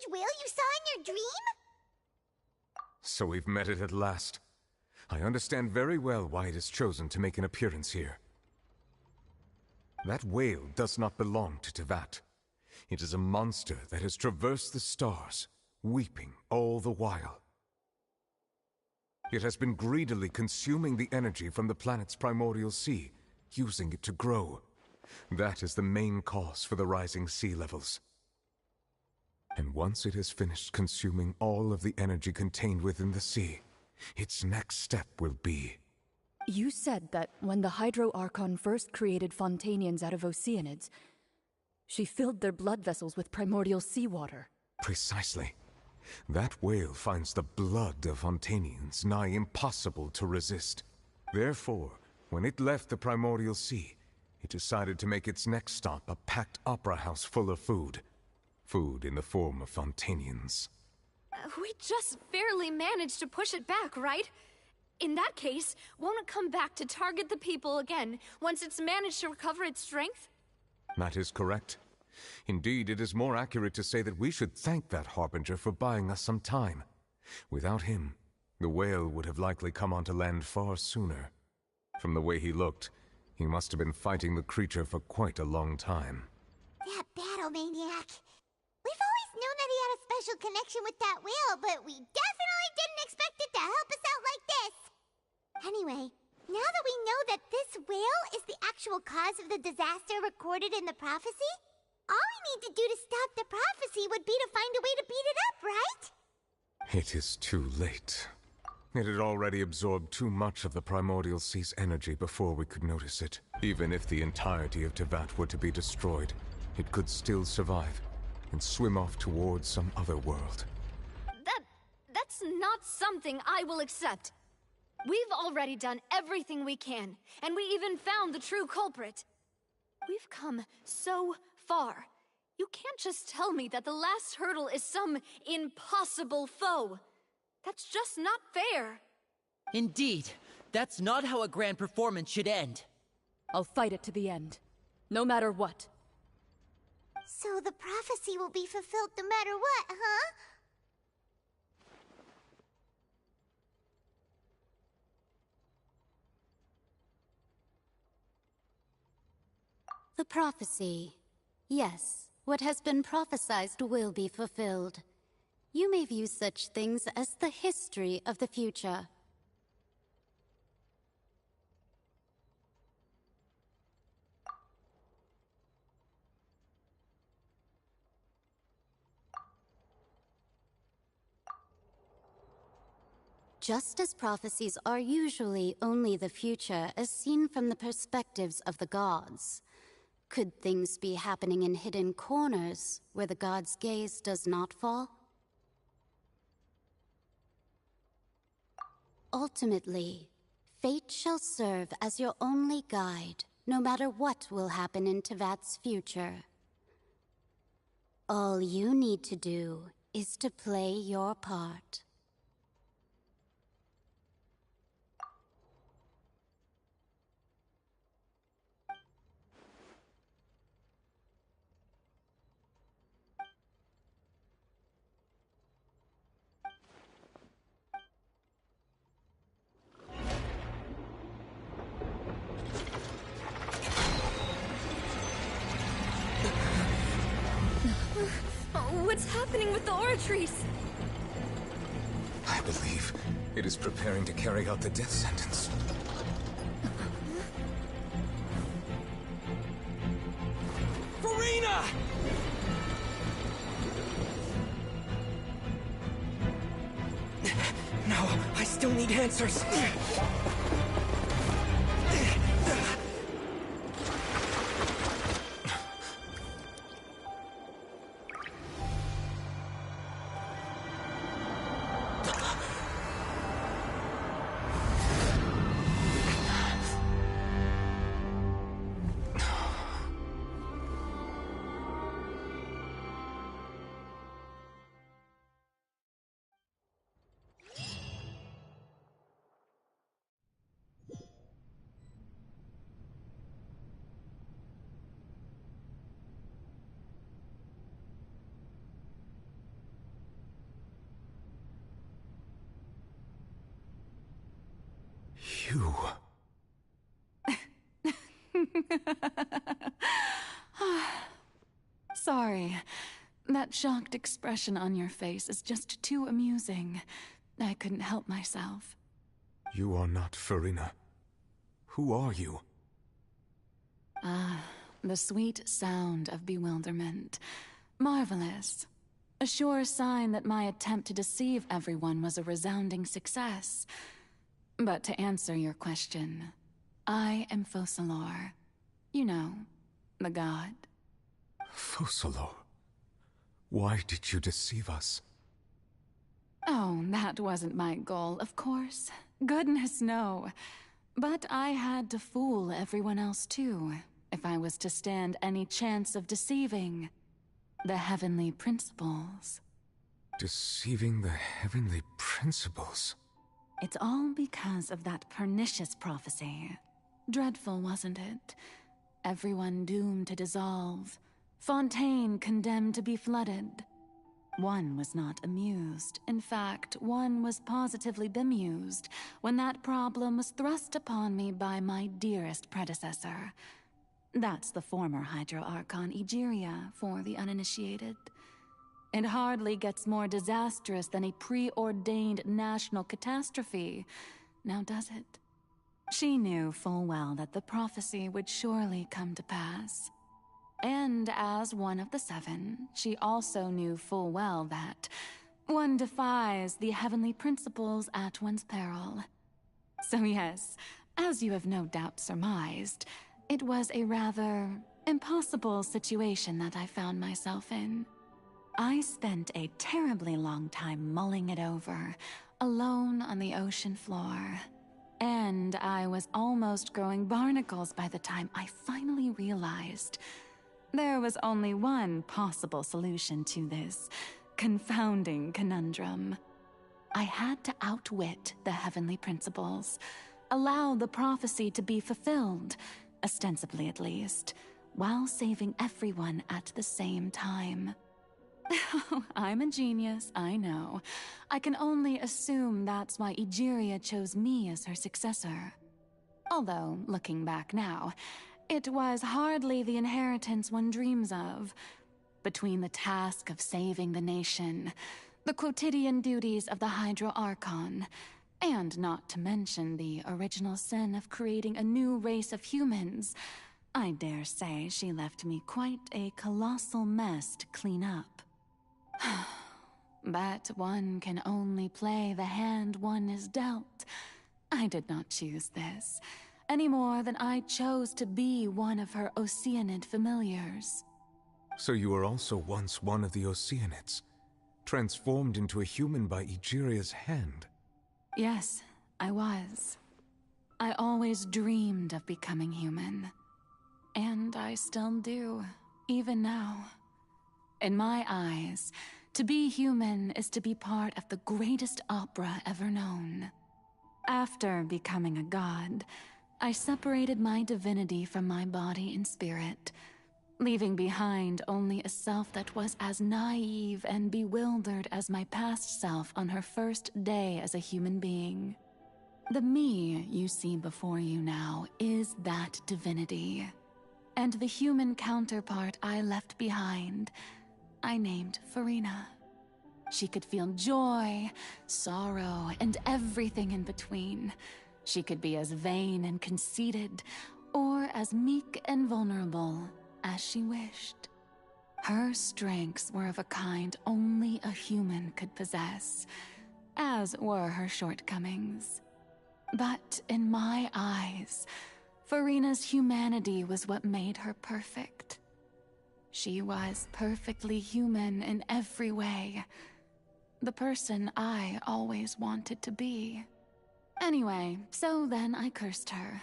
huge whale you saw in your dream? So we've met it at last. I understand very well why it has chosen to make an appearance here. That whale does not belong to Teyvat. It is a monster that has traversed the stars, weeping all the while. It has been greedily consuming the energy from the planet's primordial sea, using it to grow. That is the main cause for the rising sea levels. And once it has finished consuming all of the energy contained within the sea, its next step will be... You said that when the Hydro Archon first created Fontanians out of Oceanids, she filled their blood vessels with primordial seawater. Precisely. That whale finds the blood of Fontanians nigh impossible to resist. Therefore, when it left the primordial sea, it decided to make its next stop a packed opera house full of food. Food in the form of Fontanians. We just barely managed to push it back, right? In that case, won't it come back to target the people again once it's managed to recover its strength? That is correct. Indeed, it is more accurate to say that we should thank that Harbinger for buying us some time. Without him, the whale would have likely come onto land far sooner. From the way he looked, he must have been fighting the creature for quite a long time. That battle maniac. We've always known that he had a special connection with that whale, but we definitely didn't expect it to help us out like this. Anyway, now that we know that this whale is the actual cause of the disaster recorded in the prophecy, all we need to do to stop the prophecy would be to find a way to beat it up, right? It is too late. It had already absorbed too much of the primordial sea's energy before we could notice it. Even if the entirety of Teyvat were to be destroyed, it could still survive and swim off towards some other world. That's not something I will accept. We've already done everything we can, and we even found the true culprit. We've come so far. You can't just tell me that the last hurdle is some impossible foe. That's just not fair. Indeed, that's not how a grand performance should end. I'll fight it to the end, no matter what. So the prophecy will be fulfilled no matter what, huh? The prophecy. Yes, what has been prophesied will be fulfilled. You may view such things as the history of the future. Just as prophecies are usually only the future as seen from the perspectives of the gods, could things be happening in hidden corners where the gods' gaze does not fall? Ultimately, fate shall serve as your only guide, no matter what will happen in Teyvat's future. All you need to do is to play your part. What's happening with the oratories? I believe it is preparing to carry out the death sentence. Farina! No, I still need answers. You... Sorry. That shocked expression on your face is just too amusing. I couldn't help myself. You are not Farina. Who are you? The sweet sound of bewilderment. Marvelous. A sure sign that my attempt to deceive everyone was a resounding success. But to answer your question, I am Focalor. You know, the god. Focalor? Why did you deceive us? Oh, that wasn't my goal, of course. Goodness, no. But I had to fool everyone else too, if I was to stand any chance of deceiving the heavenly principles. Deceiving the heavenly principles? It's all because of that pernicious prophecy. Dreadful, wasn't it? Everyone doomed to dissolve. Fontaine condemned to be flooded. One was not amused. In fact, one was positively bemused when that problem was thrust upon me by my dearest predecessor. That's the former Hydro Archon Egeria, for the uninitiated. It hardly gets more disastrous than a preordained national catastrophe, now does it? She knew full well that the prophecy would surely come to pass. And as one of the seven, she also knew full well that one defies the heavenly principles at one's peril. So yes, as you have no doubt surmised, it was a rather impossible situation that I found myself in. I spent a terribly long time mulling it over, alone on the ocean floor. And I was almost growing barnacles by the time I finally realized there was only one possible solution to this confounding conundrum. I had to outwit the heavenly principles, allow the prophecy to be fulfilled, ostensibly at least, while saving everyone at the same time. I'm a genius, I know. I can only assume that's why Egeria chose me as her successor. Although, looking back now, it was hardly the inheritance one dreams of. Between the task of saving the nation, the quotidian duties of the Hydro Archon, and not to mention the original sin of creating a new race of humans, I dare say she left me quite a colossal mess to clean up. But one can only play the hand one is dealt. I did not choose this, any more than I chose to be one of her Oceanid familiars. So you were also once one of the Oceanids, transformed into a human by Egeria's hand? Yes, I was. I always dreamed of becoming human. And I still do, even now. In my eyes, to be human is to be part of the greatest opera ever known. After becoming a god, I separated my divinity from my body and spirit, leaving behind only a self that was as naive and bewildered as my past self on her first day as a human being. The me you see before you now is that divinity. And the human counterpart I left behind, I named Farina. She could feel joy, sorrow, and everything in between. She could be as vain and conceited, or as meek and vulnerable as she wished. Her strengths were of a kind only a human could possess, as were her shortcomings. But in my eyes, Farina's humanity was what made her perfect. She was perfectly human in every way. The person I always wanted to be. Anyway, so then I cursed her.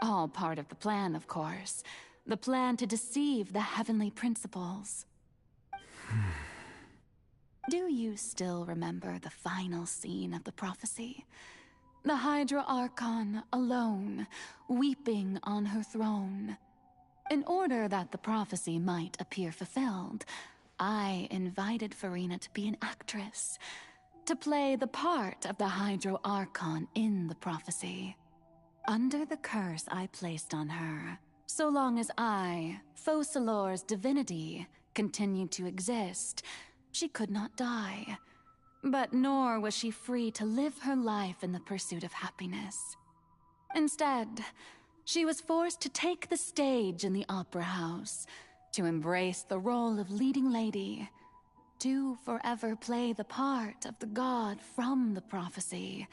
All part of the plan, of course. The plan to deceive the heavenly principles. Do you still remember the final scene of the prophecy? The Hydra Archon, alone, weeping on her throne. In order that the prophecy might appear fulfilled, I invited Farina to be an actress, to play the part of the Hydro Archon in the prophecy. Under the curse I placed on her, so long as I, Focalor's divinity, continued to exist, she could not die. But nor was she free to live her life in the pursuit of happiness. Instead, she was forced to take the stage in the opera house, to embrace the role of leading lady, to forever play the part of the god from the prophecy,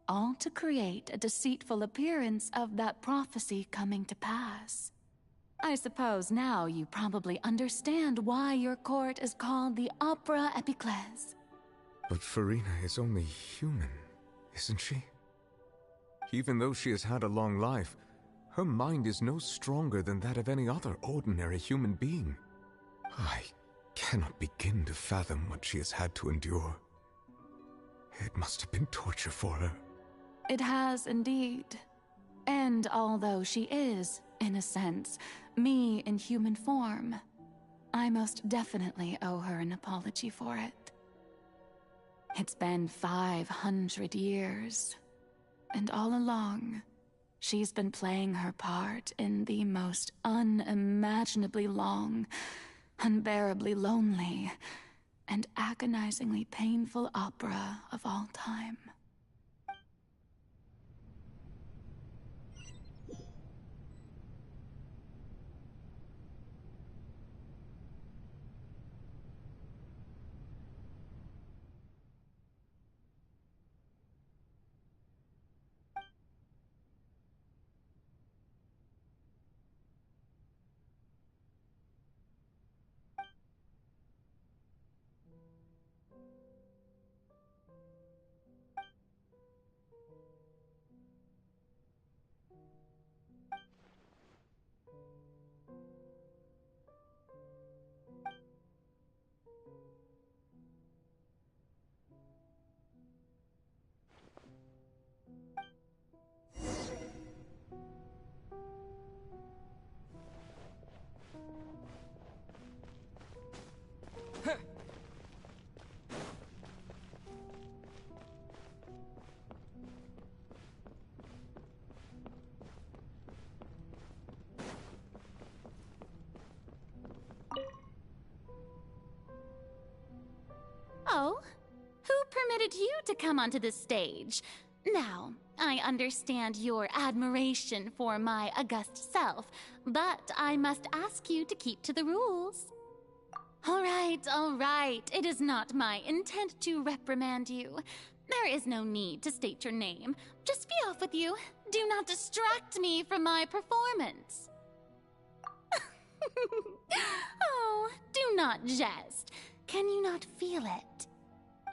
all to create a deceitful appearance of that prophecy coming to pass. I suppose now you probably understand why your court is called the Opera Epiclese. But Farina is only human, isn't she? Even though she has had a long life, her mind is no stronger than that of any other ordinary human being. I cannot begin to fathom what she has had to endure. It must have been torture for her. It has indeed. And although she is, in a sense, me in human form, I most definitely owe her an apology for it. It's been 500 years, and all along, she's been playing her part in the most unimaginably long, unbearably lonely, and agonizingly painful opera of all time. Oh? Who permitted you to come onto the stage? Now, I understand your admiration for my august self, but I must ask you to keep to the rules. All right. It is not my intent to reprimand you. There is no need to state your name. Just be off with you. Do not distract me from my performance. Oh, do not jest. Can you not feel it?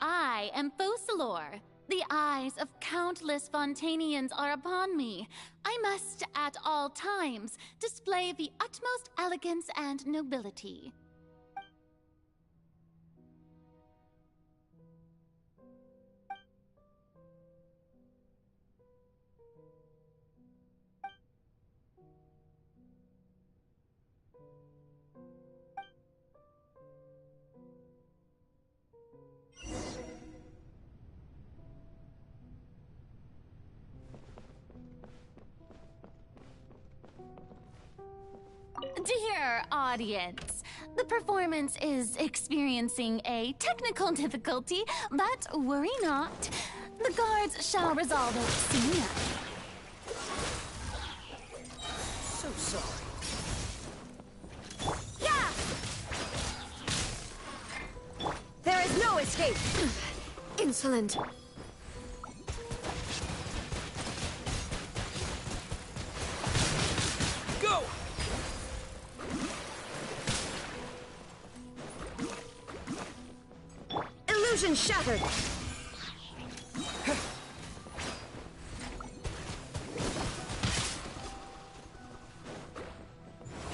I am Focalor. The eyes of countless Fontanians are upon me. I must, at all times, display the utmost elegance and nobility. Dear audience, the performance is experiencing a technical difficulty, but worry not. The guards shall resolve it soon enough. So sorry. Yeah! There is no escape! Insolent. Go! Illusion shattered!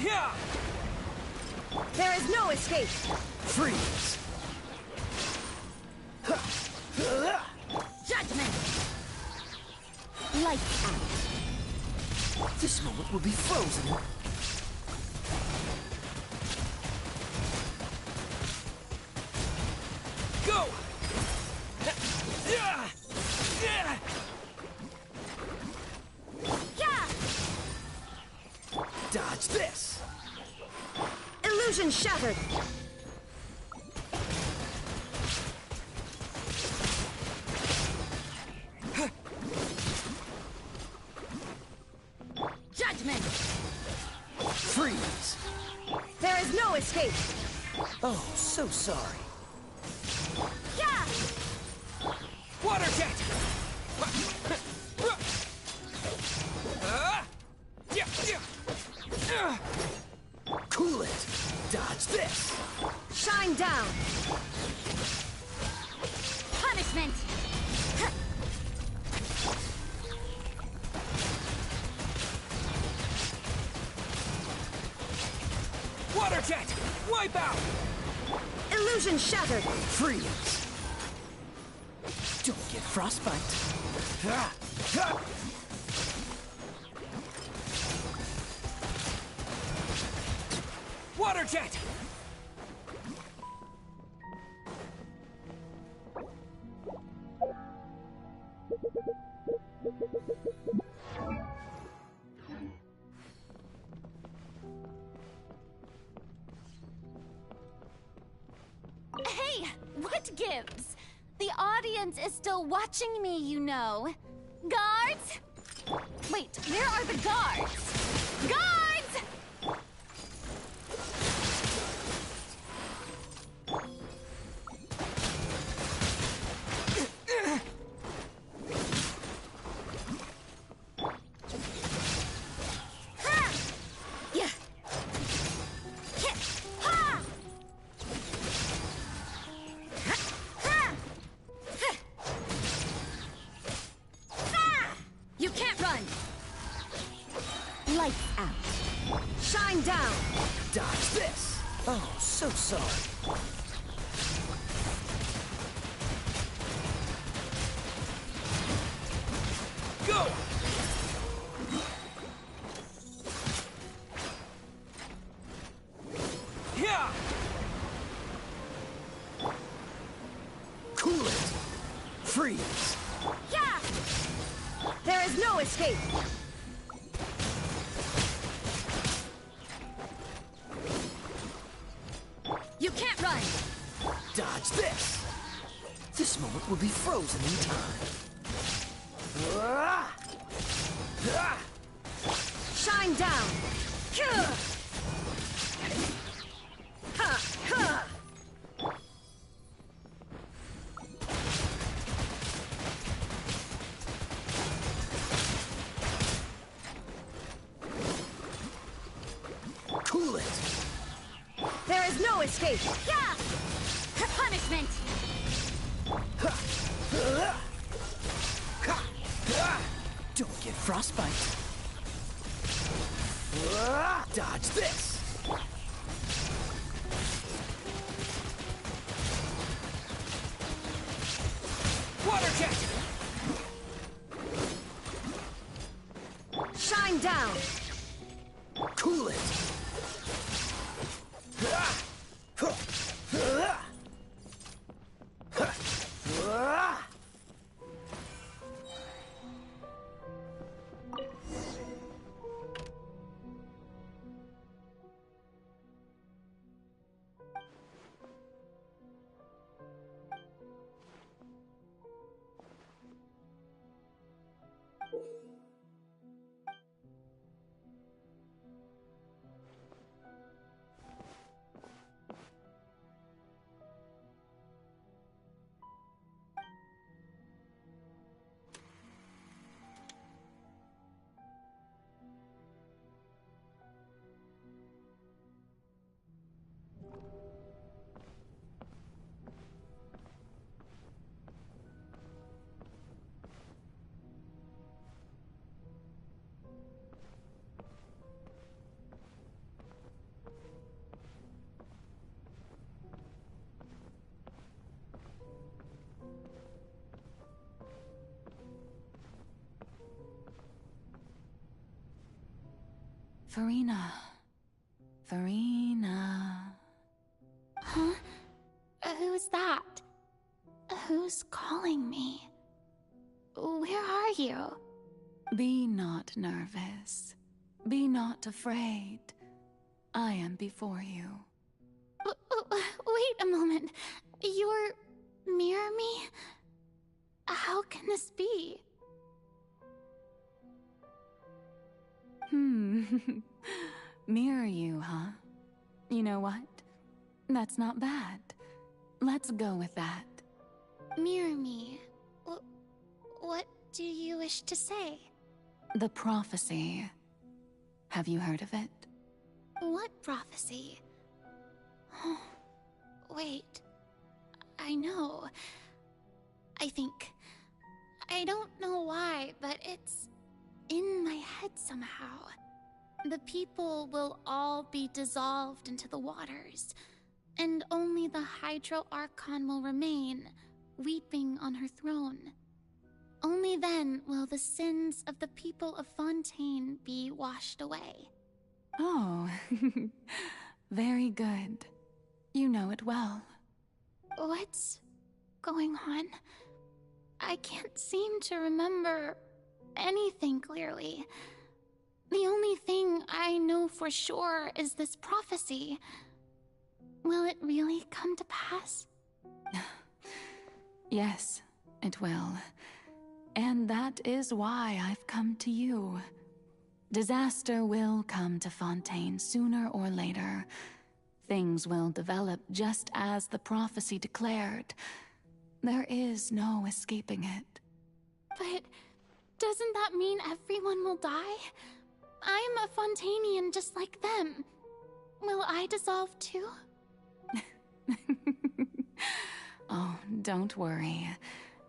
Yeah! There is no escape! Freeze! Judgment! Light out! This moment will be frozen. Go! shattered! Judgment! Freeze! There is no escape! Oh, so sorry. Yeah! Water jet! Cool it! Dodge this! Shine down! Punishment! Water jet! Wipe out! Illusion shattered! Freeze! Don't get frostbite. Water jet! Hey, what gives? The audience is still watching me, you know. Guards? Wait, where are the guards? Guards! Yeah! You can't run! Lights out. Shine down! Dodge this! Oh, so sorry. Go! Yeah! Cool it! Freeze! Yeah! There is no escape! You can't run! Dodge this! This moment will be frozen in time. Shine down! Ha! Ha! Cool it! There is no escape! Yeah! Punishment! Don't get frostbite. Dodge this! Water jet! Shine down! Cool it! Farina. Farina. Huh? Who's that? Who's calling me? Where are you? Be not nervous. Be not afraid. I am before you. Wait a moment. You're... mirror me? How can this be? Mirror you, huh? You know what? That's not bad. Let's go with that. Mirror me. What do you wish to say? The prophecy. Have you heard of it? What prophecy? Wait. I know. I think. I don't know why, but it's in my head somehow. The people will all be dissolved into the waters, and only the Hydro Archon will remain, weeping on her throne. Only then will the sins of the people of Fontaine be washed away. Oh, very good. You know it well. What's going on? I can't seem to remember anything clearly. The only thing I know for sure is this prophecy. Will it really come to pass? Yes, it will. And that is why I've come to you. Disaster will come to Fontaine sooner or later. Things will develop just as the prophecy declared. There is no escaping it. But doesn't that mean everyone will die? I'm a Fontainian just like them. Will I dissolve too? Oh, don't worry.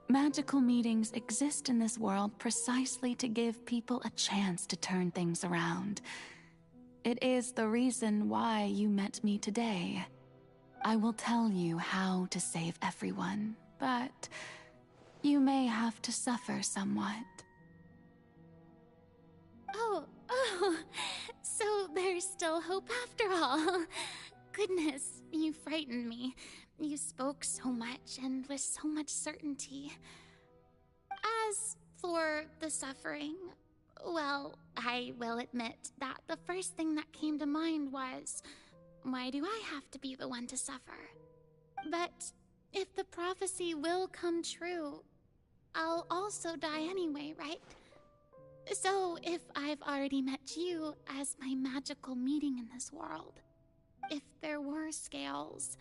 Magical meetings exist in this world precisely to give people a chance to turn things around. It is the reason why you met me today. I will tell you how to save everyone, but you may have to suffer somewhat. Oh, so there's still hope after all. Goodness, you frightened me. You spoke so much and with so much certainty. As for the suffering, well, I will admit that the first thing that came to mind was, why do I have to be the one to suffer? But if the prophecy will come true, I'll also die anyway, right? So if I've already met you as my magical meeting in this world, if there were scales,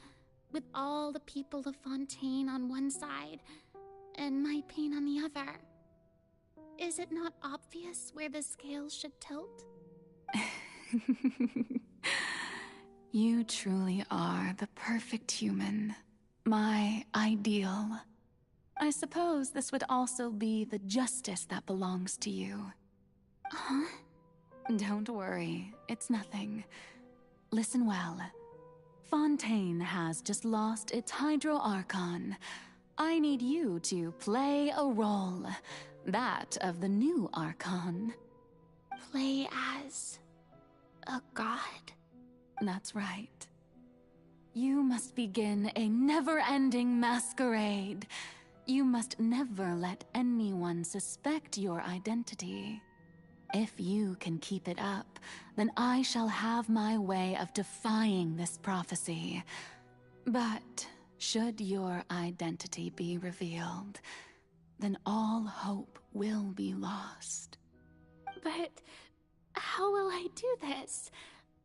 with all the people of Fontaine on one side, and my pain on the other, is it not obvious where the scales should tilt? You truly are the perfect human. My ideal. I suppose this would also be the justice that belongs to you. Huh? Don't worry, it's nothing. Listen well. Fontaine has just lost its Hydro Archon. I need you to play a role. That of the new Archon. Play as a god? That's right. You must begin a never-ending masquerade. You must never let anyone suspect your identity. If you can keep it up, then I shall have my way of defying this prophecy. But should your identity be revealed, then all hope will be lost. But how will I do this?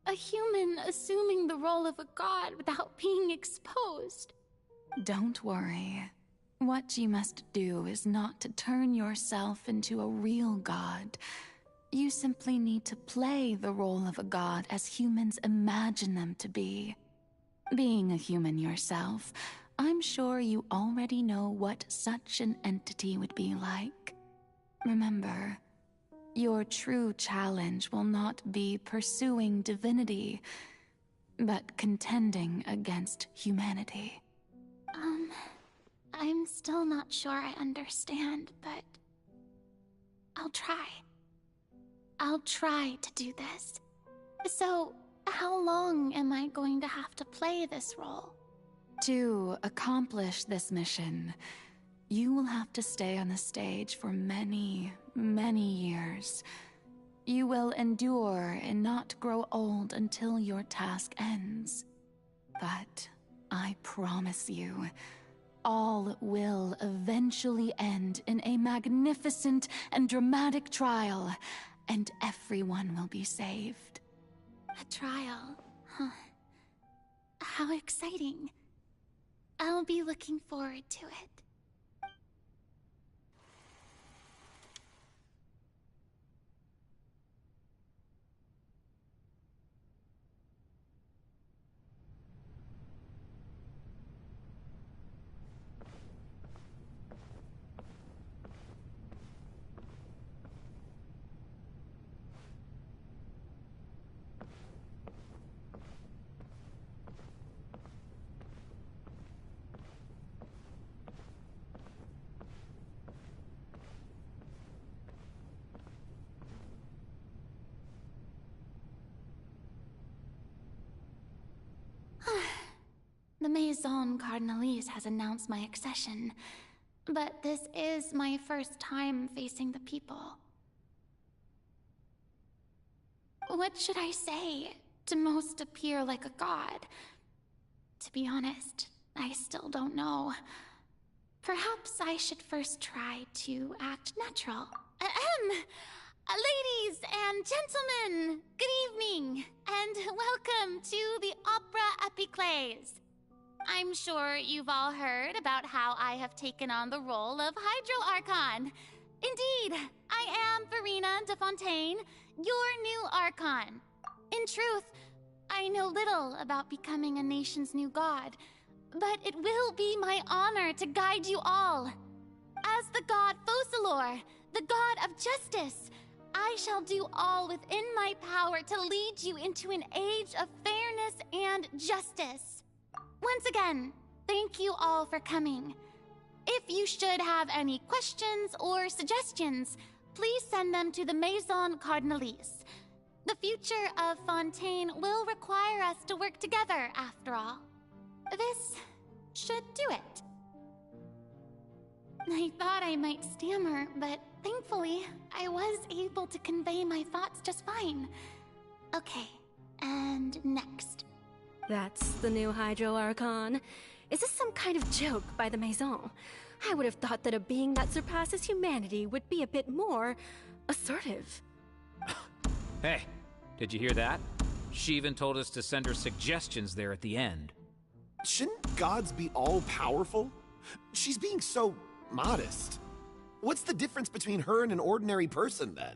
A human assuming the role of a god without being exposed. Don't worry. What you must do is not to turn yourself into a real god. You simply need to play the role of a god as humans imagine them to be. Being a human yourself, I'm sure you already know what such an entity would be like. Remember, your true challenge will not be pursuing divinity, but contending against humanity. I'm still not sure I understand, but I'll try. I'll try to do this. So, how long am I going to have to play this role? To accomplish this mission, you will have to stay on the stage for many, many years. You will endure and not grow old until your task ends. But I promise you, all will eventually end in a magnificent and dramatic trial, and everyone will be saved. A trial? Huh. How exciting. I'll be looking forward to it. The Maison Cardinalise has announced my accession, but this is my first time facing the people. What should I say to most appear like a god? To be honest, I still don't know. Perhaps I should first try to act natural. Ladies and gentlemen, good evening, and welcome to the Opera Epiclese. I'm sure you've all heard about how I have taken on the role of Hydro Archon. Indeed, I am Verena de Fontaine, your new Archon. In truth, I know little about becoming a nation's new god, but it will be my honor to guide you all. As the god Focalor, the god of justice, I shall do all within my power to lead you into an age of fairness and justice. Once again, thank you all for coming. If you should have any questions or suggestions, please send them to the Maison Cardinalise. The future of Fontaine will require us to work together, after all. This should do it. I thought I might stammer, but thankfully, I was able to convey my thoughts just fine. Okay, and next. That's the new Hydro Archon. Is this some kind of joke by the Maison? I would have thought that a being that surpasses humanity would be a bit more assertive. Hey, did you hear that? She even told us to send her suggestions there at the end. Shouldn't gods be all-powerful? She's being so modest. What's the difference between her and an ordinary person, then?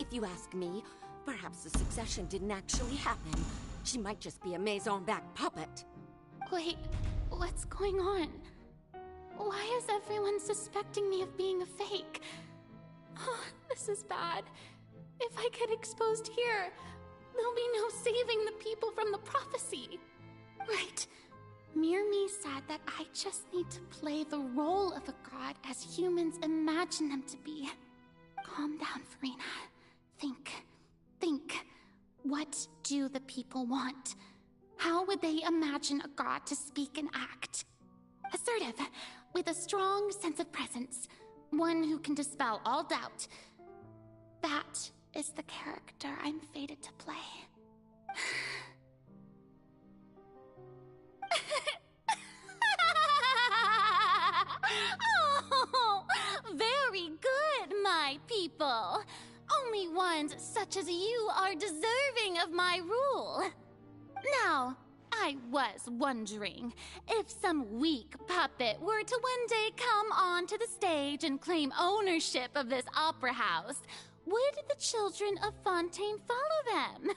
If you ask me, perhaps the succession didn't actually happen. She might just be a Maison back puppet. Wait, what's going on? Why is everyone suspecting me of being a fake? Oh, this is bad. If I get exposed here, there'll be no saving the people from the prophecy. Right. Mirmi said that I just need to play the role of a god as humans imagine them to be. Calm down, Verena. Think. What do the people want? How would they imagine a god to speak and act? Assertive, with a strong sense of presence. One who can dispel all doubt. That is the character I'm fated to play. Oh, very good, my people. Only ones such as you are deserving of my rule. Now, I was wondering, if some weak puppet were to one day come onto the stage and claim ownership of this opera house, would the children of Fontaine follow them?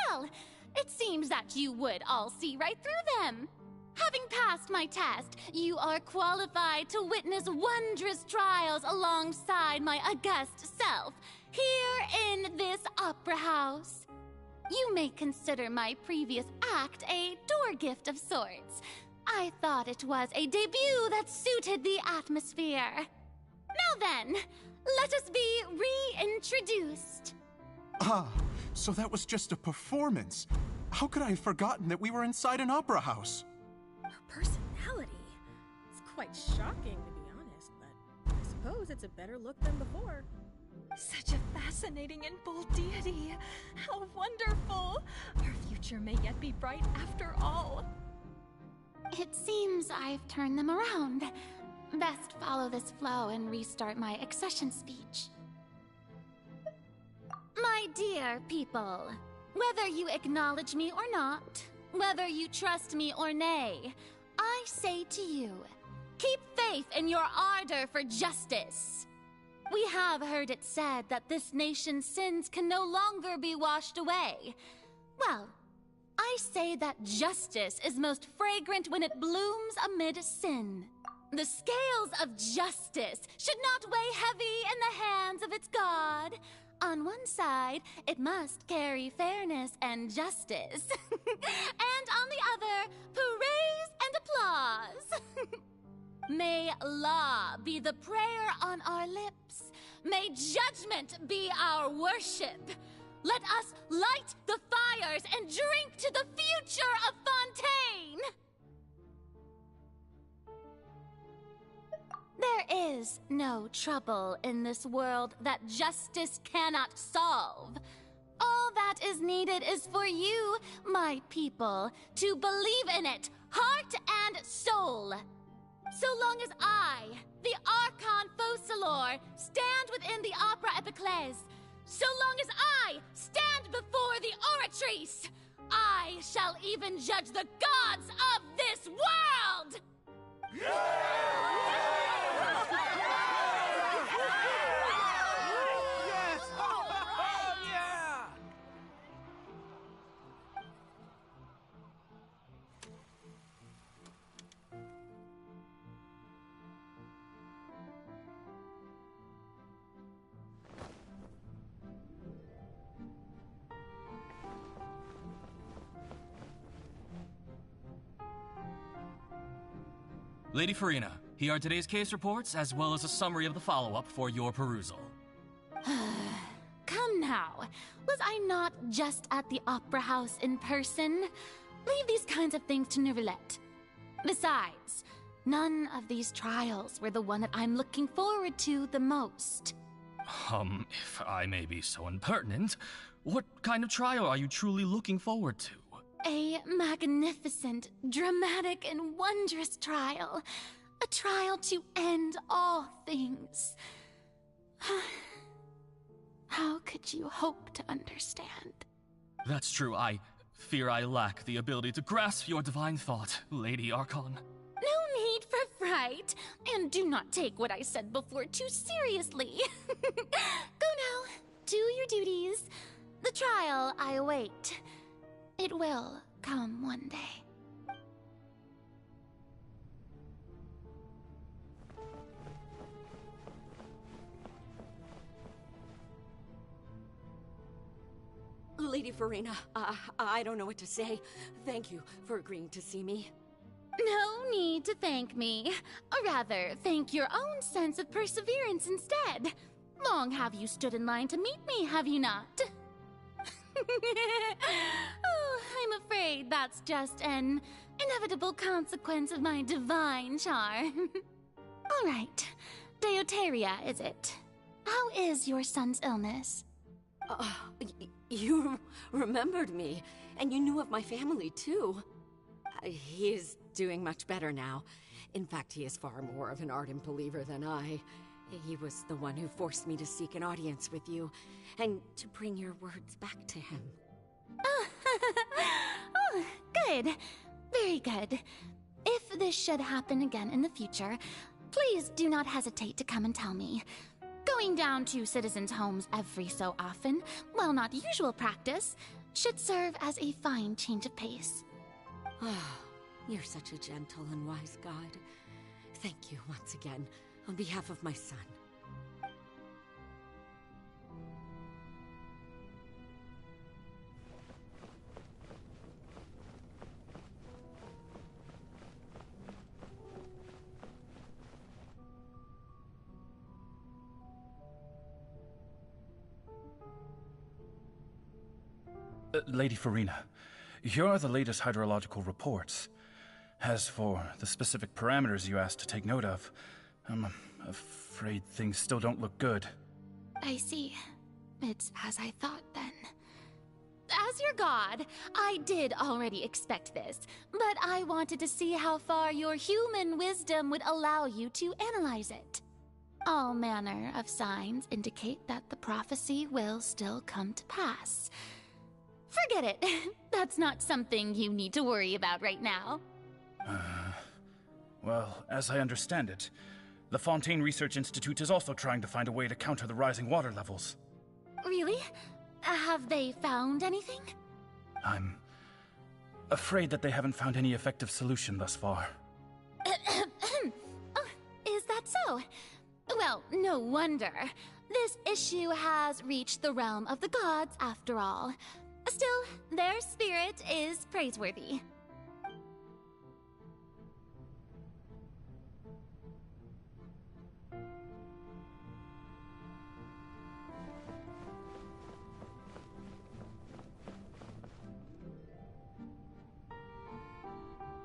Well, it seems that you would all see right through them. Having passed my test, you are qualified to witness wondrous trials alongside my august self, here in this opera house. You may consider my previous act a door gift of sorts. I thought it was a debut that suited the atmosphere. Now then, let us be reintroduced. Ah, so that was just a performance. How could I have forgotten that we were inside an opera house? Her personality. It's quite shocking, to be honest, but I suppose it's a better look than before. Such a fascinating and bold deity. How wonderful! Our future may yet be bright after all. It seems I've turned them around. Best follow this flow and restart my accession speech. My dear people, whether you acknowledge me or not, whether you trust me or nay, I say to you, keep faith in your ardor for justice. We have heard it said that this nation's sins can no longer be washed away. Well, I say that justice is most fragrant when it blooms amid sin. The scales of justice should not weigh heavy in the hands of its God. On one side, it must carry fairness and justice. And on the other, praise and applause. May law be the prayer on our lips. May judgment be our worship. Let us light the fires and drink to the future of Fontaine! There is no trouble in this world that justice cannot solve. All that is needed is for you, my people, to believe in it, heart and soul. So long as I, the Archon Focalor, stand within the Opera Epiclese, so long as I stand before the Oratrice, I shall even judge the gods of this world! Lady Farina, here are today's case reports, as well as a summary of the follow-up for your perusal. Come now. Was I not just at the Opera House in person? Leave these kinds of things to Neuvillette. Besides, none of these trials were the one that I'm looking forward to the most. If I may be so impertinent, what kind of trial are you truly looking forward to? A magnificent, dramatic, and wondrous trial. A trial to end all things. How could you hope to understand? That's true. I fear I lack the ability to grasp your divine thought, Lady Archon. No need for fright, and do not take what I said before too seriously. Go now, do your duties. The trial I await. It will come one day. Lady Farina, I don't know what to say. Thank you for agreeing to see me. No need to thank me. Or rather, thank your own sense of perseverance instead. Long have you stood in line to meet me, have you not? Oh, I'm afraid that's just an inevitable consequence of my divine charm. All right, Deoteria, is it? How is your son's illness? You remembered me, and you knew of my family, too. He is doing much better now. In fact, he is far more of an ardent believer than I. He was the one who forced me to seek an audience with you, and to bring your words back to him. Oh, good. Very good. If this should happen again in the future, please do not hesitate to come and tell me. Going down to citizens' homes every so often, while not usual practice, should serve as a fine change of pace. You're such a gentle and wise god. Thank you once again, on behalf of my son. Lady Farina, here are the latest hydrological reports. As for the specific parameters you asked to take note of, I'm afraid things still don't look good. I see. It's as I thought, then. As your god, I did already expect this, but I wanted to see how far your human wisdom would allow you to analyze it. All manner of signs indicate that the prophecy will still come to pass. Forget it. That's not something you need to worry about right now. Well, as I understand it, the Fontaine Research Institute is also trying to find a way to counter the rising water levels. Really? Have they found anything? I'm afraid that they haven't found any effective solution thus far. Oh, is that so? Well, no wonder. This issue has reached the realm of the gods, after all. Still, their spirit is praiseworthy.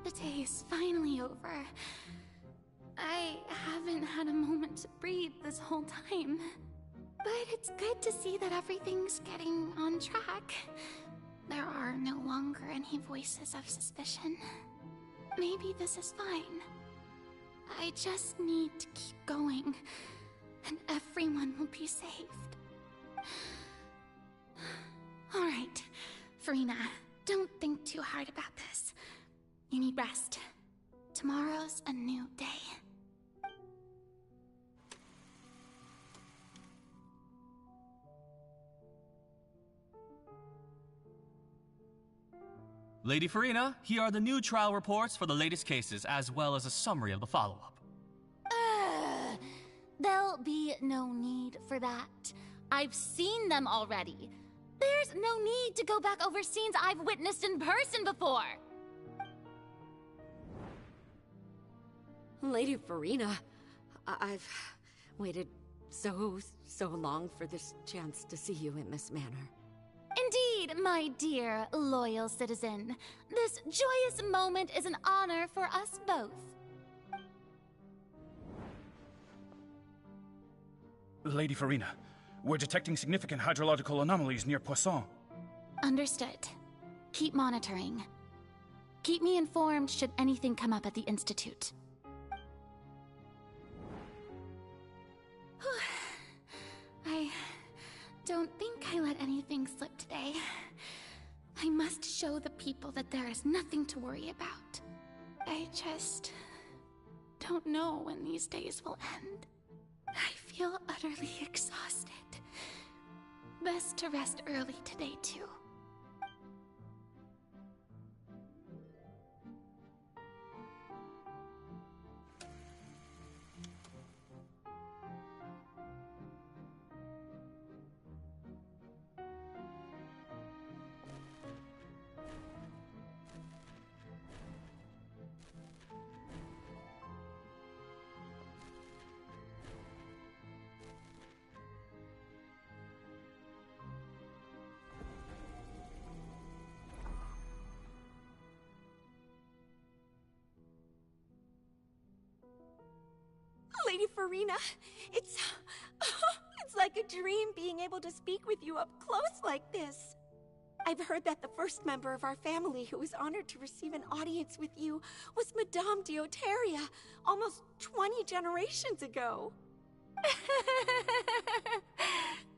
The day is finally over. I haven't had a moment to breathe this whole time. But it's good to see that everything's getting on track. There are no longer any voices of suspicion. Maybe this is fine. I just need to keep going, and everyone will be saved. Alright, Farina, don't think too hard about this. You need rest. Tomorrow's a new day. Lady Farina, here are the new trial reports for the latest cases, as well as a summary of the follow-up. There'll be no need for that. I've seen them already. There's no need to go back over scenes I've witnessed in person before. Lady Farina, I've waited so long for this chance to see you in this manner. Indeed, my dear, loyal citizen. This joyous moment is an honor for us both. Lady Farina, we're detecting significant hydrological anomalies near Poisson. Understood. Keep monitoring. Keep me informed should anything come up at the Institute. I don't think I let anything slip today. I must show the people that there is nothing to worry about. I just don't know when these days will end. I feel utterly exhausted. Best to rest early today, too. Lady Farina, it's like a dream being able to speak with you up close like this. I've heard that the first member of our family who was honored to receive an audience with you was Madame Dioteria, almost 20 generations ago.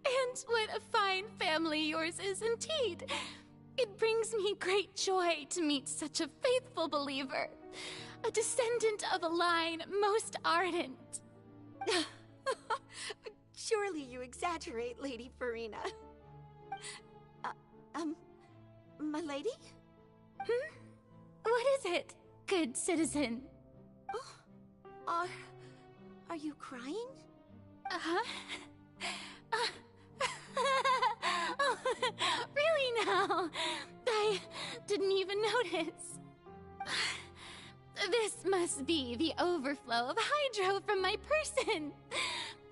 And what a fine family yours is indeed. It brings me great joy to meet such a faithful believer. A descendant of a line most ardent. Surely you exaggerate, Lady Farina. My lady? What is it, good citizen? Oh, are you crying? Uh-huh. Oh, really now? I didn't even notice. This must be the overflow of hydro from my person.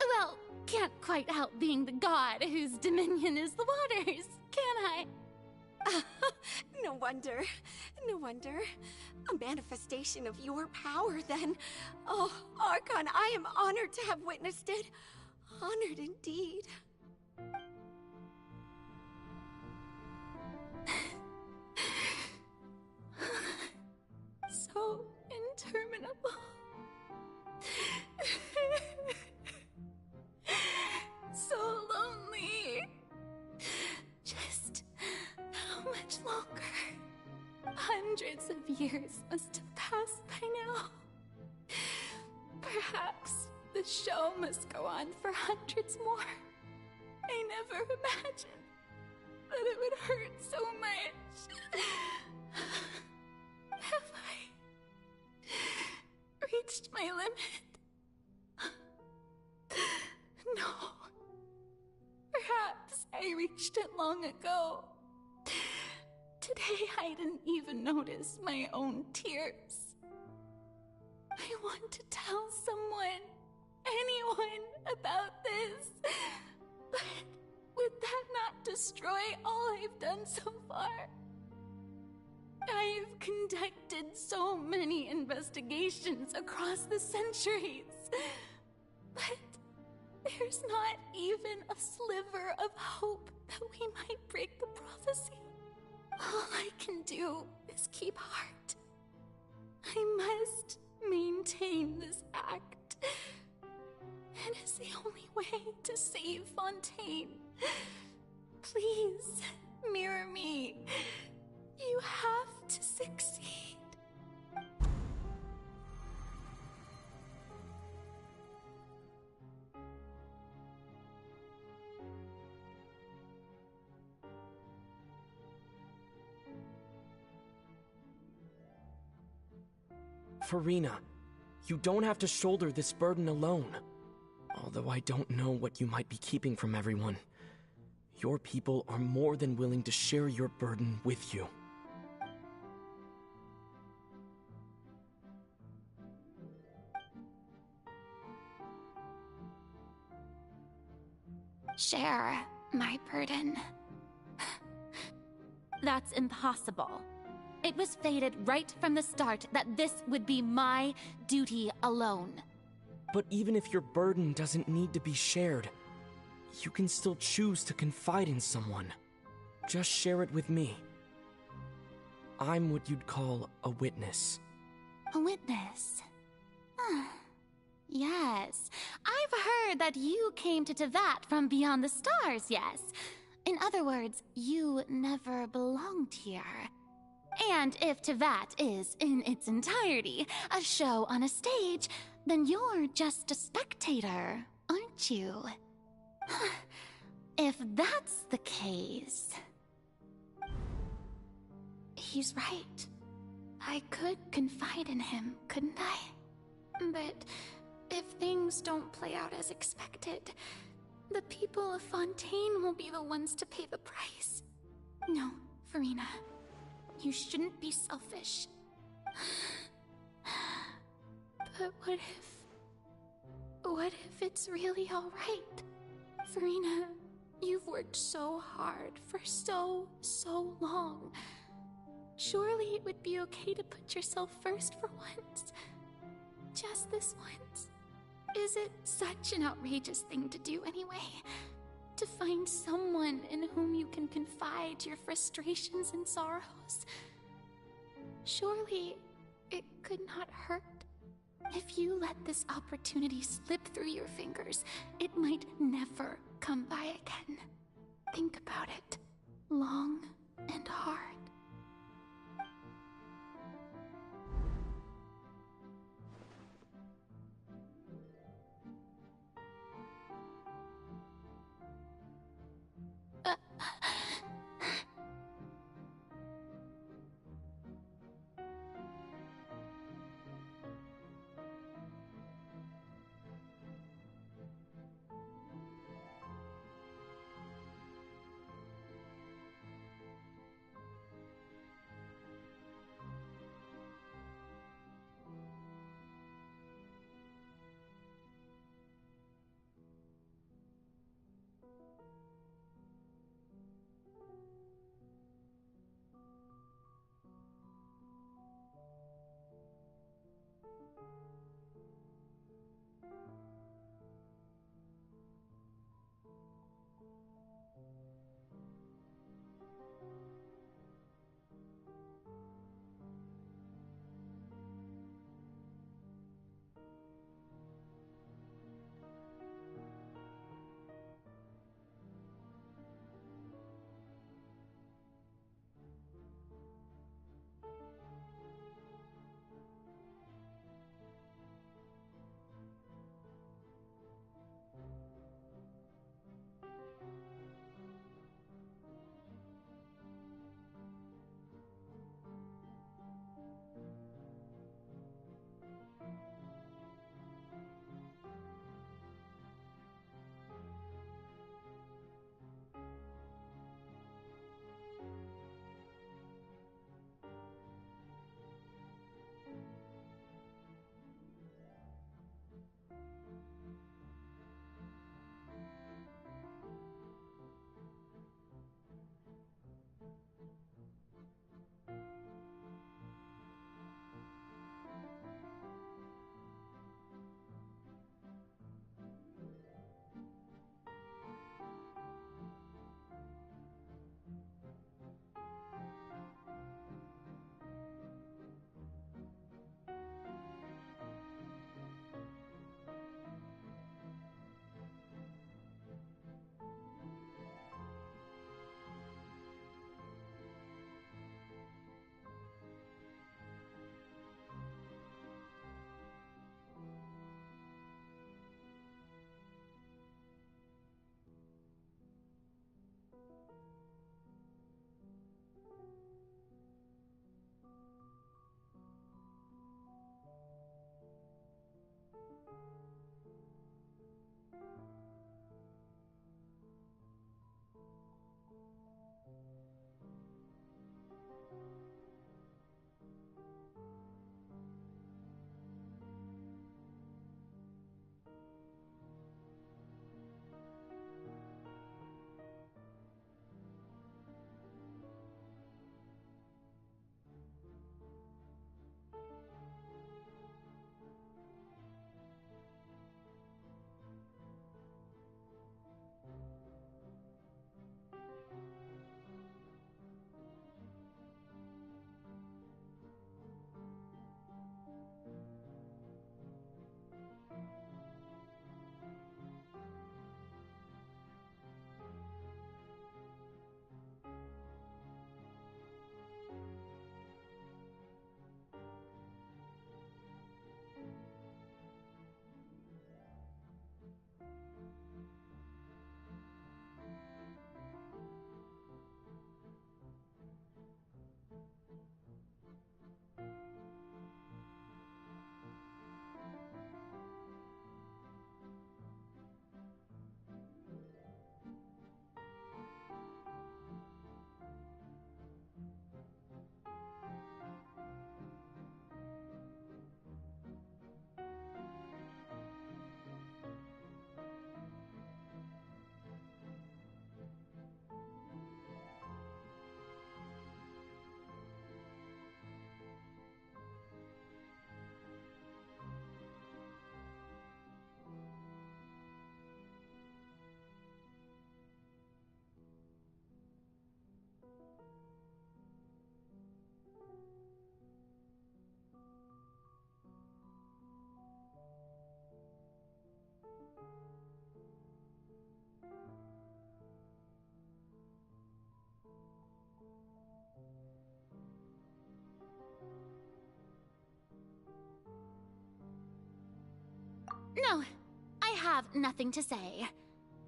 Well, can't quite help being the god whose dominion is the waters, can I? No wonder. No wonder. A manifestation of your power, then. Oh, Archon, I am honored to have witnessed it. Honored indeed. so interminable. So lonely. Just how much longer? Hundreds of years must have passed by now. Perhaps the show must go on for hundreds more. I never imagined that it would hurt so much. Have I reached my limit? No. Perhaps I reached it long ago. Today I didn't even notice my own tears. I want to tell someone, anyone, about this. But would that not destroy all I've done so far? I've conducted so many investigations across the centuries. But there's not even a sliver of hope that we might break the prophecy. All I can do is keep heart. I must maintain this act. It is the only way to save Fontaine. Please, mirror me. You have to succeed. Farina, you don't have to shoulder this burden alone. Although I don't know what you might be keeping from everyone, your people are more than willing to share your burden with you. Share my burden. That's impossible. It was fated right from the start that this would be my duty alone. But even if your burden doesn't need to be shared, you can still choose to confide in someone. Just share it with me. I'm what you'd call a witness. A witness? Yes. I've heard that you came to Tevat from beyond the stars, yes. In other words, you never belonged here. And if Tevat is, in its entirety, a show on a stage, then you're just a spectator, aren't you? If that's the case... He's right. I could confide in him, couldn't I? But if things don't play out as expected, the people of Fontaine will be the ones to pay the price. No, Farina. You shouldn't be selfish. But what if it's really alright? Farina, you've worked so hard for so long. Surely it would be okay to put yourself first for once. Just this once. Is it such an outrageous thing to do anyway? To find someone in whom you can confide your frustrations and sorrows? Surely it could not hurt. If you let this opportunity slip through your fingers, it might never come by again. Think about it, long and hard. No, I have nothing to say.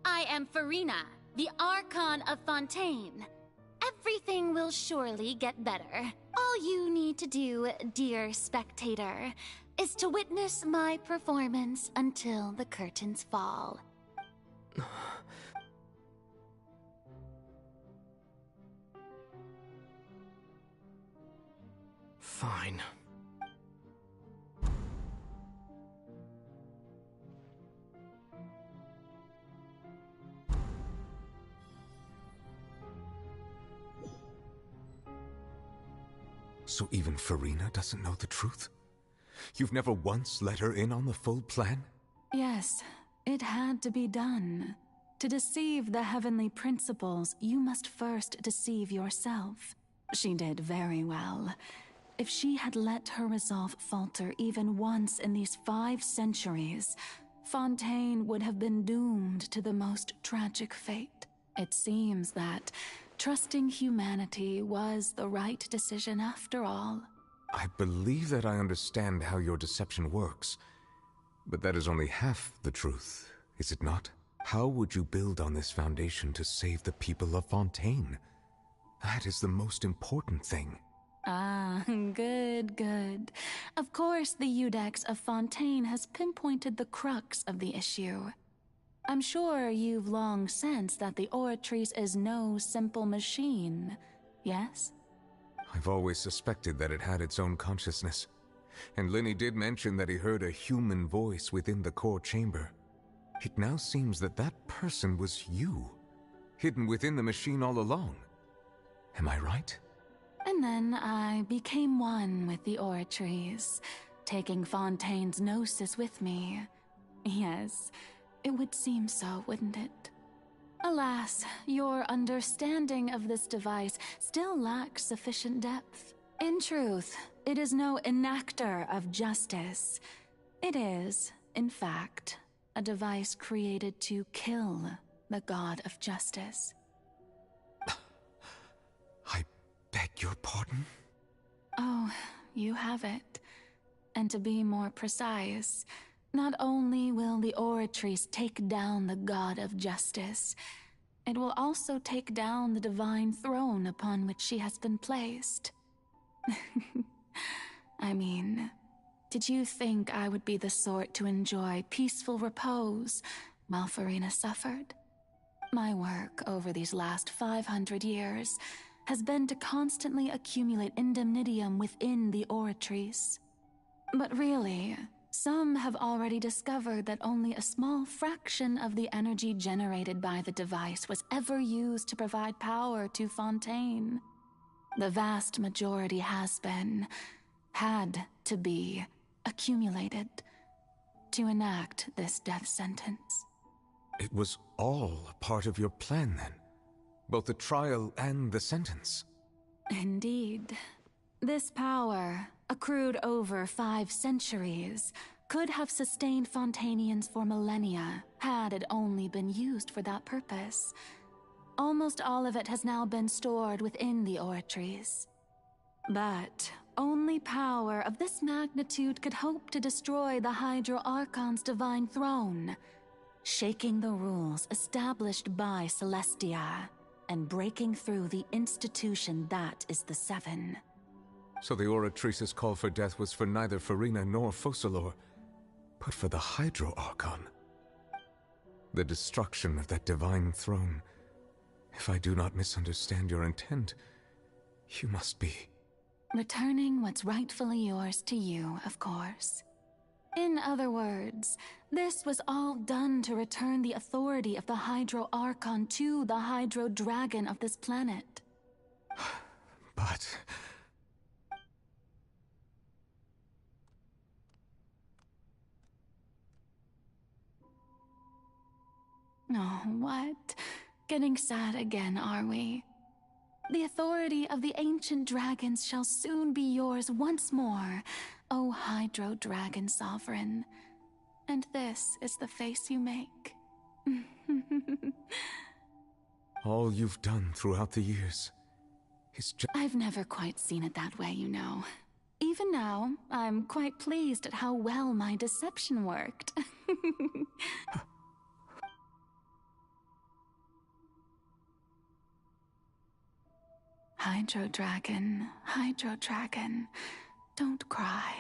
I am Farina, the Archon of Fontaine. Everything will surely get better. All you need to do, dear spectator, is to witness my performance until the curtains fall. Fine. So even Farina doesn't know the truth? You've never once let her in on the full plan? Yes, it had to be done. To deceive the heavenly principles, you must first deceive yourself. She did very well. If she had let her resolve falter even once in these 5 centuries, Fontaine would have been doomed to the most tragic fate. It seems that trusting humanity was the right decision after all. I believe that I understand how your deception works, but that is only half the truth, is it not? How would you build on this foundation to save the people of Fontaine? That is the most important thing. Ah, good. Of course, the Iudex of Fontaine has pinpointed the crux of the issue. I'm sure you've long sensed that the Oratrice is no simple machine, yes? I've always suspected that it had its own consciousness, and Linny did mention that he heard a human voice within the core chamber. It now seems that that person was you, hidden within the machine all along. Am I right? And then I became one with the Oratrice, taking Fontaine's gnosis with me. Yes, it would seem so, wouldn't it? Alas, your understanding of this device still lacks sufficient depth. In truth, it is no enactor of justice. It is, in fact, a device created to kill the god of justice. I beg your pardon? Oh, you have it. And to be more precise, not only will the Oratrice take down the god of justice, it will also take down the divine throne upon which she has been placed. I mean, did you think I would be the sort to enjoy peaceful repose while Farina suffered? My work over these last 500 years has been to constantly accumulate indemnitium within the Oratrice. But really, some have already discovered that only a small fraction of the energy generated by the device was ever used to provide power to Fontaine. The vast majority had to be, accumulated to enact this death sentence. It was all part of your plan, then? Both the trial and the sentence? Indeed. This power, accrued over 5 centuries, could have sustained Fontainians for millennia, had it only been used for that purpose. Almost all of it has now been stored within the Oratrice. But only power of this magnitude could hope to destroy the Hydro Archon's divine throne, shaking the rules established by Celestia, and breaking through the institution that is the Seven. So the Oratrice's call for death was for neither Farina nor Focalor, but for the Hydro Archon. The destruction of that divine throne. If I do not misunderstand your intent, you must be... returning what's rightfully yours to you, of course. In other words, this was all done to return the authority of the Hydro Archon to the Hydro Dragon of this planet. But... Oh, what? Getting sad again, are we? The authority of the ancient dragons shall soon be yours once more, O Hydro Dragon Sovereign. And this is the face you make. all you've done throughout the years is just... I've never quite seen it that way, you know. Even now, I'm quite pleased at how well my deception worked. Hydro Dragon, Hydro Dragon, don't cry.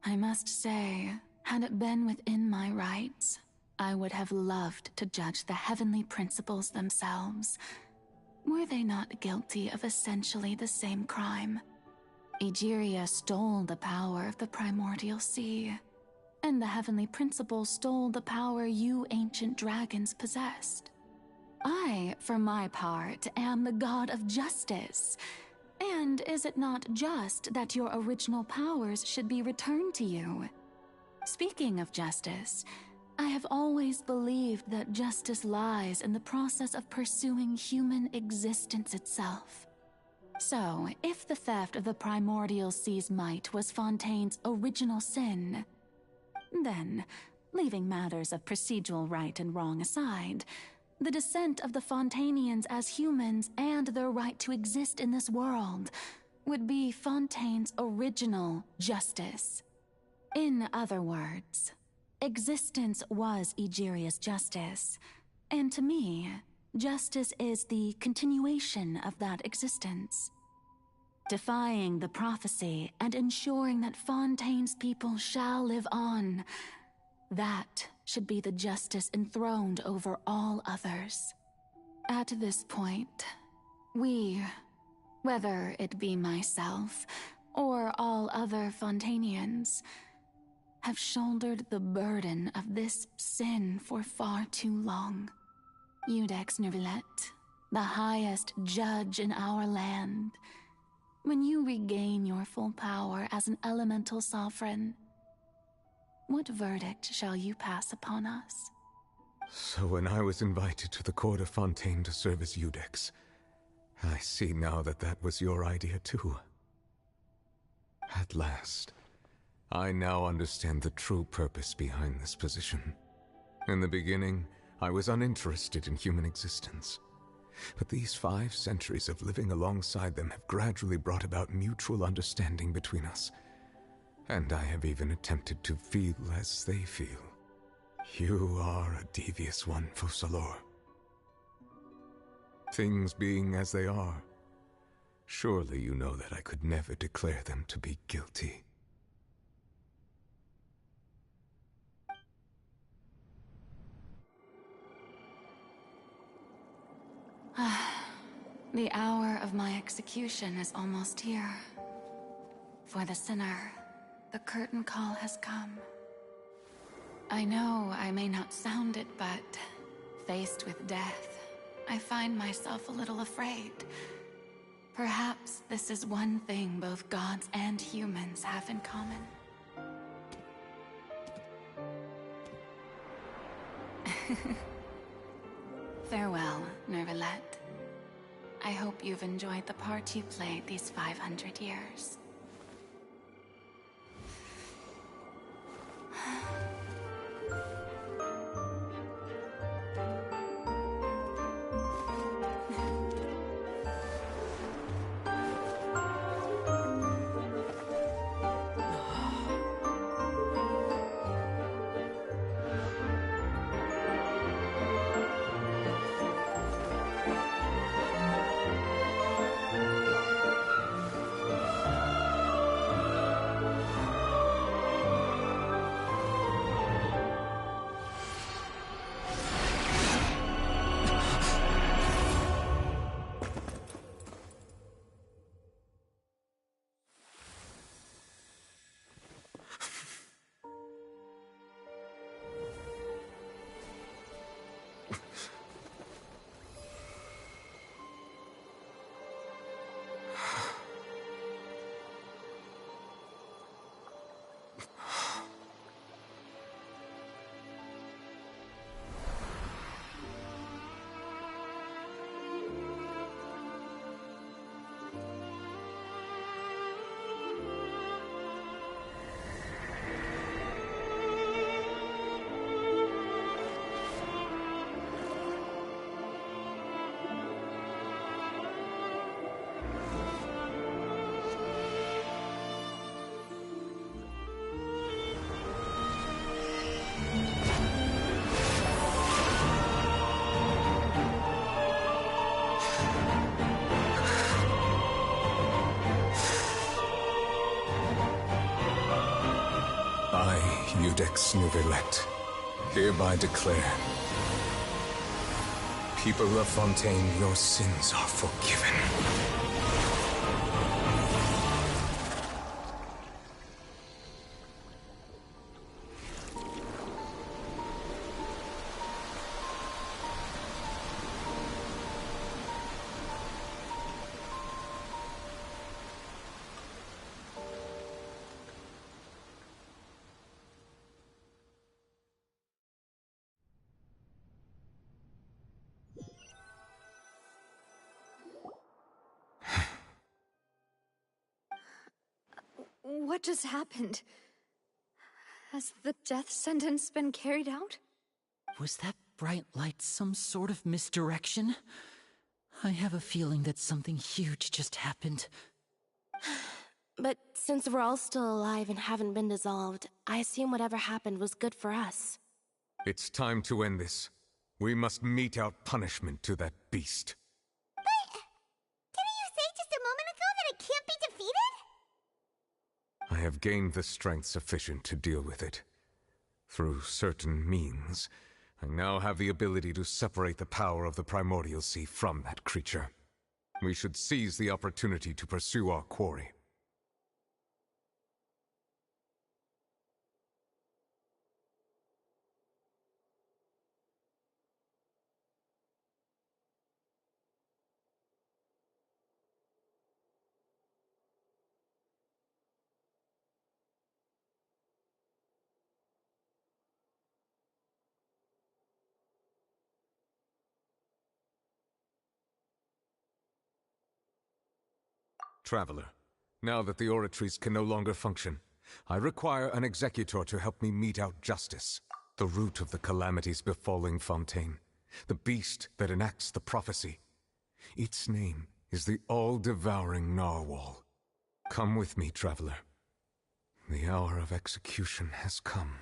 I must say, had it been within my rights, I would have loved to judge the heavenly principles themselves. Were they not guilty of essentially the same crime? Egeria stole the power of the primordial sea, and the heavenly principles stole the power you ancient dragons possessed. I, for my part, am the god of justice. And is it not just that your original powers should be returned to you? Speaking of justice, I have always believed that justice lies in the process of pursuing human existence itself. So, if the theft of the primordial sea's might was Fontaine's original sin, then, leaving matters of procedural right and wrong aside, the descent of the Fontanians as humans and their right to exist in this world would be Fontaine's original justice. In other words, existence was Egeria's justice, and to me, justice is the continuation of that existence. Defying the prophecy and ensuring that Fontaine's people shall live on, that should be the justice enthroned over all others. At this point, we, whether it be myself or all other Fontanians, have shouldered the burden of this sin for far too long. Iudex Nervilette, the highest judge in our land, when you regain your full power as an elemental sovereign, what verdict shall you pass upon us? So when I was invited to the court of Fontaine to serve as Iudex, I see now that that was your idea too. At last, I now understand the true purpose behind this position. In the beginning, I was uninterested in human existence. But these 5 centuries of living alongside them have gradually brought about mutual understanding between us. And I have even attempted to feel as they feel. You are a devious one, Focalors. Things being as they are, surely you know that I could never declare them to be guilty. The hour of my execution is almost here. For the sinner, the curtain call has come. I know I may not sound it, but faced with death, I find myself a little afraid. Perhaps this is one thing both gods and humans have in common. Farewell, Nervilette. I hope you've enjoyed the part you played these 500 years. Judex Nuvelet, hereby declare, people of Fontaine, your sins are forgiven. What just happened? Has the death sentence been carried out? Was that bright light some sort of misdirection? I have a feeling that something huge just happened. But since we're all still alive and haven't been dissolved, I assume whatever happened was good for us. It's time to end this. We must mete out punishment to that beast. Didn't you say just a moment ago that it can't be defeated? I have gained the strength sufficient to deal with it. Through certain means, I now have the ability to separate the power of the Primordial Sea from that creature. We should seize the opportunity to pursue our quarry. Traveler, now that the oratories can no longer function, I require an executor to help me mete out justice. The root of the calamities befalling Fontaine, the beast that enacts the prophecy. Its name is the all-devouring Narwhal. Come with me, traveler. The hour of execution has come.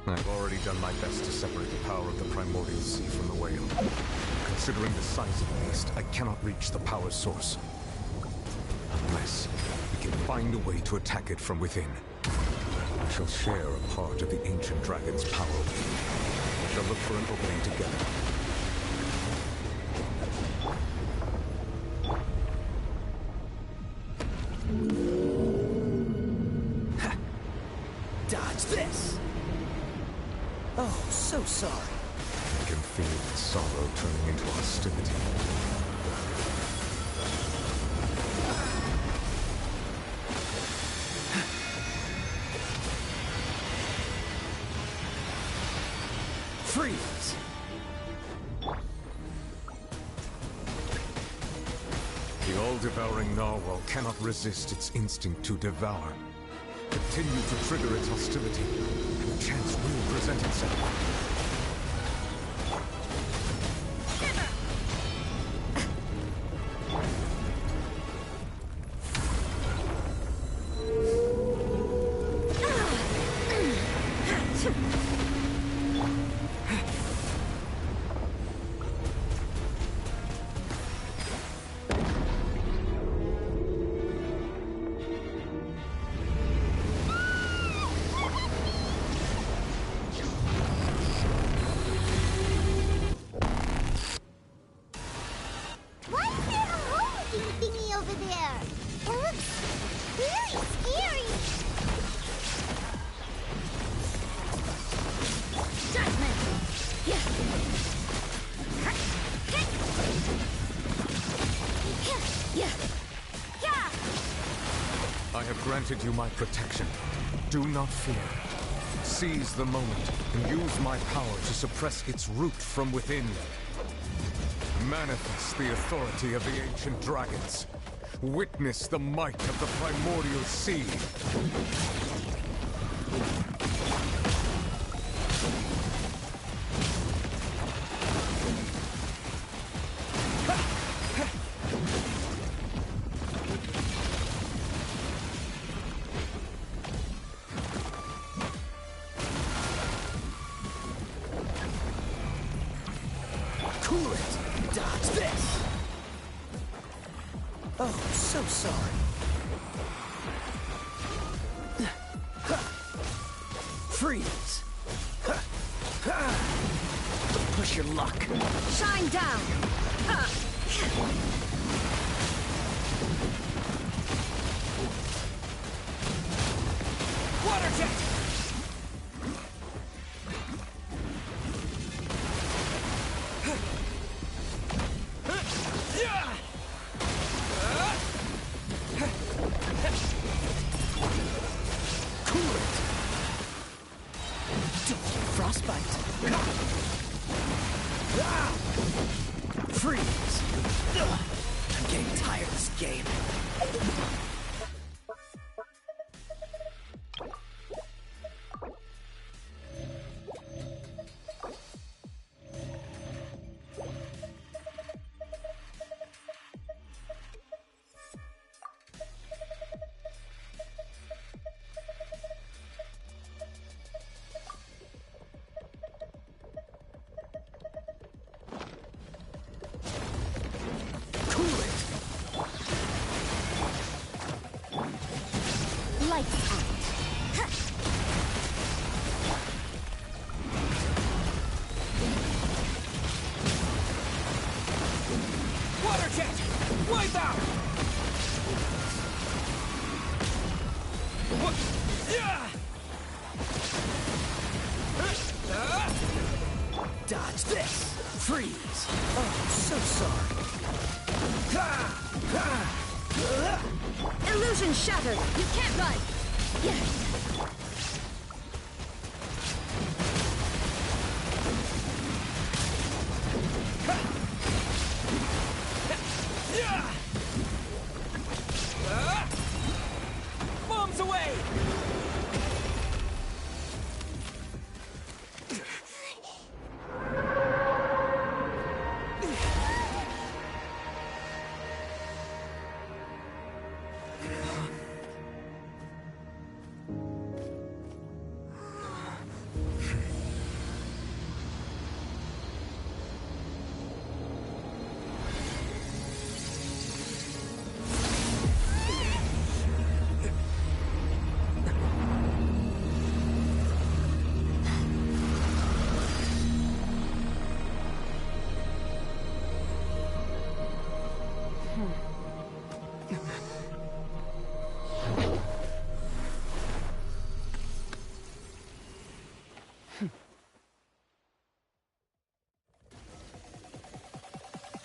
I've already done my best to separate the power of the Primordial Sea from the whale. Considering the size of the beast, I cannot reach the power source. Unless we can find a way to attack it from within. I shall share a part of the ancient dragon's power with you. We shall look for an opening together. Ha! Dodge this! Oh, so sorry. I can feel the sorrow turning into hostility. Freeze! The all-devouring narwhal cannot resist its instinct to devour. Continue to trigger its hostility, and a chance will present itself. I have granted you my protection. Do not fear. Seize the moment and use my power to suppress its root from within. Manifest the authority of the ancient dragons. Witness the might of the primordial sea. sorry. Freeze! Push your luck. Shine down! Water jet! Cool it! Don't get frostbite. Freeze! I'm getting tired of this game. Lights out. Water jet! Wipe out! What? Dodge this! Freeze! Oh, so sorry. Illusion shattered! You can't run! Bombs away!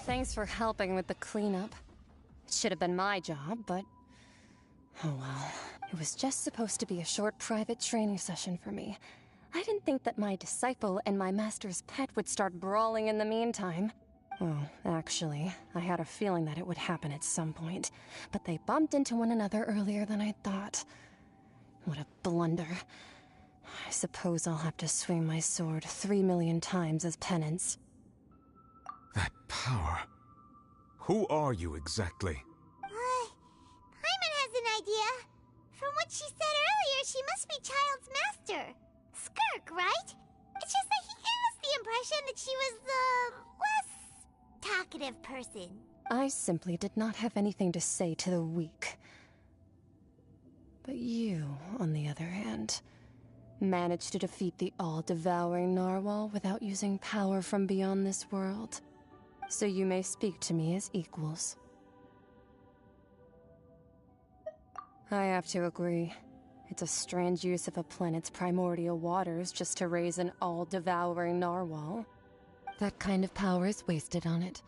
Thanks for helping with the cleanup. It should have been my job, but... oh well. It was just supposed to be a short private training session for me. I didn't think that my disciple and my master's pet would start brawling in the meantime. Well, actually, I had a feeling that it would happen at some point, but they bumped into one another earlier than I thought. What a blunder. I suppose I'll have to swing my sword 3 million times as penance. That power. Who are you exactly? Paimon has an idea. From what she said earlier, she must be Child's master. Skirk, right? It's just that he gave us the impression that she was the less talkative person. I simply did not have anything to say to the weak. But you, on the other hand, managed to defeat the all-devouring narwhal without using power from beyond this world. So you may speak to me as equals. I have to agree. It's a strange use of a planet's primordial waters just to raise an all-devouring narwhal. That kind of power is wasted on it.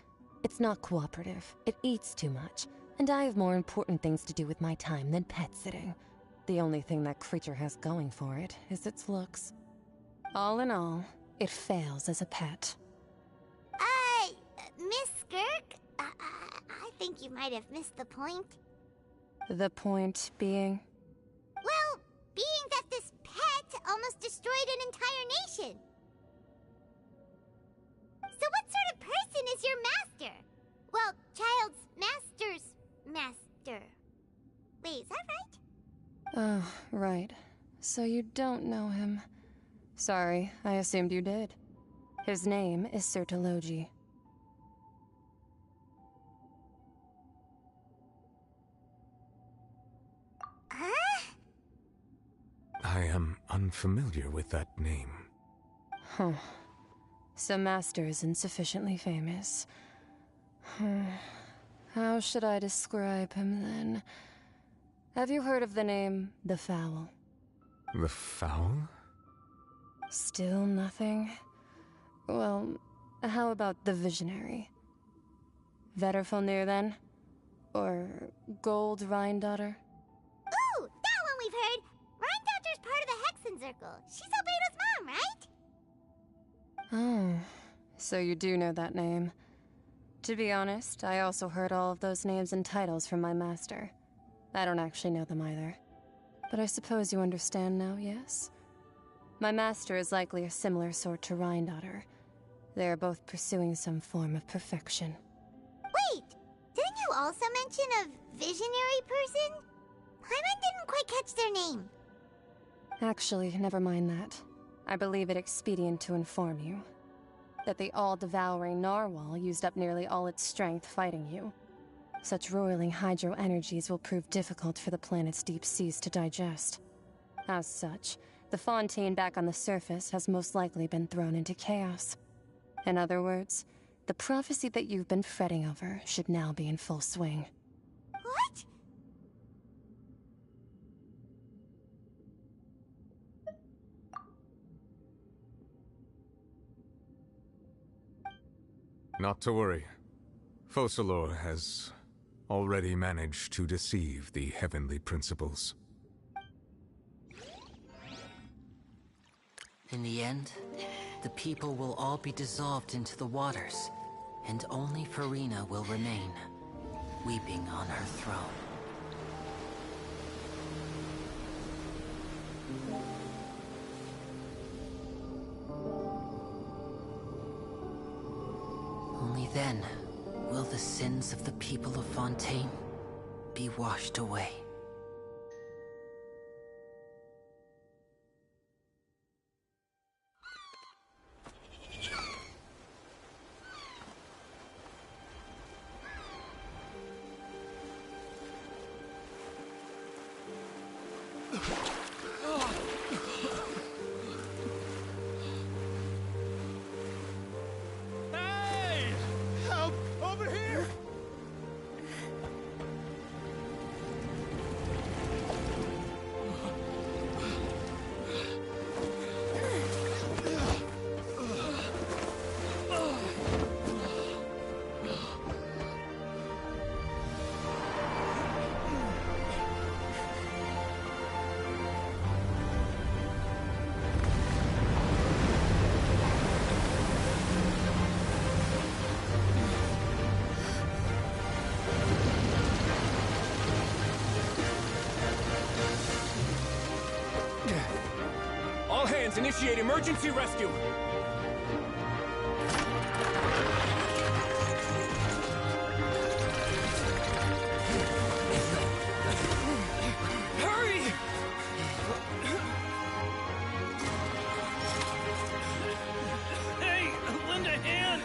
It's not cooperative, it eats too much, and I have more important things to do with my time than pet sitting. The only thing that creature has going for it is its looks. All in all, it fails as a pet. Miss Skirk? I think you might have missed the point. The point being? Well, being that this pet almost destroyed an entire nation. So what sort of person is your master? Well, Child's master's master. Wait, is that right? Oh, right. So you don't know him. Sorry, I assumed you did. His name is Sertologi. I am unfamiliar with that name. Huh. So Master isn't sufficiently famous. How should I describe him then? Have you heard of the name The Fowl? The Fowl? Still nothing? Well, how about the Visionary? Vetterfalnir then? Or Gold Rhine-daughter? Ooh, that one we've heard! Rhine-daughter's part of the Hexen Circle. She's Albedo's mom, right? Oh, so you do know that name. To be honest, I also heard all of those names and titles from my master. I don't actually know them either. But I suppose you understand now, yes? My master is likely a similar sort to Rhine-daughter. They are both pursuing some form of perfection. Wait! Didn't you also mention a visionary person? Paimon didn't quite catch their name. Actually, never mind that. I believe it expedient to inform you that the all-devouring narwhal used up nearly all its strength fighting you. Such roiling hydro energies will prove difficult for the planet's deep seas to digest. As such, the Fontaine back on the surface has most likely been thrown into chaos. In other words, the prophecy that you've been fretting over should now be in full swing. What? Not to worry. Focalor has already managed to deceive the heavenly principles. In the end, the people will all be dissolved into the waters, and only Farina will remain, weeping on her throne. Only then will the sins of the people of Fontaine be washed away. Hey! Help! Over here! All hands, initiate emergency rescue! Hurry! Hey, lend a hand!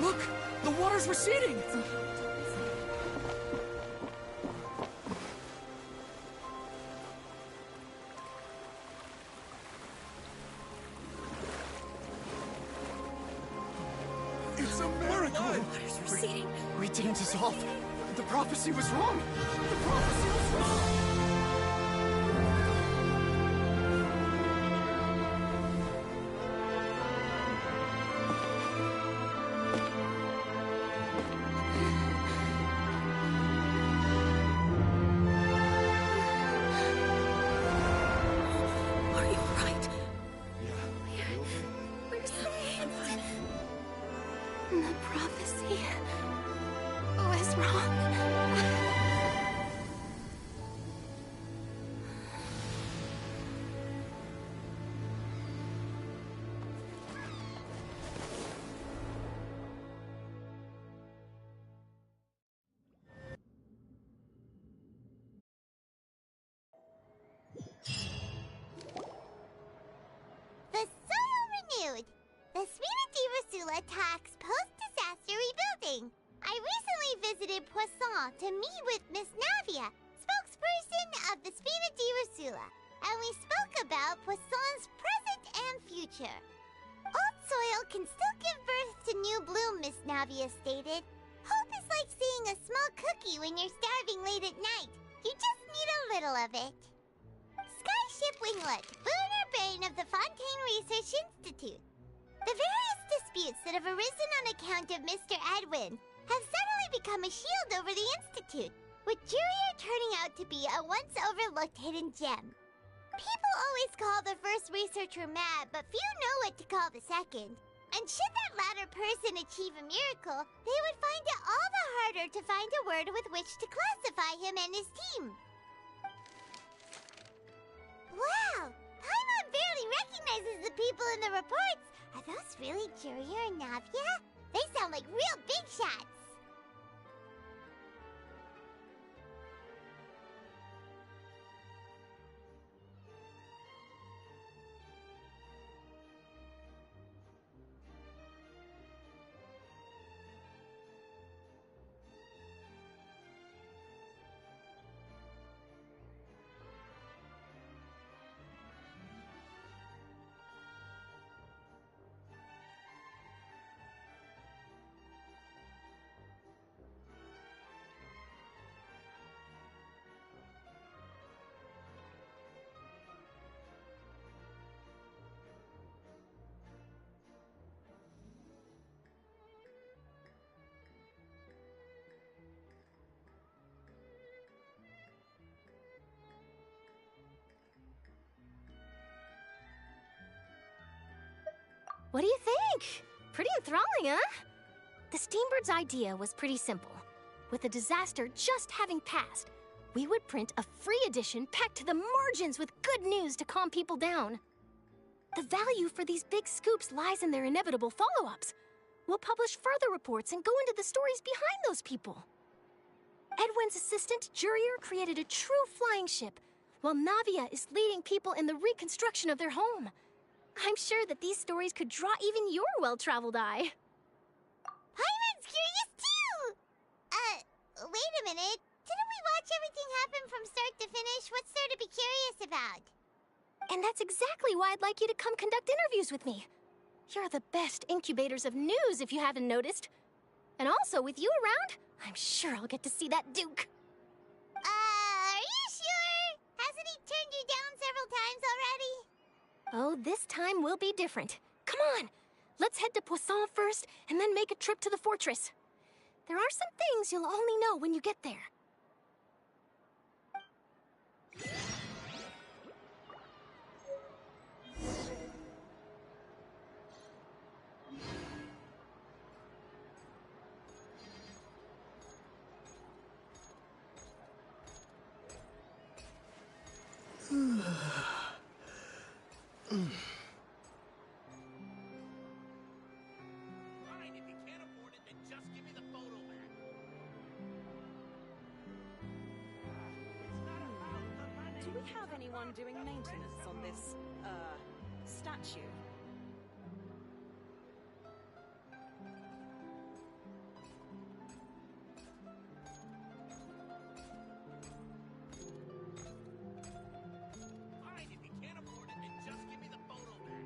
Look! The water's receding! It's a miracle! Water's receding. We didn't dissolve. The prophecy was wrong. The prophecy was wrong. Are you alright? Yeah. We're saved. The prophecy was wrong. attacks post-disaster rebuilding. I recently visited Poisson to meet with Miss Navia, spokesperson of the Spina di Rosula, and we spoke about Poisson's present and future. Old soil can still give birth to new bloom, Miss Navia stated. Hope is like seeing a small cookie when you're starving late at night. You just need a little of it. Skyship Winglet, boon or bane of the Fontaine Research Institute. The various disputes that have arisen on account of Mr. Edwin have suddenly become a shield over the Institute, with Jurier turning out to be a once-overlooked hidden gem. People always call the first researcher mad, but few know what to call the second. And should that latter person achieve a miracle, they would find it all the harder to find a word with which to classify him and his team. Wow! Paimon barely recognizes the people in the reports. Are those really Jurier and Navia? They sound like real big shots. What do you think? Pretty enthralling, huh? The Steambird's idea was pretty simple. With the disaster just having passed, we would print a free edition packed to the margins with good news to calm people down. The value for these big scoops lies in their inevitable follow-ups. We'll publish further reports and go into the stories behind those people. Edwin's assistant, Jurier, created a true flying ship, while Navia is leading people in the reconstruction of their home. I'm sure that these stories could draw even your well-traveled eye. Paimon's curious too! Wait a minute. Didn't we watch everything happen from start to finish? What's there to be curious about? And that's exactly why I'd like you to come conduct interviews with me. You're the best incubators of news, if you haven't noticed. And also, with you around, I'm sure I'll get to see that Duke. Are you sure? Hasn't he turned you down several times already? Oh, this time will be different. Come on! Let's head to Poisson first, and then make a trip to the fortress. There are some things you'll only know when you get there. Do we have anyone doing maintenance on this, statue? Fine, if you can't afford it, then just give me the photo back.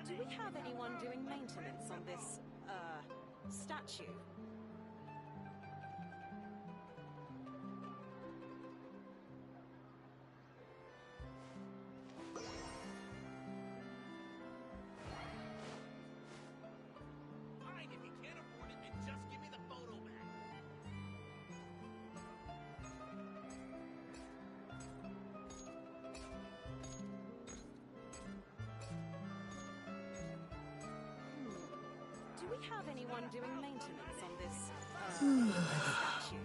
Do we have anyone doing maintenance on this, statue? Fine, if you can't afford it, then just give me the photo back. Do we have anyone doing maintenance on this, statue?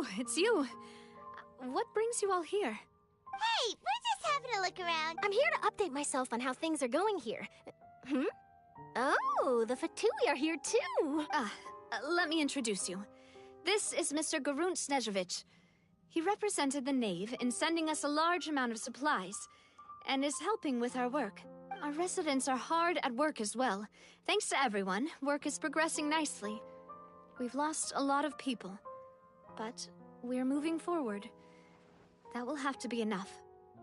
Oh, it's you. What brings you all here? Hey, we're just having a look around. I'm here to update myself on how things are going here. Oh, the Fatui are here too. Let me introduce you. This is Mr. Garunt Snezhevich. He represented the Knave in sending us a large amount of supplies, and is helping with our work. Our residents are hard at work as well. Thanks to everyone, work is progressing nicely. We've lost a lot of people, but we're moving forward. That will have to be enough.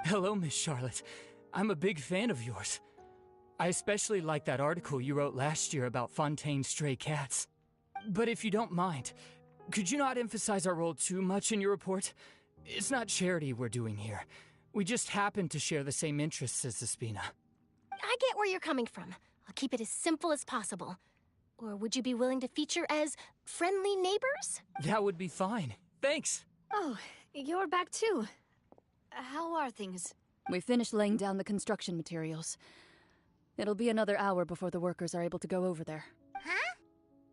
Hello, Miss Charlotte. I'm a big fan of yours. I especially like that article you wrote last year about Fontaine's stray cats. But if you don't mind, could you not emphasize our role too much in your report? It's not charity we're doing here. We just happen to share the same interests as the Spina. I get where you're coming from. I'll keep it as simple as possible. Or would you be willing to feature as friendly neighbors? That would be fine. Thanks. Oh, you're back too. How are things? We finished laying down the construction materials. It'll be another hour before the workers are able to go over there. Huh?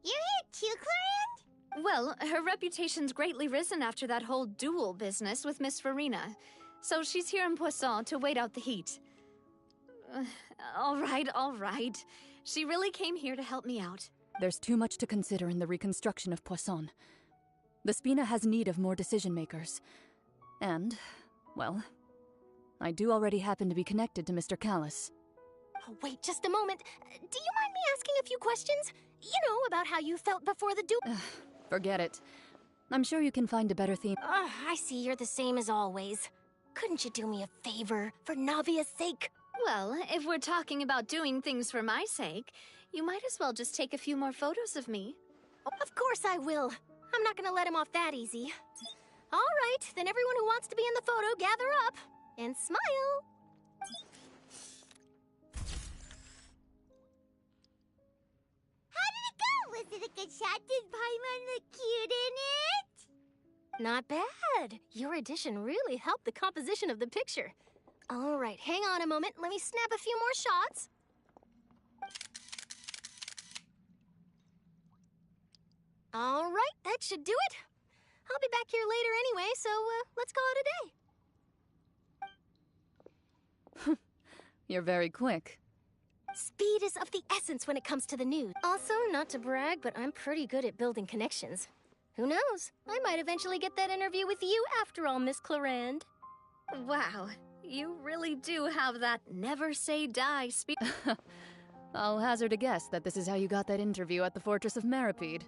You're here too, Clarand? Well, her reputation's greatly risen after that whole duel business with Miss Farina. So she's here in Poisson to wait out the heat. All right. She really came here to help me out. There's too much to consider in the reconstruction of Poisson. The Spina has need of more decision-makers. And, well, I do already happen to be connected to Mr. Callis. Oh, wait just a moment. Do you mind me asking a few questions? You know, about how you felt before the duel? Forget it. I'm sure you can find a better theme. I see you're the same as always. Couldn't you do me a favor, for Navia's sake? Well, if we're talking about doing things for my sake, you might as well just take a few more photos of me. Of course I will. I'm not gonna let him off that easy. All right, then everyone who wants to be in the photo, gather up. And smile. How did it go? Was it a good shot? Did Paimon look cute in it? Not bad. Your addition really helped the composition of the picture. All right, hang on a moment. Let me snap a few more shots. All right, that should do it. I'll be back here later anyway, so let's call it a day. You're very quick. Speed is of the essence when it comes to the news. Also, not to brag, but I'm pretty good at building connections. Who knows? I might eventually get that interview with you after all, Miss Clarand. Wow, you really do have that never say die speed. I'll hazard a guess that this is how you got that interview at the Fortress of Maripede.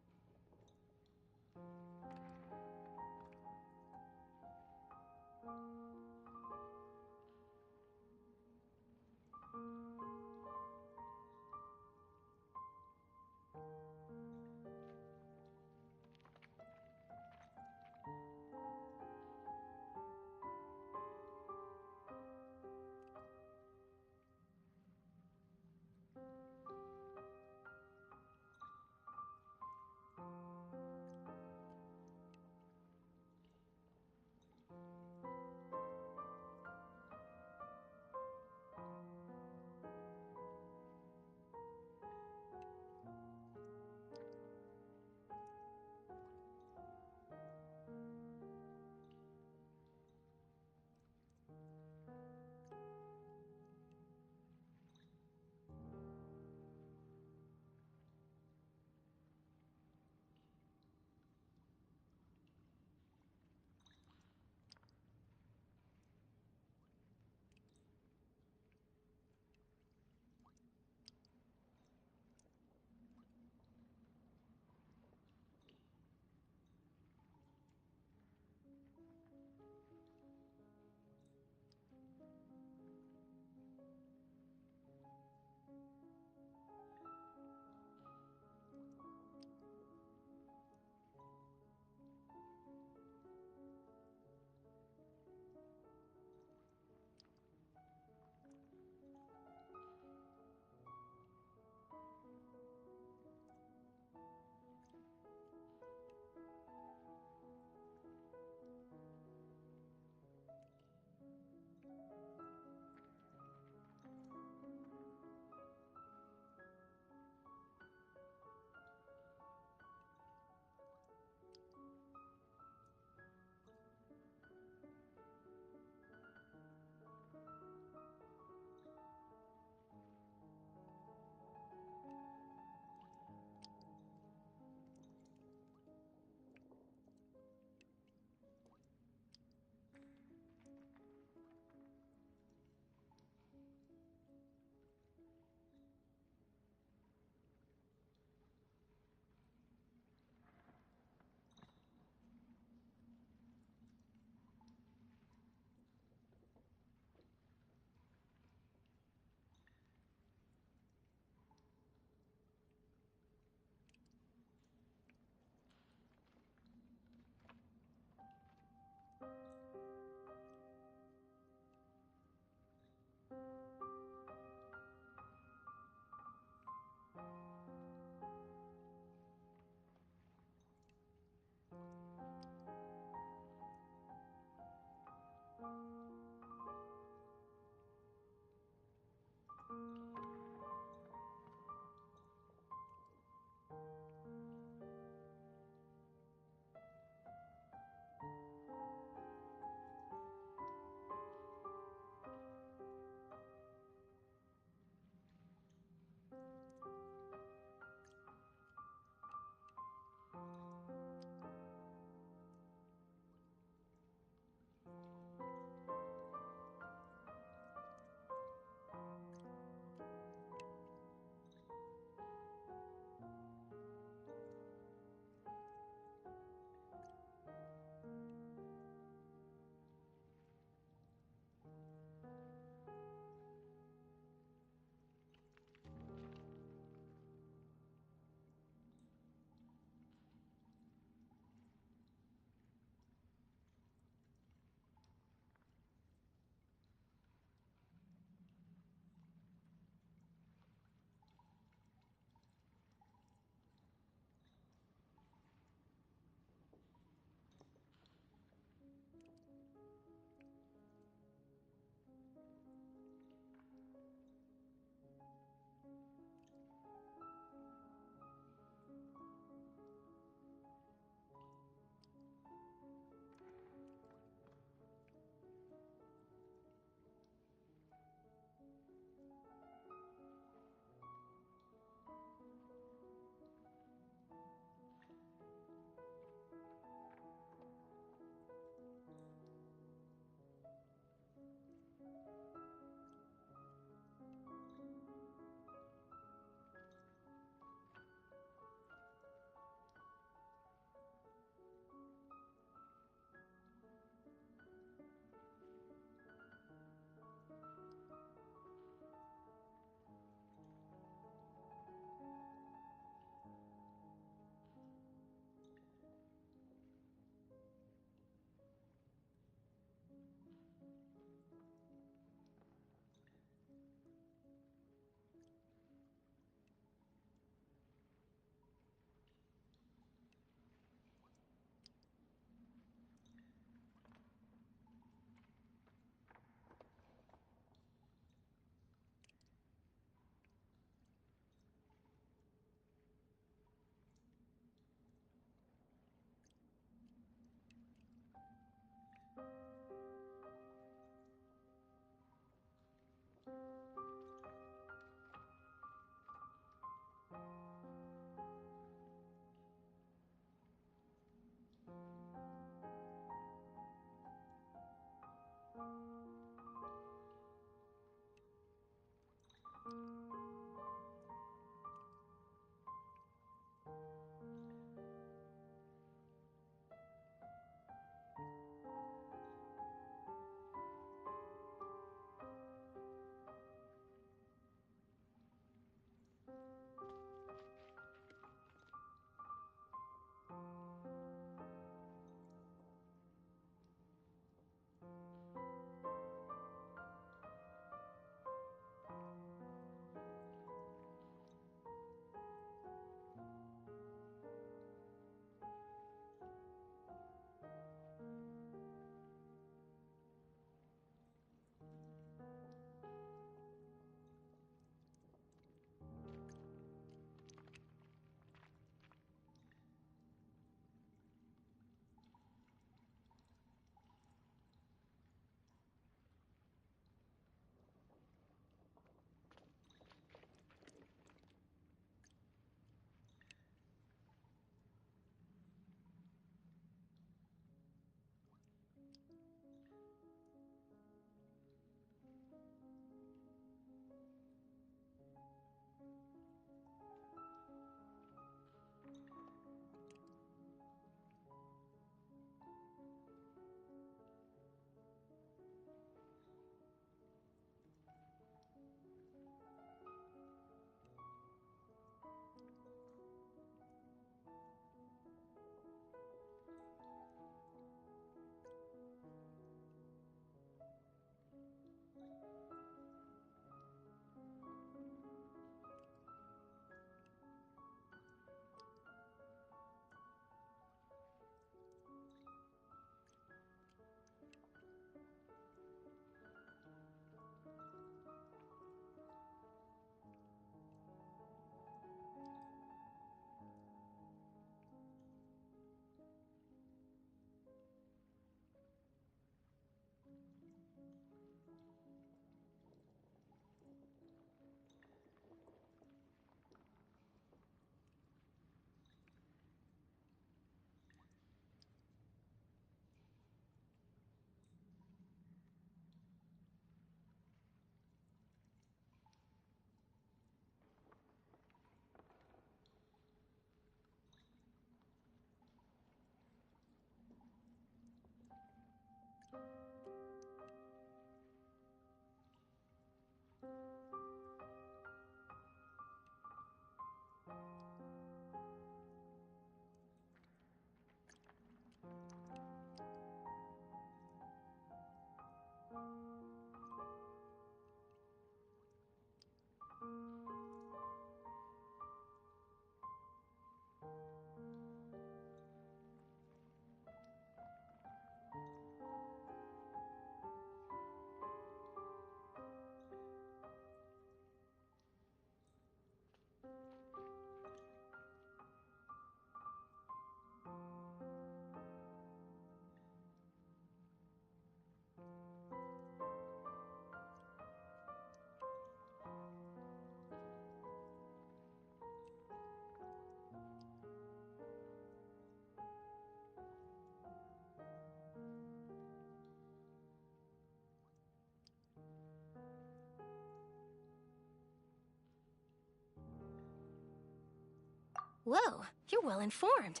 Whoa, you're well informed.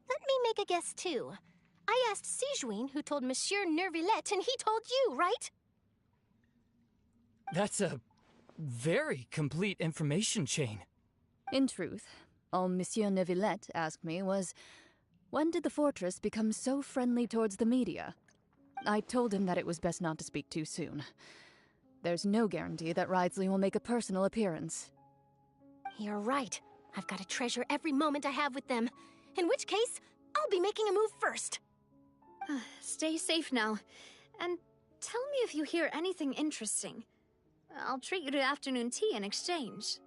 Let me make a guess, too. I asked Sijuin, who told Monsieur Nervillette, and he told you, right? That's a very complete information chain. In truth, all Monsieur Neuvillette asked me was, when did the fortress become so friendly towards the media? I told him that it was best not to speak too soon. There's no guarantee that Wriothesley will make a personal appearance. You're right. I've got to treasure every moment I have with them. In which case, I'll be making a move first. Stay safe now. And tell me if you hear anything interesting. I'll treat you to afternoon tea in exchange.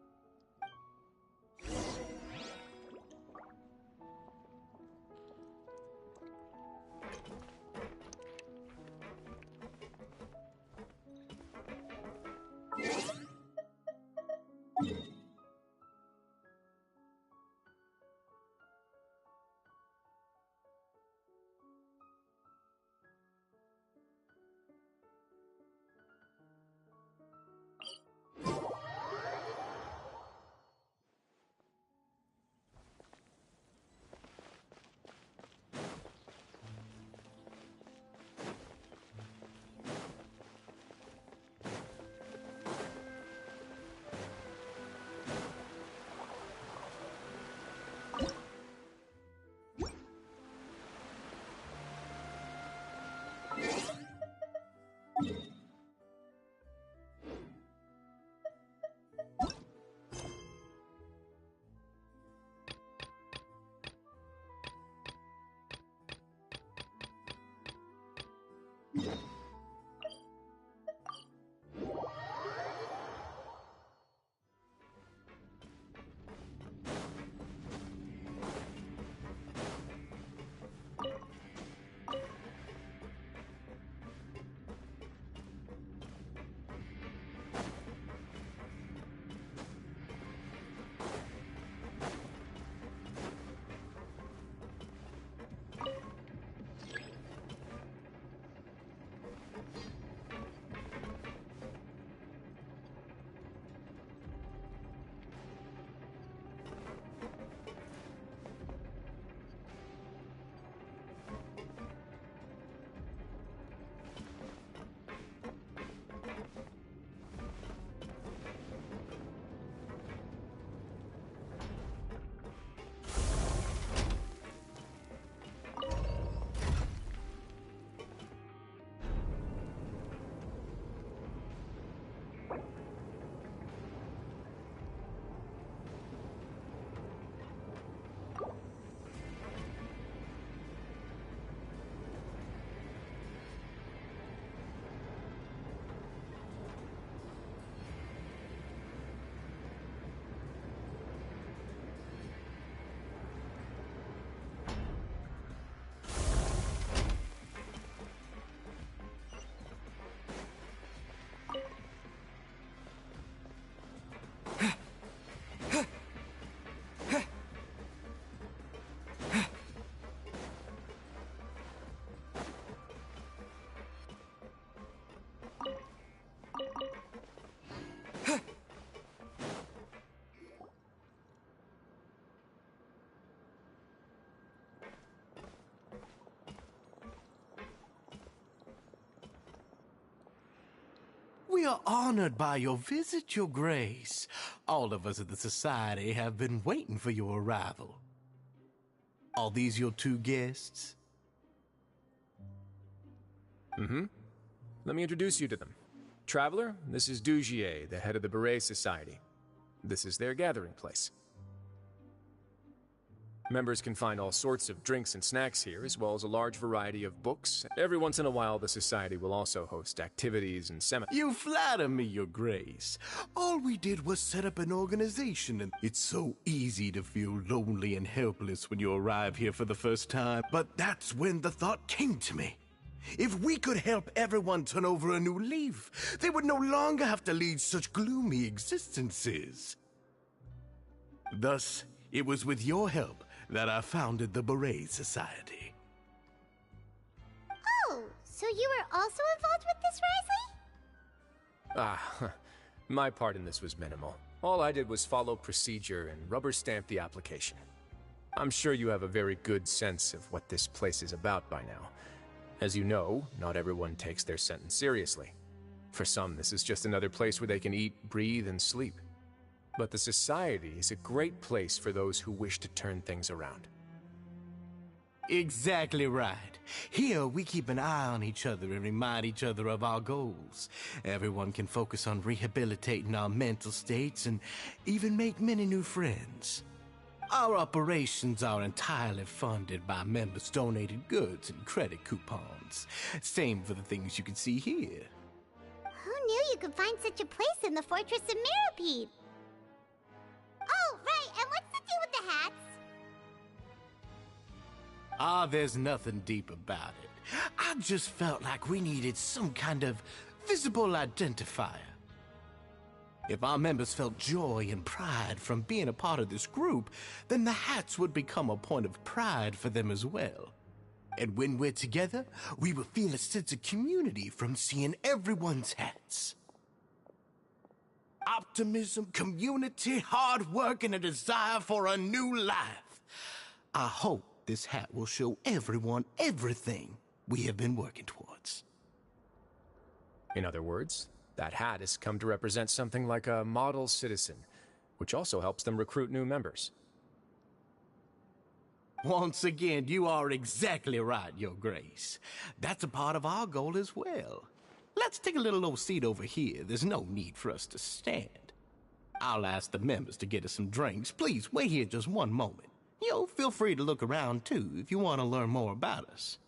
We are honored by your visit, Your Grace. All of us at the Society have been waiting for your arrival. Are these your two guests? Mm-hmm. Let me introduce you to them. Traveler, this is Dugier, the head of the Beret Society. This is their gathering place. Members can find all sorts of drinks and snacks here, as well as a large variety of books. Every once in a while, the Society will also host activities and seminars. You flatter me, Your Grace. All we did was set up an organization, and it's so easy to feel lonely and helpless when you arrive here for the first time. But that's when the thought came to me. If we could help everyone turn over a new leaf, they would no longer have to lead such gloomy existences. Thus, it was with your help that I founded the Beret Society. Oh, so you were also involved with this, Wriothesley? My part in this was minimal. All I did was follow procedure and rubber stamp the application. I'm sure you have a very good sense of what this place is about by now. As you know, not everyone takes their sentence seriously. For some, this is just another place where they can eat, breathe, and sleep. But the Society is a great place for those who wish to turn things around. Exactly right. Here, we keep an eye on each other and remind each other of our goals. Everyone can focus on rehabilitating our mental states and even make many new friends. Our operations are entirely funded by members' donated goods and credit coupons. Same for the things you can see here. Who knew you could find such a place in the Fortress of Mirapede? Oh, right, and what's the deal with the hats? Ah, there's nothing deep about it. I just felt like we needed some kind of visible identifier. If our members felt joy and pride from being a part of this group, then the hats would become a point of pride for them as well. And when we're together, we will feel a sense of community from seeing everyone's hats. Optimism, community, hard work, and a desire for a new life. I hope this hat will show everyone everything we have been working towards. In other words, that hat has come to represent something like a model citizen, which also helps them recruit new members. Once again, you are exactly right, Your Grace. That's a part of our goal as well. Let's take a little old seat over here. There's no need for us to stand. I'll ask the members to get us some drinks. Please, wait here just one moment. Feel free to look around, too, if you want to learn more about us.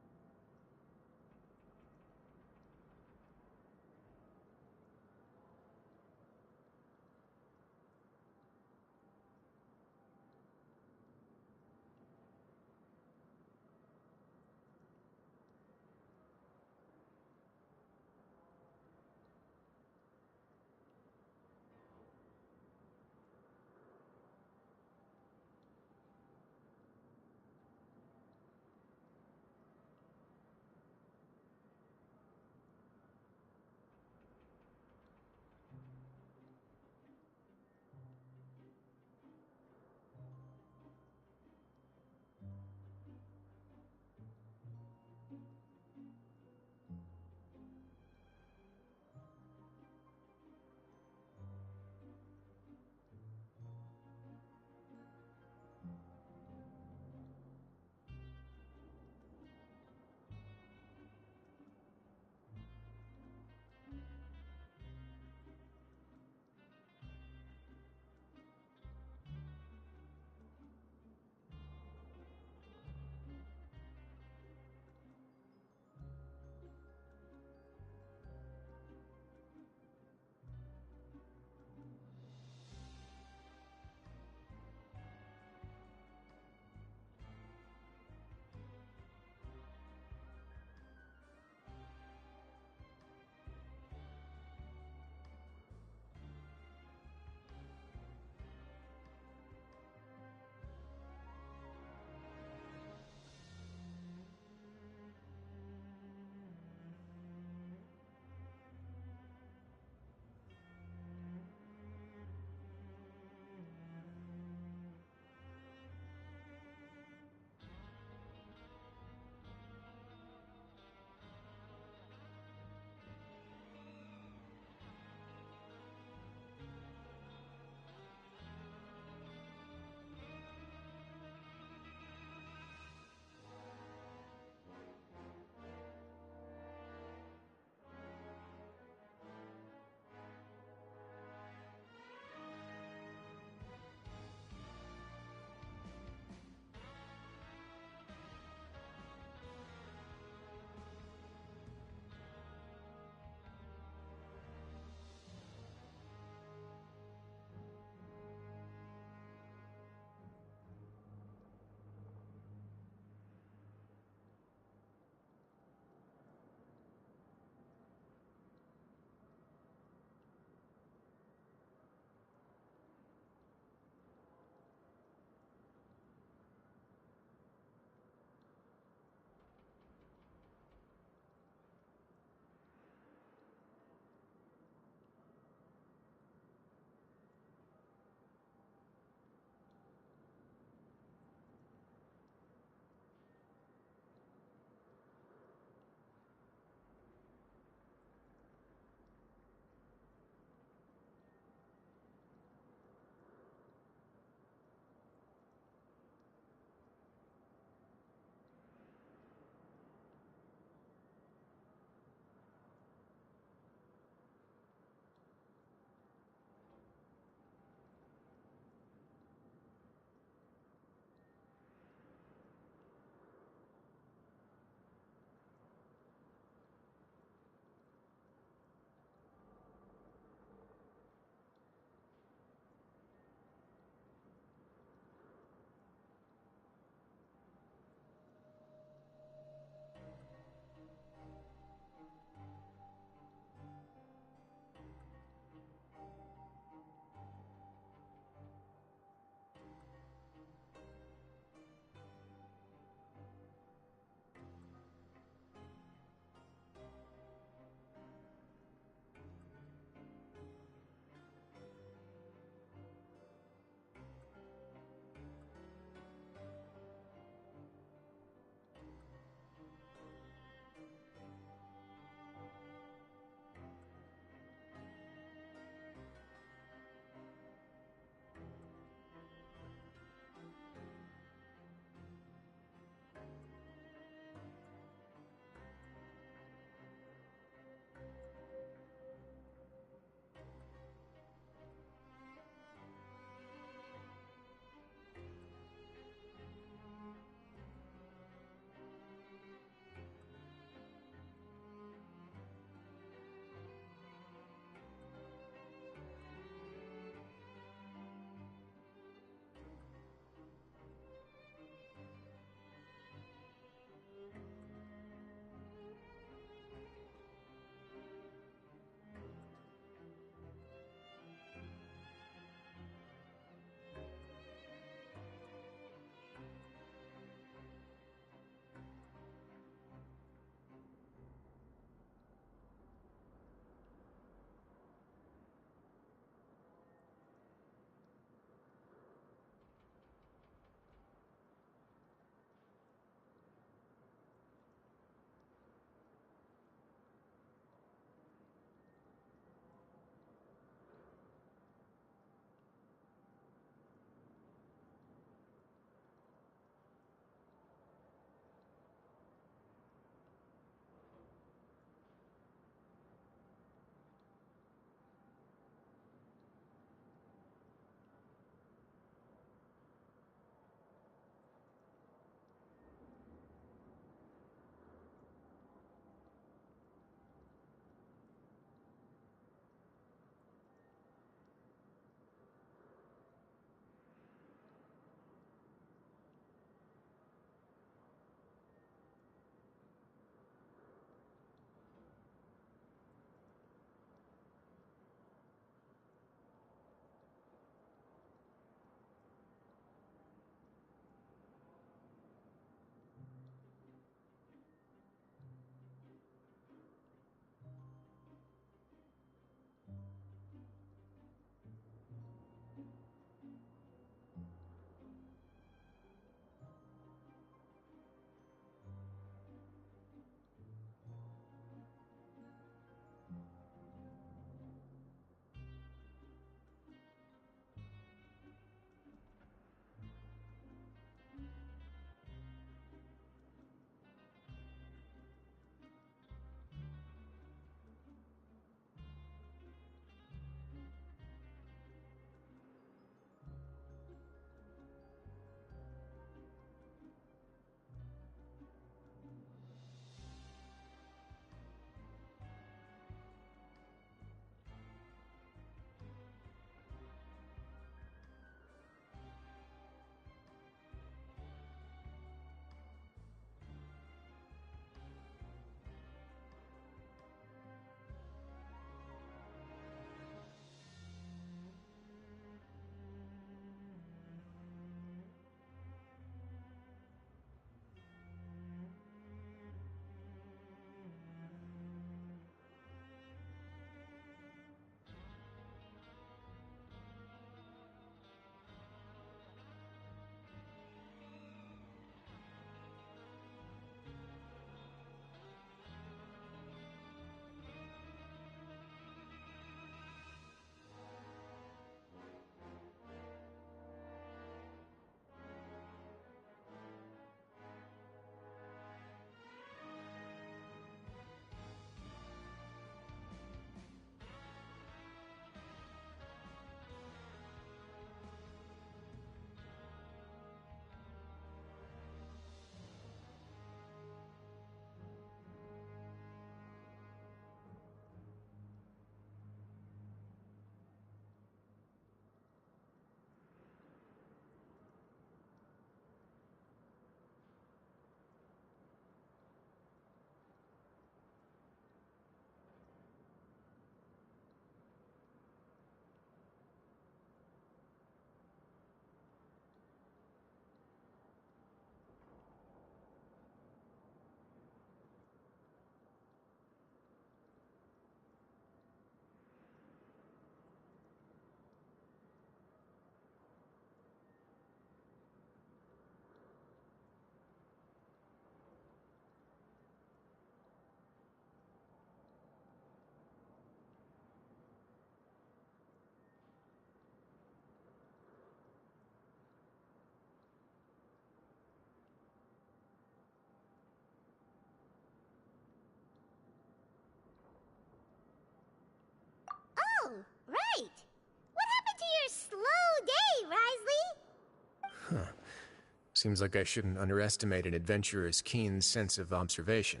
Seems like I shouldn't underestimate an adventurer's keen sense of observation.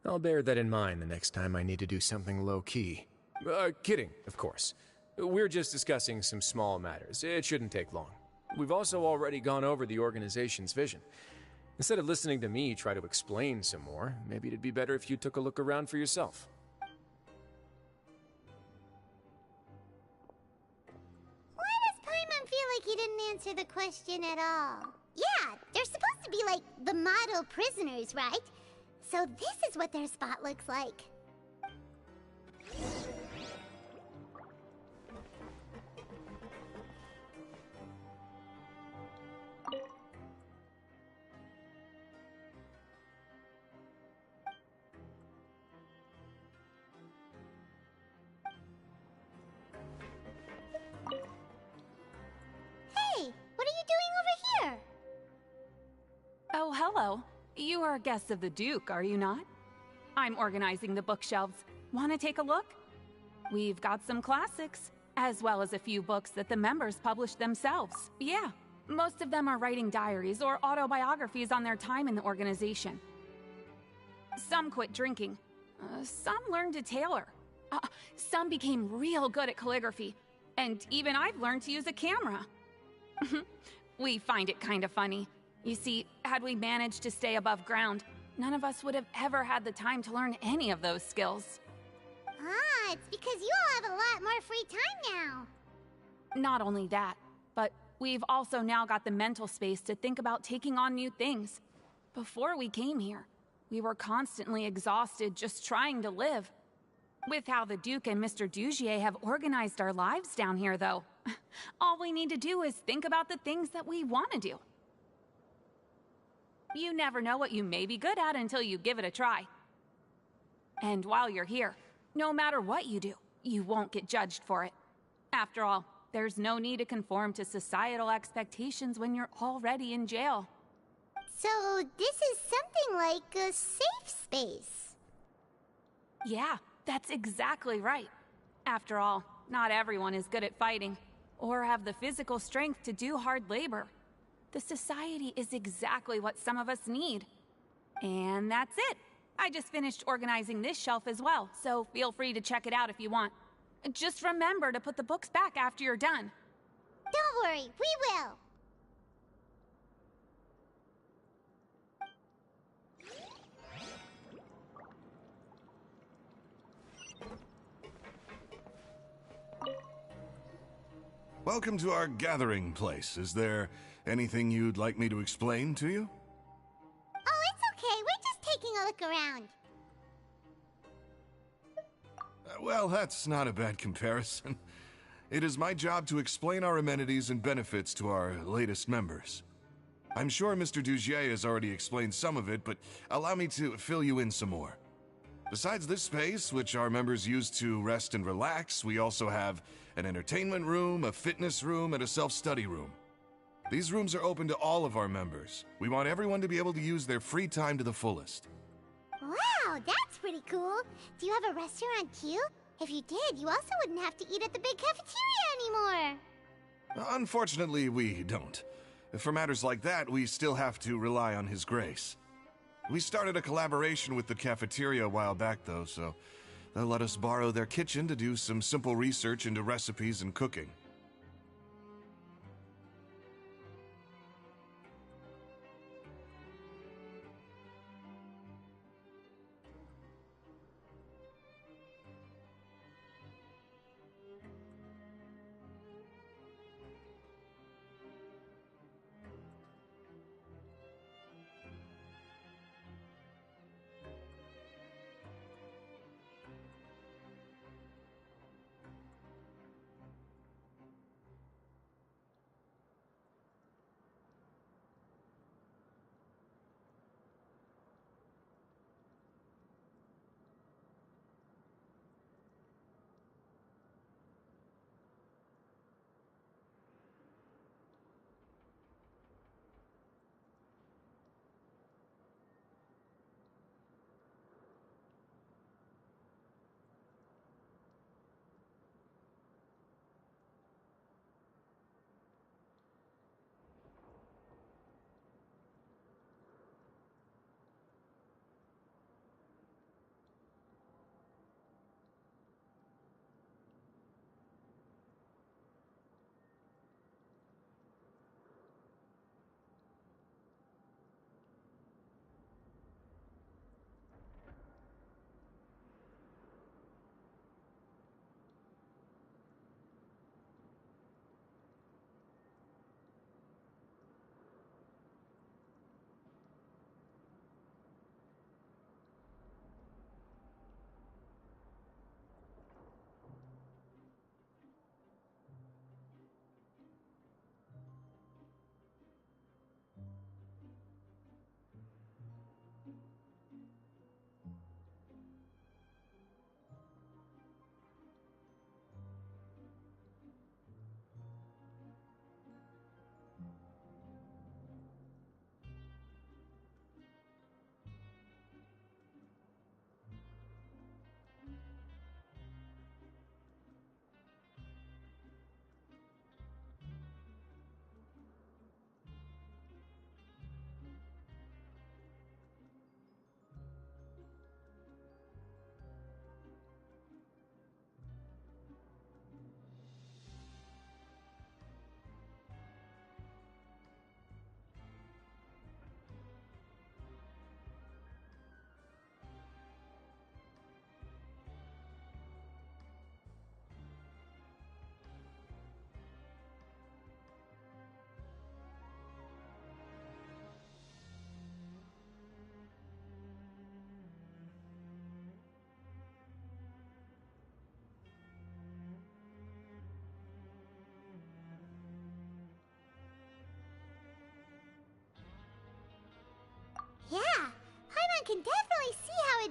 I'll bear that in mind the next time I need to do something low-key. Kidding, of course. We're just discussing some small matters. It shouldn't take long. We've also already gone over the organization's vision. Instead of listening to me try to explain some more, maybe it'd be better if you took a look around for yourself. Why does Paimon feel like he didn't answer the question at all? Yeah, they're supposed to be like the model prisoners, right? So this is what their spot looks like. Hey, what are you doing over here? Oh, hello. You are guests of the Duke, are you not? I'm organizing the bookshelves. Want to take a look? We've got some classics, as well as a few books that the members published themselves. Yeah, most of them are writing diaries or autobiographies on their time in the organization. Some quit drinking. Some learned to tailor. Some became real good at calligraphy. And even I've learned to use a camera. We find it kind of funny. You see, had we managed to stay above ground, none of us would have ever had the time to learn any of those skills. Ah, it's because you all have a lot more free time now. Not only that, but we've also now got the mental space to think about taking on new things. Before we came here, we were constantly exhausted just trying to live. With how the Duke and Mr. Dugier have organized our lives down here, though, all we need to do is think about the things that we want to do. You never know what you may be good at until you give it a try. And while you're here, no matter what you do, you won't get judged for it. After all, there's no need to conform to societal expectations when you're already in jail. So this is something like a safe space. Yeah, that's exactly right. After all, not everyone is good at fighting, or have the physical strength to do hard labor. The society is exactly what some of us need. And that's it. I just finished organizing this shelf as well, so feel free to check it out if you want. Just remember to put the books back after you're done. Don't worry, we will. Welcome to our gathering place. Is there anything you'd like me to explain to you? Oh, it's okay. We're just taking a look around. Well, that's not a bad comparison. It is my job to explain our amenities and benefits to our latest members. I'm sure Mr. Dugier has already explained some of it, but allow me to fill you in some more. Besides this space, which our members use to rest and relax, we also have an entertainment room, a fitness room, and a self-study room. These rooms are open to all of our members. We want everyone to be able to use their free time to the fullest. Wow, that's pretty cool. Do you have a restaurant too? If you did, you also wouldn't have to eat at the big cafeteria anymore. Unfortunately, we don't. For matters like that, we still have to rely on His grace. We started a collaboration with the cafeteria a while back, though, so they'll let us borrow their kitchen to do some simple research into recipes and cooking.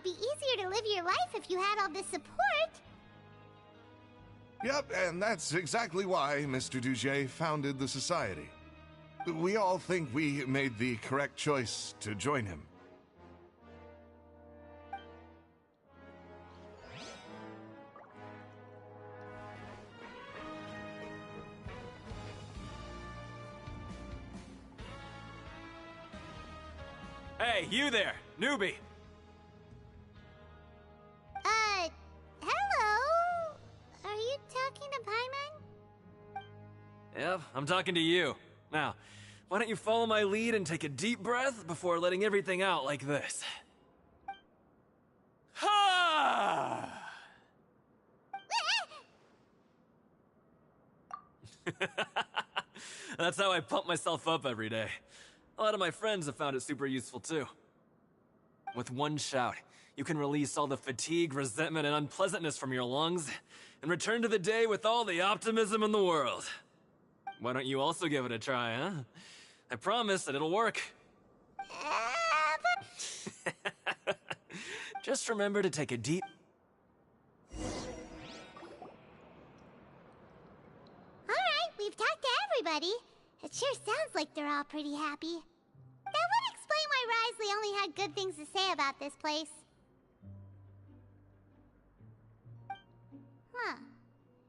be easier to live your life if you had all this support. Yep, and that's exactly why Mr. Duget founded the Society. We all think we made the correct choice to join him. Hey, you there, newbie! Hello? Are you talking to Paimon? Yep, I'm talking to you. Now, why don't you follow my lead and take a deep breath before letting everything out like this? Ha! That's how I pump myself up every day. A lot of my friends have found it super useful too. With one shout, you can release all the fatigue, resentment, and unpleasantness from your lungs and return to the day with all the optimism in the world. Why don't you also give it a try, huh? I promise that it'll work. Just remember to take a deep... Alright, we've talked to everybody. It sure sounds like they're all pretty happy. That would explain why Risley only had good things to say about this place. Huh.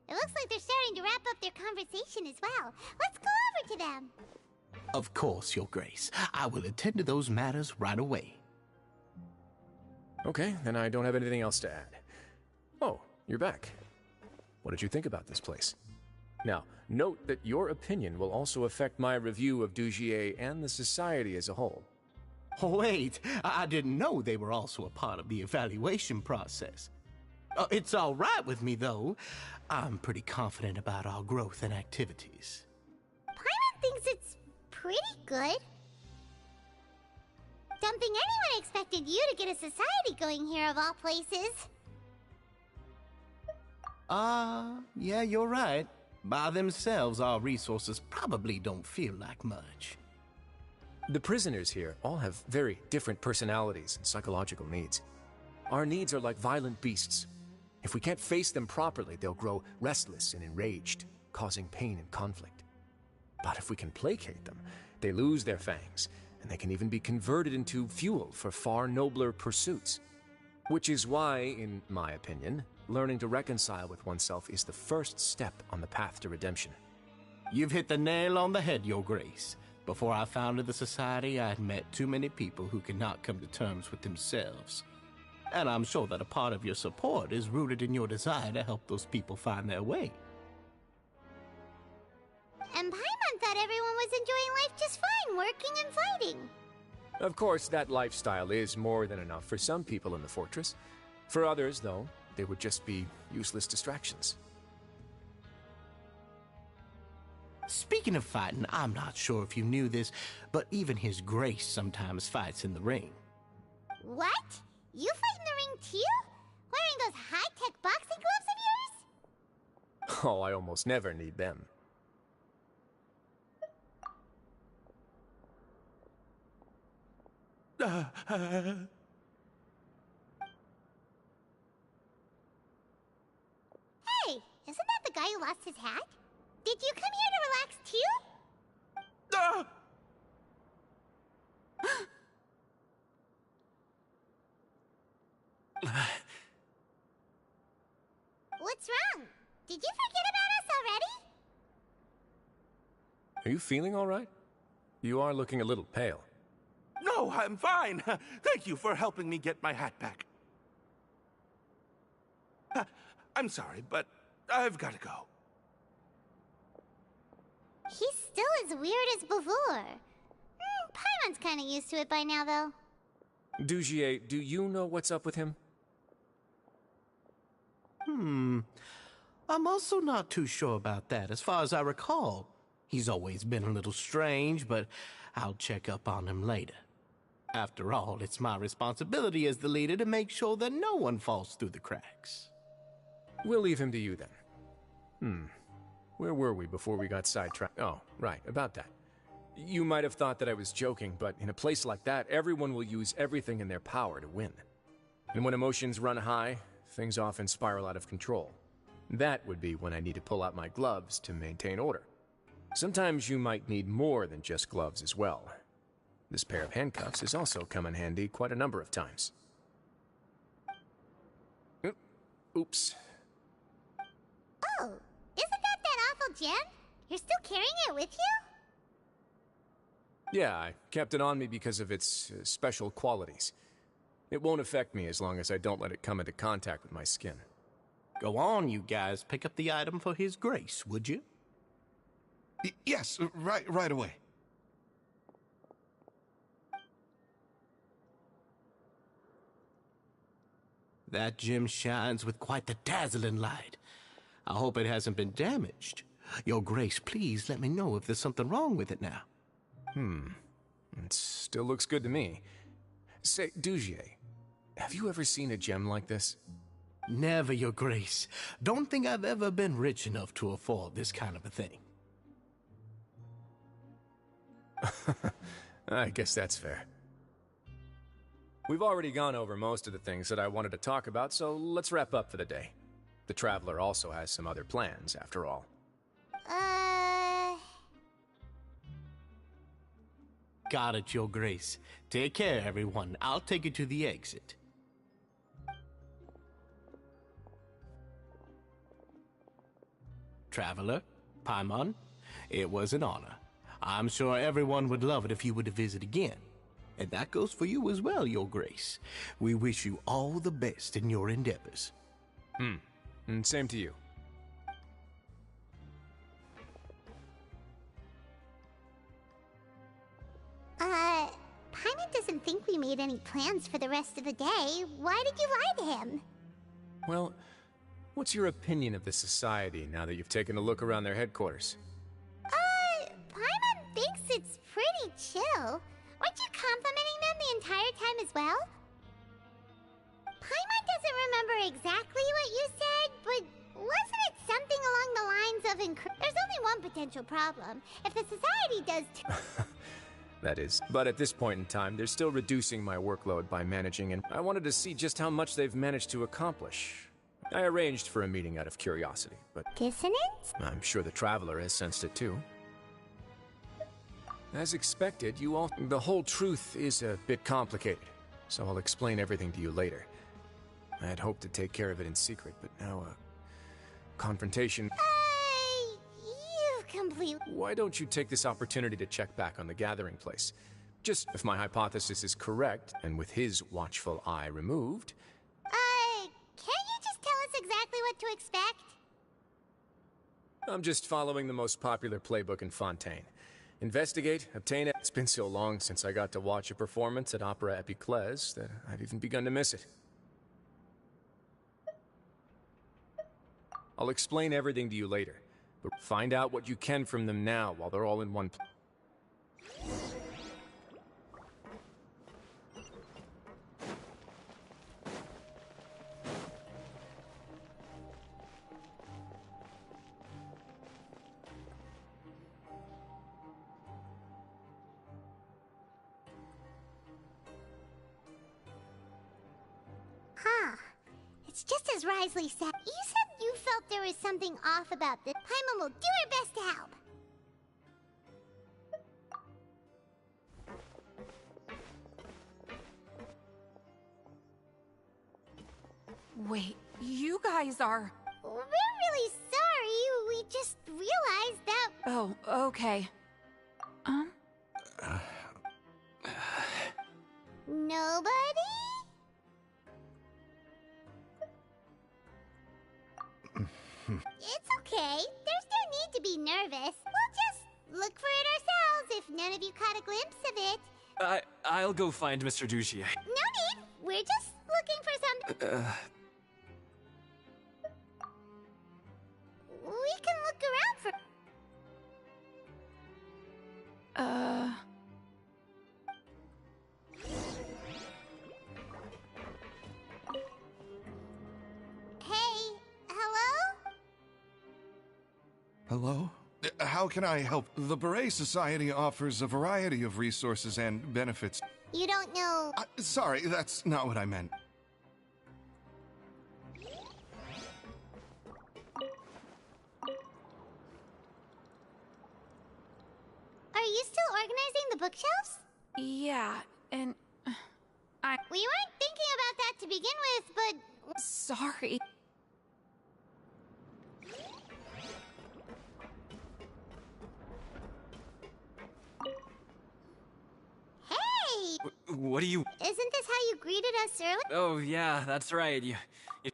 It looks like they're starting to wrap up their conversation as well. Let's go over to them. Of course, Your Grace. I will attend to those matters right away. Okay, then I don't have anything else to add. Oh, you're back. What did you think about this place? Now, note that your opinion will also affect my review of Dugier and the Society as a whole. Wait, I didn't know they were also a part of the evaluation process. It's all right with me, though. I'm pretty confident about our growth and activities. Paimon thinks it's pretty good. Don't think anyone expected you to get a society going here of all places. Yeah, you're right. By themselves, our resources probably don't feel like much. The prisoners here all have very different personalities and psychological needs. Our needs are like violent beasts. If we can't face them properly, they'll grow restless and enraged, causing pain and conflict. But if we can placate them, they lose their fangs, and they can even be converted into fuel for far nobler pursuits. Which is why, in my opinion, learning to reconcile with oneself is the first step on the path to redemption. You've hit the nail on the head, Your Grace. Before I founded the Society, I had met too many people who could not come to terms with themselves. And I'm sure that a part of your support is rooted in your desire to help those people find their way. And Paimon thought everyone was enjoying life just fine, working and fighting. Of course, that lifestyle is more than enough for some people in the fortress. For others, though, they would just be useless distractions. Speaking of fighting, I'm not sure if you knew this, but even His Grace sometimes fights in the ring. What? You fight in the ring too? Wearing those high-tech boxing gloves of yours? Oh, I almost never need them. Hey, isn't that the guy who lost his hat? Did you come here to relax too? What's wrong? Did you forget about us already? Are you feeling all right? You are looking a little pale. No, I'm fine. Thank you for helping me get my hat back. I'm sorry, but I've got to go. He's still as weird as before. Paimon's kinda used to it by now, though. Dugier, do you know what's up with him? I'm also not too sure about that. As far as I recall, he's always been a little strange, but I'll check up on him later. After all, it's my responsibility as the leader to make sure that no one falls through the cracks. We'll leave him to you then. Where were we before we got sidetracked? Oh, right, about that. You might have thought that I was joking, but in a place like that, everyone will use everything in their power to win. And when emotions run high, things often spiral out of control. That would be when I need to pull out my gloves to maintain order. Sometimes you might need more than just gloves as well. This pair of handcuffs has also come in handy quite a number of times. Oops. Oh, isn't that awful gem? You're still carrying it with you? Yeah, I kept it on me because of its special qualities. It won't affect me as long as I don't let it come into contact with my skin. Go on, you guys. Pick up the item for His Grace, would you? Yes, right away. That gem shines with quite the dazzling light. I hope it hasn't been damaged. Your Grace, please let me know if there's something wrong with it now. It still looks good to me. Say, Dugier, have you ever seen a gem like this? Never, Your Grace. Don't think I've ever been rich enough to afford this kind of a thing. I guess that's fair. We've already gone over most of the things that I wanted to talk about, so let's wrap up for the day. The Traveler also has some other plans, after all. Got it, Your Grace. Take care, everyone. I'll take you to the exit. Traveler, Paimon, it was an honor. I'm sure everyone would love it if you were to visit again. And that goes for you as well, Your Grace. We wish you all the best in your endeavors. And same to you. Paimon doesn't think we made any plans for the rest of the day. Why did you lie to him? Well, what's your opinion of the society now that you've taken a look around their headquarters? Paimon thinks it's pretty chill. Weren't you complimenting them the entire time as well? Paimon doesn't remember exactly what you said, but wasn't it something along the lines of there's only one potential problem. If the society does That is. But at this point in time, they're still reducing my workload by managing, and I wanted to see just how much they've managed to accomplish. I arranged for a meeting out of curiosity, but... Dissonance? I'm sure the Traveler has sensed it too. As expected, the whole truth is a bit complicated, so I'll explain everything to you later. I had hoped to take care of it in secret, but now confrontation... You've completely... Why don't you take this opportunity to check back on the gathering place? Just if my hypothesis is correct, and with his watchful eye removed... Can't you just tell us exactly what to expect? I'm just following the most popular playbook in Fontaine. Investigate, obtain it. It's been so long since I got to watch a performance at Opera Epiclese that I've even begun to miss it. I'll explain everything to you later, but find out what you can from them now while they're all in one place. It's just as Risley said. You said you felt there was something off about this. Paimon will do her best to help. Wait, you guys are... We're really sorry. We just realized that... Oh, okay. Nobody? It's okay. There's no need to be nervous. We'll just look for it ourselves if none of you caught a glimpse of it. I'll go find Mr. Dugier. No need. We're just looking for something. We can look around for... Hey, hello? Hello? How can I help? The Beret Society offers a variety of resources and benefits. You don't know... Sorry, that's not what I meant. organizing the bookshelves? Yeah, and We weren't thinking about that to begin with, but... Sorry. Hey! What do you... Isn't this how you greeted us earlier? Oh, yeah, that's right.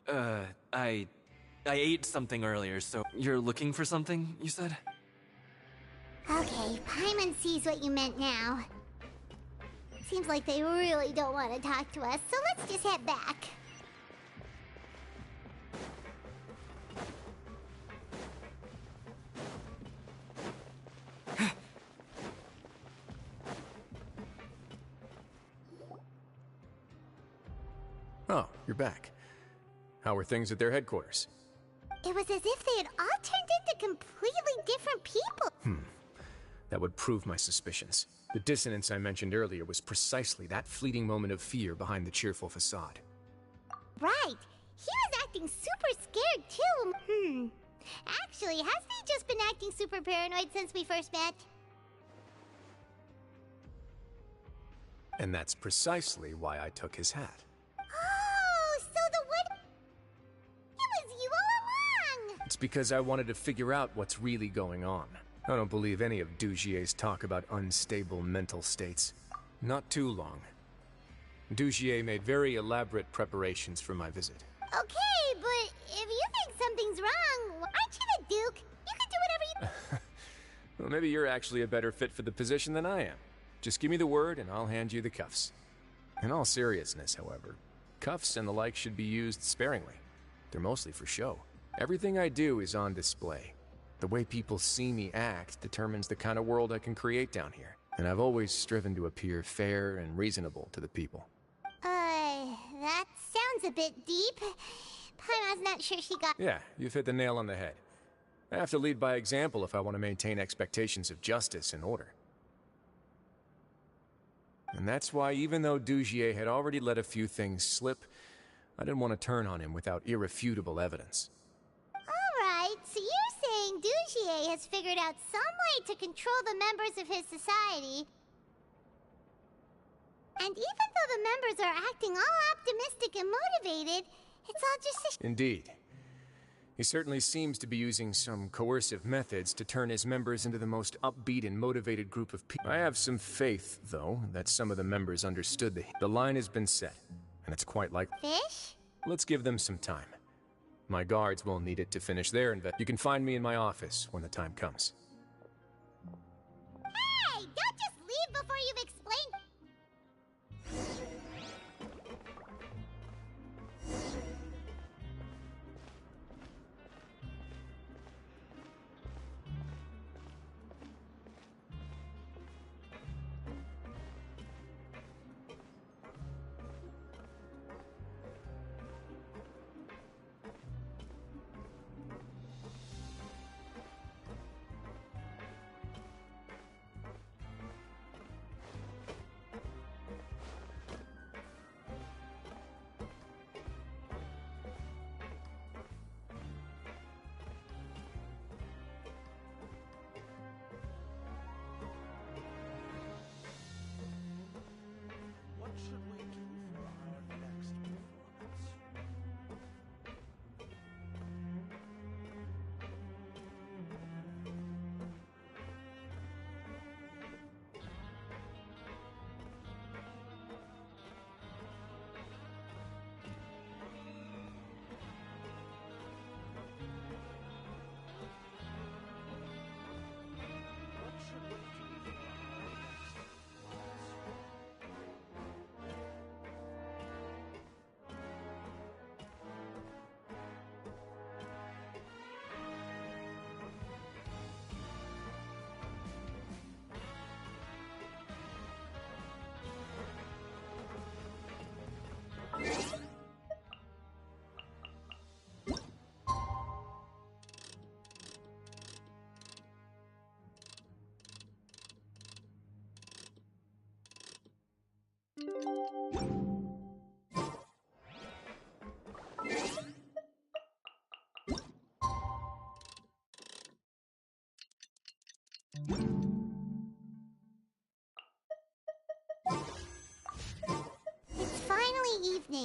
I ate something earlier, so you're looking for something, you said? Okay, Paimon sees what you meant now. Seems like they really don't want to talk to us, so let's just head back. Oh, you're back. How are things at their headquarters? It was as if they had all turned into completely different people. That would prove my suspicions. The dissonance I mentioned earlier was precisely that fleeting moment of fear behind the cheerful facade. Right. He was acting super scared, too. Actually, hasn't he just been acting super paranoid since we first met? And that's precisely why I took his hat. Oh, so the wood... It was you all along! It's because I wanted to figure out what's really going on. I don't believe any of Dugier's talk about unstable mental states. Not too long. Dugier made very elaborate preparations for my visit. Okay, but if you think something's wrong, aren't you the Duke? You can do whatever you... Well, maybe you're actually a better fit for the position than I am. Just give me the word and I'll hand you the cuffs. In all seriousness, however, cuffs and the like should be used sparingly. They're mostly for show. Everything I do is on display. The way people see me act determines the kind of world I can create down here. And I've always striven to appear fair and reasonable to the people. That sounds a bit deep. Paimon's not sure she got... Yeah, you've hit the nail on the head. I have to lead by example if I want to maintain expectations of justice and order. And that's why, even though Dugier had already let a few things slip, I didn't want to turn on him without irrefutable evidence. Alright, so you're saying Dugier has figured out some way to control the members of his society. And even though the members are acting all optimistic and motivated, it's all just a... Indeed. He certainly seems to be using some coercive methods to turn his members into the most upbeat and motivated group of people. I have some faith, though, that some of the members understood the line has been set, and it's quite like... Fish? Let's give them some time. My guards will need it to finish their You can find me in my office when the time comes. Hey! Don't just leave before you've explained... What should we do for our next performance? What should we do for our next performance?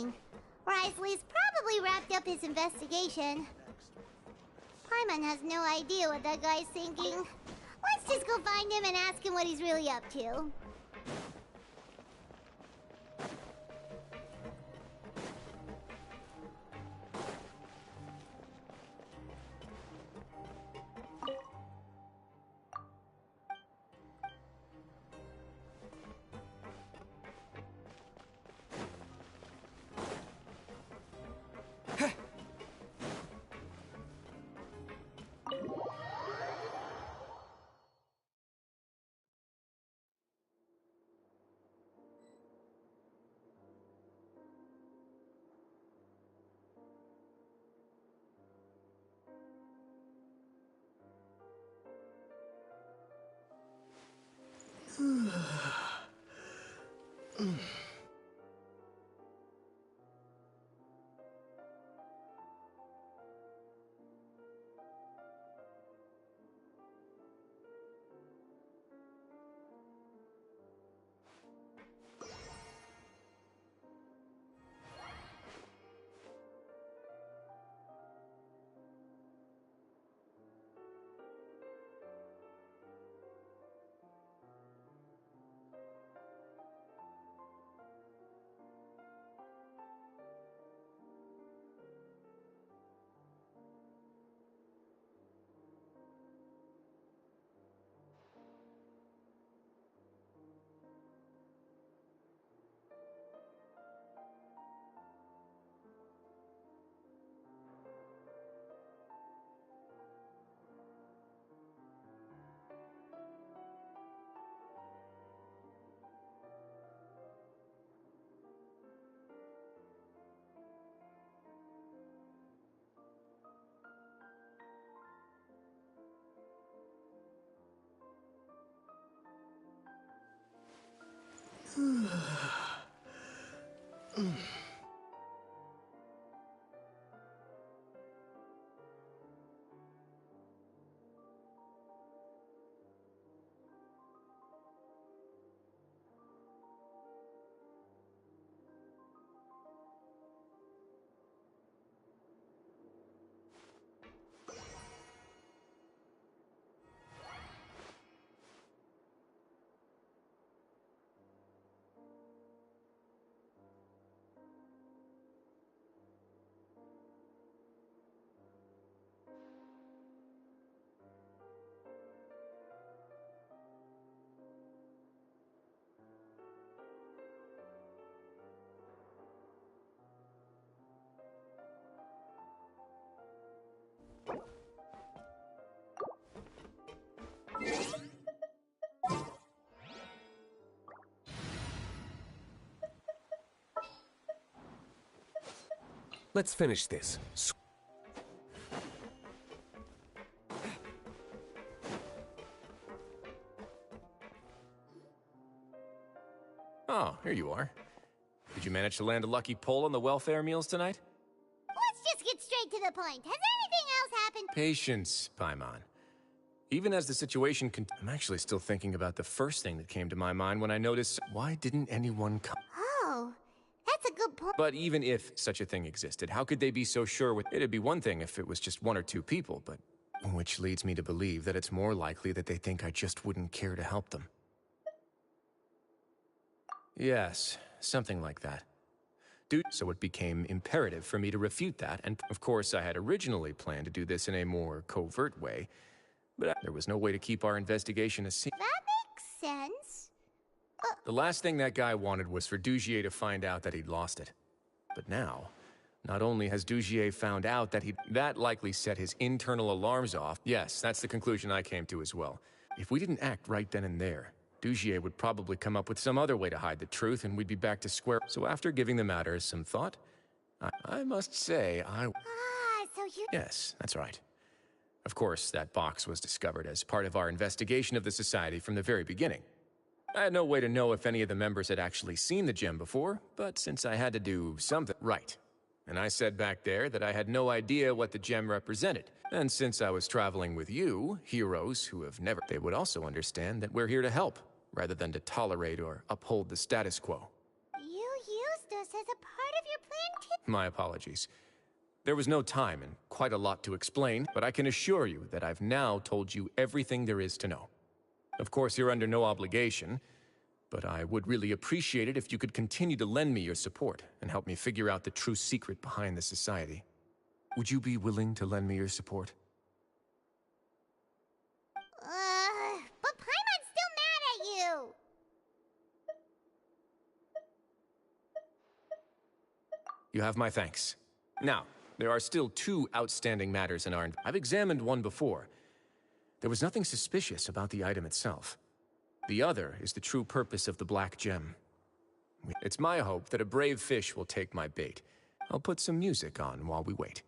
doing. Risley's probably wrapped up his investigation. Paimon has no idea what that guy's thinking. Let's just go find him and ask him what he's really up to. Let's finish this. Oh, here you are. Did you manage to land a lucky pull on the welfare meals tonight? Let's just get straight to the point. Has anything else happened? Patience, Paimon. Even as the situation I'm actually still thinking about the first thing that came to my mind when I noticed, why didn't anyone come? Oh, that's a good point. But even if such a thing existed, how could they be so sure with it'd be one thing if it was just one or two people, but which leads me to believe that it's more likely that they think I just wouldn't care to help them. Yes, something like that. So it became imperative for me to refute that, and of course I had originally planned to do this in a more covert way, but there was no way to keep our investigation a secret. That makes sense. The last thing that guy wanted was for Dugier to find out that he'd lost it. But now, not only has Dugier found out that that likely set his internal alarms off. Yes, that's the conclusion I came to as well. If we didn't act right then and there, Dugier would probably come up with some other way to hide the truth and we'd be back to square. So after giving the matter some thought, I must say so you... Yes, that's right. Of course, that box was discovered as part of our investigation of the Society from the very beginning. I had no way to know if any of the members had actually seen the gem before, but since I had to do something right, and I said back there that I had no idea what the gem represented, and since I was traveling with you, heroes who have never, they would also understand that we're here to help, rather than to tolerate or uphold the status quo. You used us as a part of your plan My apologies. There was no time and quite a lot to explain, but I can assure you that I've now told you everything there is to know. Of course, you're under no obligation, but I would really appreciate it if you could continue to lend me your support and help me figure out the true secret behind the society. Would you be willing to lend me your support? But Paimon's still mad at you! You have my thanks. Now, there are still 2 outstanding matters in our... I've examined one before. There was nothing suspicious about the item itself. The other is the true purpose of the black gem. It's my hope that a brave fish will take my bait. I'll put some music on while we wait.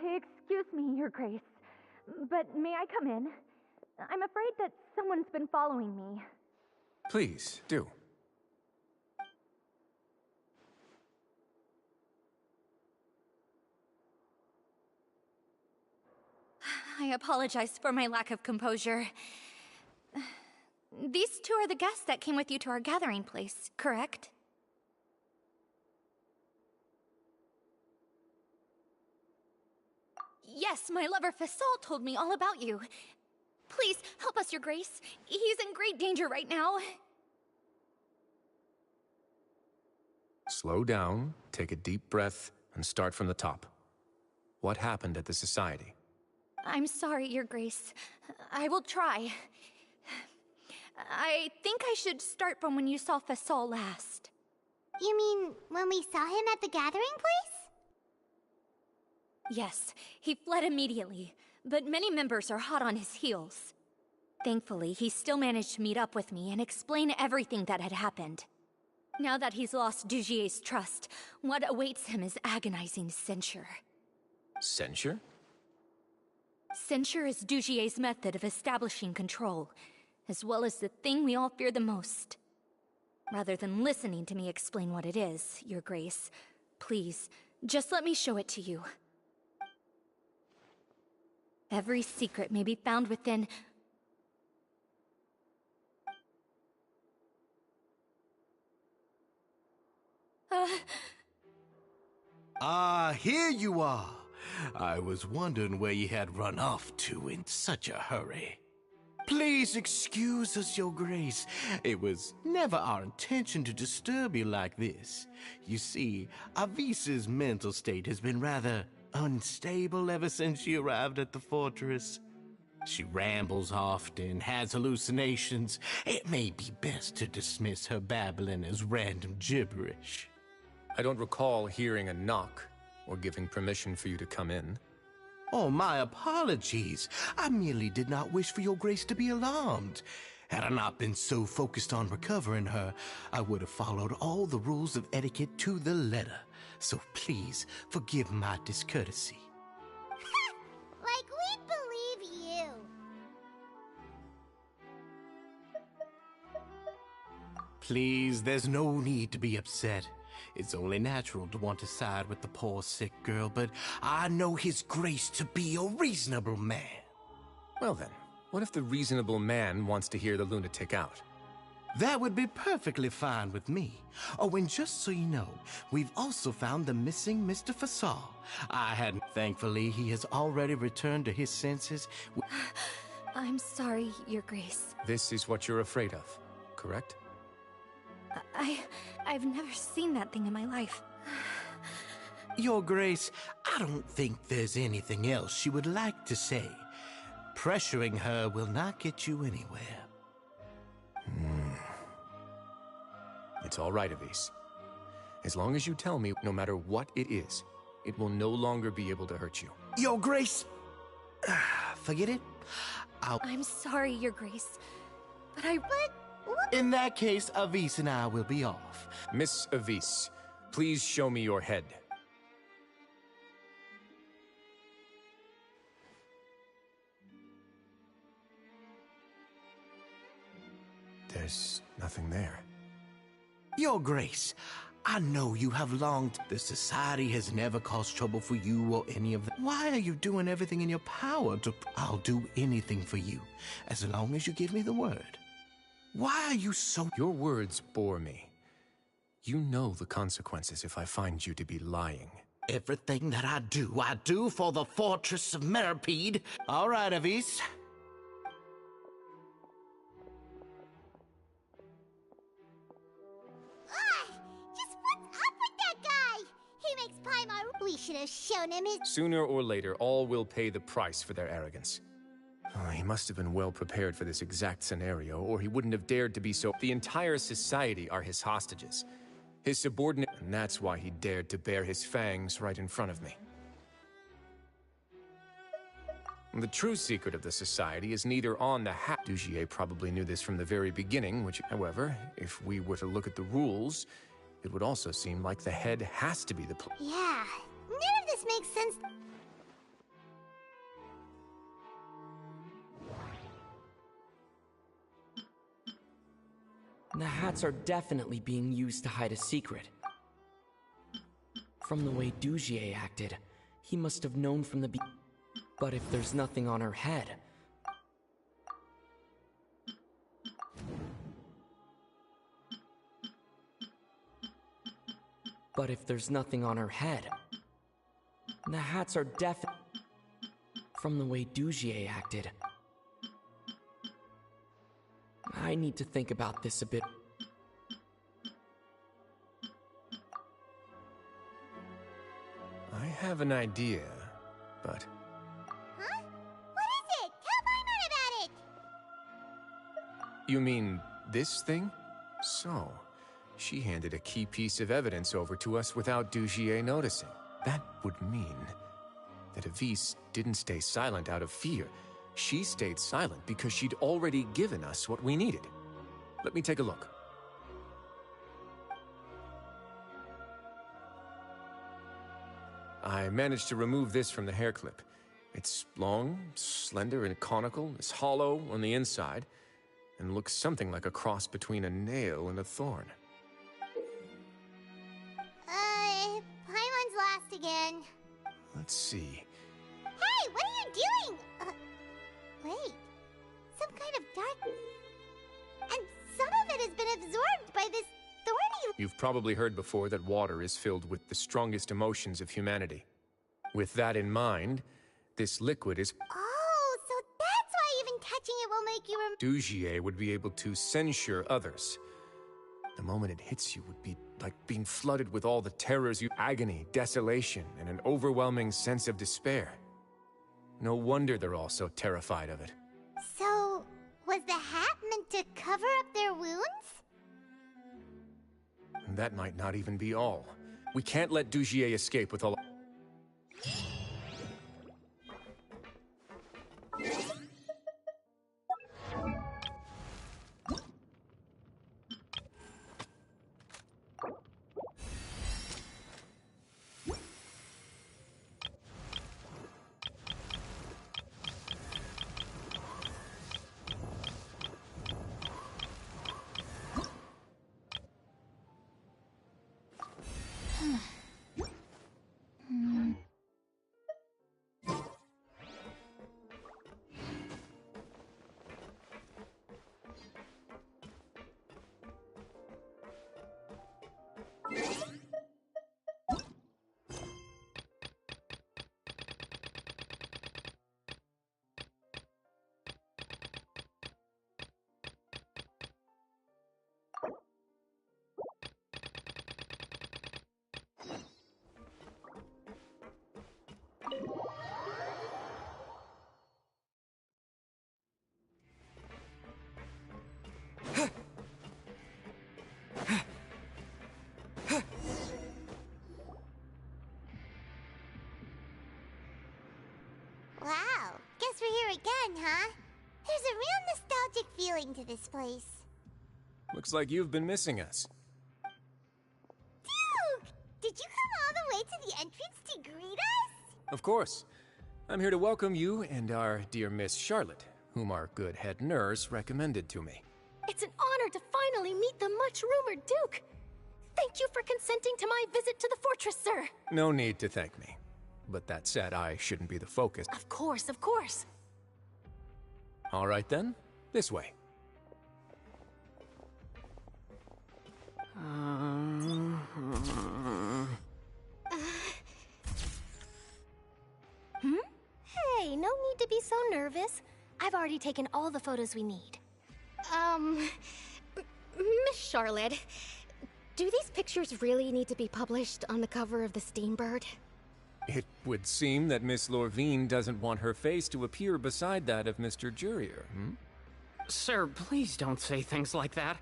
Excuse me, Your Grace, but may I come in? I'm afraid that someone's been following me. Please, do. I apologize for my lack of composure. These 2 are the guests that came with you to our gathering place, correct? Yes, my lover Fasol told me all about you. Please, help us, Your Grace. He's in great danger right now. Slow down, take a deep breath, and start from the top. What happened at the Society? I'm sorry, Your Grace. I will try. I think I should start from when you saw Fasol last. You mean when we saw him at the gathering place? Yes, he fled immediately, but many members are hot on his heels. Thankfully, he still managed to meet up with me and explain everything that had happened. Now that he's lost Dugier's trust, what awaits him is agonizing censure. Censure? Censure is Dugier's method of establishing control, as well as the thing we all fear the most. Rather than listening to me explain what it is, Your Grace, please, just let me show it to you. Every secret may be found within... Here you are. I was wondering where you had run off to in such a hurry. Please excuse us, Your Grace. It was never our intention to disturb you like this. You see, Avisa's mental state has been rather unstable ever since she arrived at the fortress. She rambles often, has hallucinations. It may be best to dismiss her babbling as random gibberish. I don't recall hearing a knock or giving permission for you to come in. Oh, my apologies. I merely did not wish for Your Grace to be alarmed. Had I not been so focused on recovering her, I would have followed all the rules of etiquette to the letter. So please, forgive my discourtesy. Like we believe you. Please, there's no need to be upset. It's only natural to want to side with the poor sick girl, but I know His Grace to be a reasonable man. Well then, what if the reasonable man wants to hear the lunatic out? That would be perfectly fine with me. Oh, and just so you know, we've also found the missing Mr. Fasol. I hadn't. Thankfully, he has already returned to his senses. I'm sorry, Your Grace. This is what you're afraid of, correct? I've never seen that thing in my life. Your Grace, I don't think there's anything else she would like to say. Pressuring her will not get you anywhere. It's all right, Avis. As long as you tell me, no matter what it is, it will no longer be able to hurt you. Your Grace! Forget it. I'm sorry, Your Grace. But I... In that case, Avis and I will be off. Miss Avis, please show me your head. There's nothing there. Your Grace, I know you have longed. The Society has never caused trouble for you or any of them. Why are you doing everything in your power to... I'll do anything for you, as long as you give me the word. Why are you so... Your words bore me. You know the consequences if I find you to be lying. Everything that I do for the Fortress of Meripede. All right, Avis. Just what's up with that guy? He makes Paimon... We should have shown him his... Sooner or later, all will pay the price for their arrogance. Oh, he must have been well prepared for this exact scenario, or he wouldn't have dared to be so... The entire society are his hostages. His subordinate... And that's why he dared to bare his fangs right in front of me. The true secret of the society is neither on the hat. Dugier probably knew this from the very beginning, which, however, if we were to look at the rules, it would also seem like the head has to be the... Yeah, none of this makes sense. The hats are definitely being used to hide a secret. From the way Dugier acted, he must have known from the beginning. But if there's nothing on her head... But if there's nothing on her head... The hats are definitely... From the way Dugier acted... I need to think about this a bit. I have an idea, but... Huh? What is it? Tell Paimon about it! You mean this thing? So, she handed a key piece of evidence over to us without Dugier noticing. That would mean that Avis didn't stay silent out of fear. She stayed silent because she'd already given us what we needed. Let me take a look. I managed to remove this from the hair clip. It's long, slender, and conical. It's hollow on the inside, and looks something like a cross between a nail and a thorn. Paimon's last again. Let's see. Hey, what are you doing? Wait. Some kind of dark... And some of it has been absorbed by this thorny... You've probably heard before that water is filled with the strongest emotions of humanity. With that in mind, this liquid is... Oh, so that's why even touching it will make you Dugier would be able to censure others. The moment it hits you would be like being flooded with all the terrors you... Agony, desolation, and an overwhelming sense of despair. No wonder they're all so terrified of it. So, was the hat meant to cover up their wounds? And that might not even be all. We can't let Dugier escape with all... Wow, guess we're here again, huh? There's a real nostalgic feeling to this place. Looks like you've been missing us. Duke! Did you come all the way to the entrance to greet us? Of course. I'm here to welcome you and our dear Miss Charlotte, whom our good head nurse recommended to me. It's an honor to finally meet the much-rumored Duke. Thank you for consenting to my visit to the fortress, sir. No need to thank me. But that said, I shouldn't be the focus. Of course, of course. All right then, this way. Hey, no need to be so nervous. I've already taken all the photos we need. Miss Charlotte, do these pictures really need to be published on the cover of the Steambird? It would seem that Miss Lorvine doesn't want her face to appear beside that of Mr. Jurier, Sir, please don't say things like that.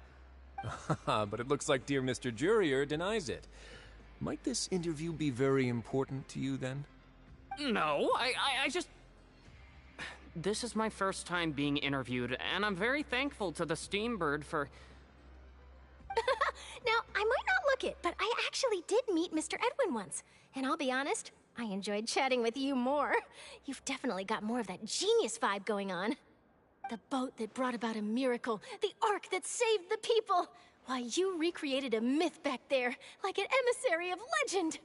But it looks like dear Mr. Jurier denies it. Might this interview be very important to you, then? No, I just... This is my first time being interviewed, and I'm very thankful to the Steambird for... Now, I might not look it, but I actually did meet Mr. Edwin once. And I'll be honest, I enjoyed chatting with you more. You've definitely got more of that genius vibe going on. The boat that brought about a miracle, the ark that saved the people. Why, you recreated a myth back there, like an emissary of legend.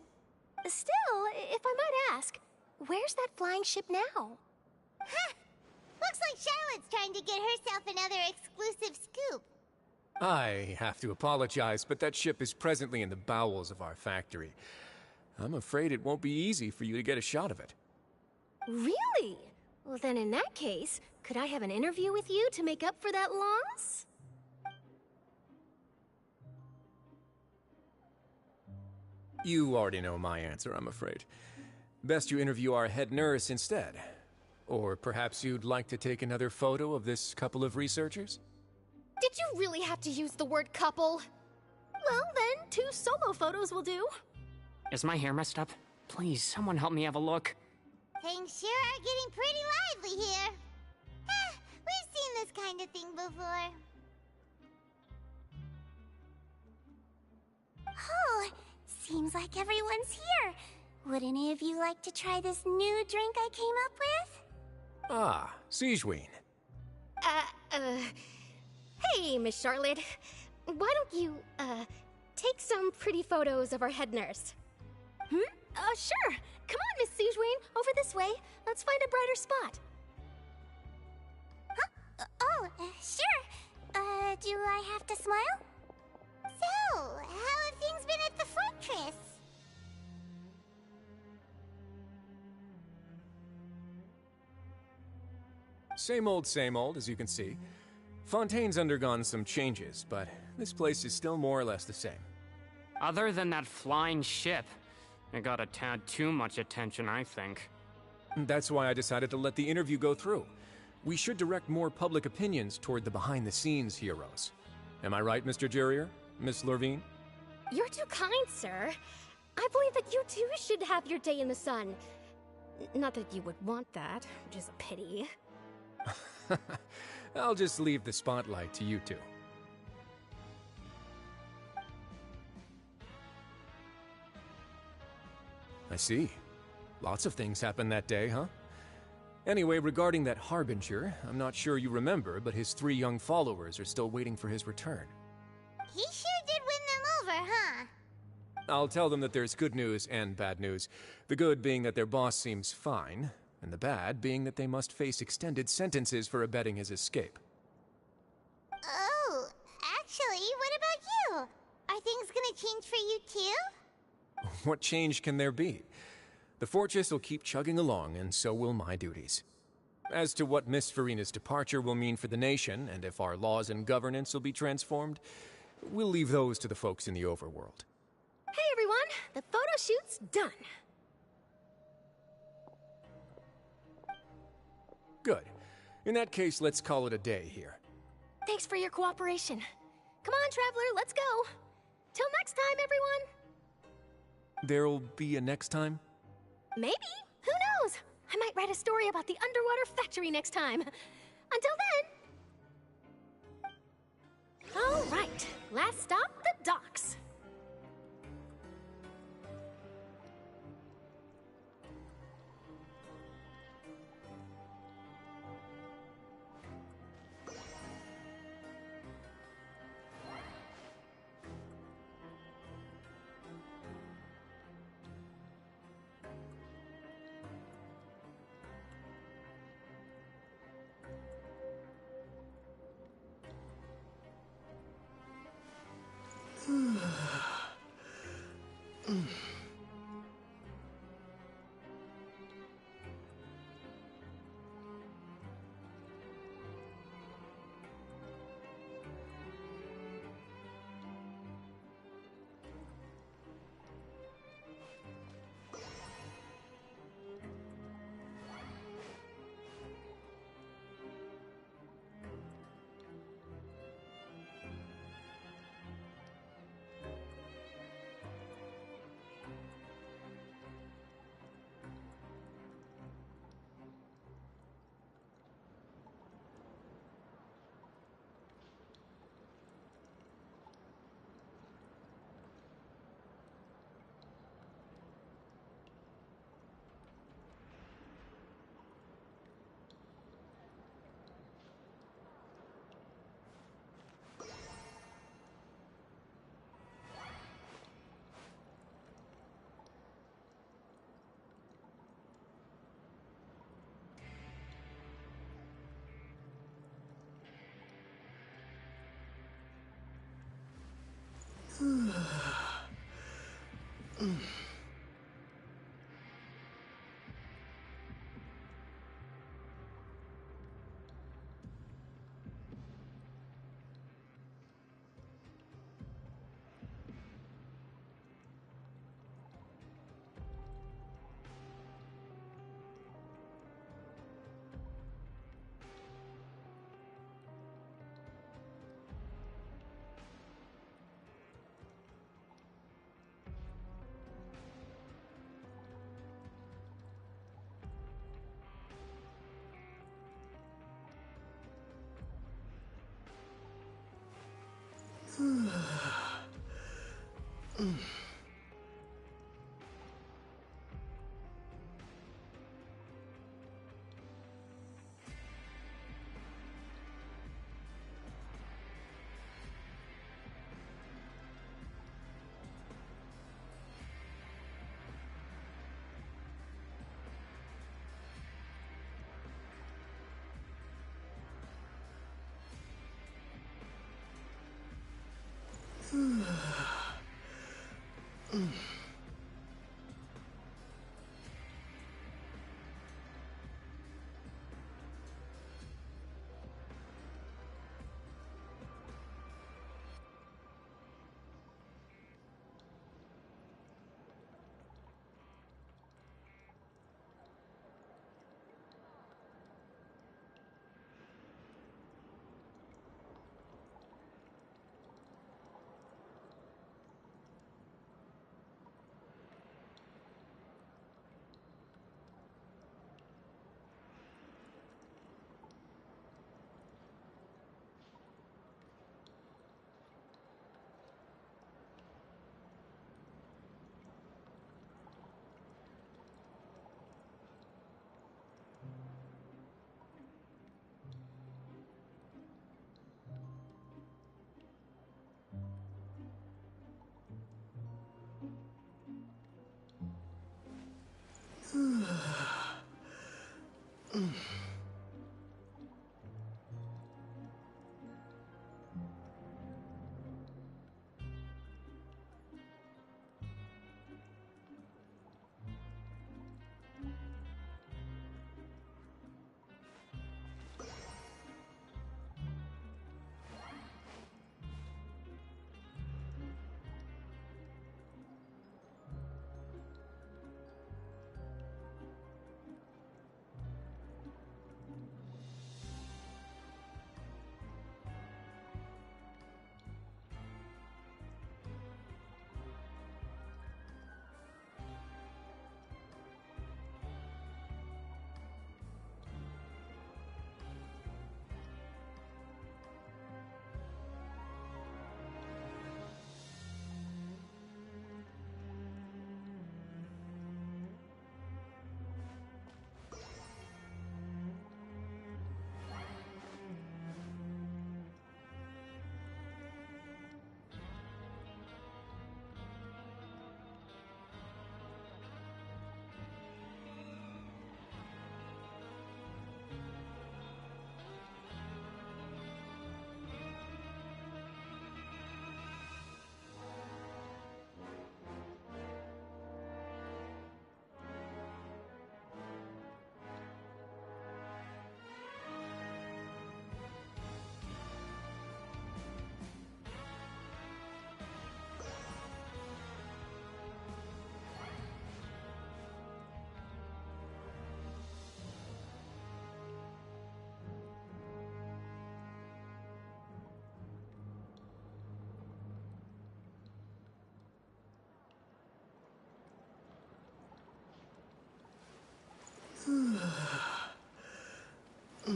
Still, if I might ask, where's that flying ship now? Huh! Looks like Charlotte's trying to get herself another exclusive scoop. I have to apologize, but that ship is presently in the bowels of our factory. I'm afraid it won't be easy for you to get a shot of it. Really? Well, then in that case, could I have an interview with you to make up for that loss? You already know my answer, I'm afraid. Best you interview our head nurse instead. Or perhaps you'd like to take another photo of this couple of researchers? Did you really have to use the word couple? Well, then, 2 solo photos will do. Is my hair messed up? Please, someone help me have a look. Things sure are getting pretty lively here. We've seen this kind of thing before. Oh, seems like everyone's here. Would any of you like to try this new drink I came up with? Ah, Siegeween. Hey, Miss Charlotte. Why don't you, take some pretty photos of our head nurse? Sure. Come on, Miss Siegeween. Over this way. Let's find a brighter spot. Sure. Do I have to smile? So, how have things been at the fortress? Same old, as you can see. Fontaine's undergone some changes, but this place is still more or less the same. Other than that flying ship, it got a tad too much attention, I think. That's why I decided to let the interview go through. We should direct more public opinions toward the behind-the-scenes heroes. Am I right, Mr. Jurier? Miss Lorvine? You're too kind, sir. I believe that you too should have your day in the sun. Not that you would want that, which is a pity. I'll just leave the spotlight to you two. I see. Lots of things happened that day, huh? Anyway, regarding that Harbinger, I'm not sure you remember, but his 3 young followers are still waiting for his return. He sure did win them over, huh? I'll tell them that there's good news and bad news. The good being that their boss seems fine, and the bad being that they must face extended sentences for abetting his escape. Oh, actually, what about you? Are things gonna change for you too? What change can there be? The fortress will keep chugging along, and so will my duties. As to what Miss Farina's departure will mean for the nation, and if our laws and governance will be transformed, we'll leave those to the folks in the overworld. Hey everyone, the photo shoot's done. Good. In that case, let's call it a day here. Thanks for your cooperation. Come on, Traveler, let's go. Till next time, everyone. There'll be a next time? Maybe. Who knows? I might write a story about the underwater factory next time. Until then! All right, last stop, the docks. Oh,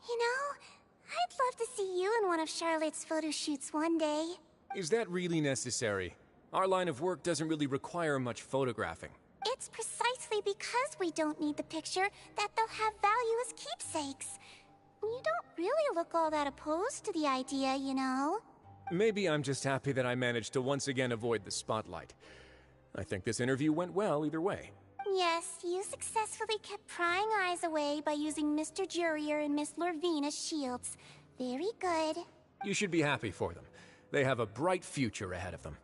you know, I'd love to see you in one of Charlotte's photo shoots one day. Is that really necessary? Our line of work doesn't really require much photographing. It's precisely because we don't need the picture that they'll have value as keepsakes. You don't really look all that opposed to the idea, you know. Maybe I'm just happy that I managed to once again avoid the spotlight. I think this interview went well either way. Yes, you successfully kept prying eyes away by using Mr. Jurier and Miss Lorvine as shields. Very good. You should be happy for them. They have a bright future ahead of them.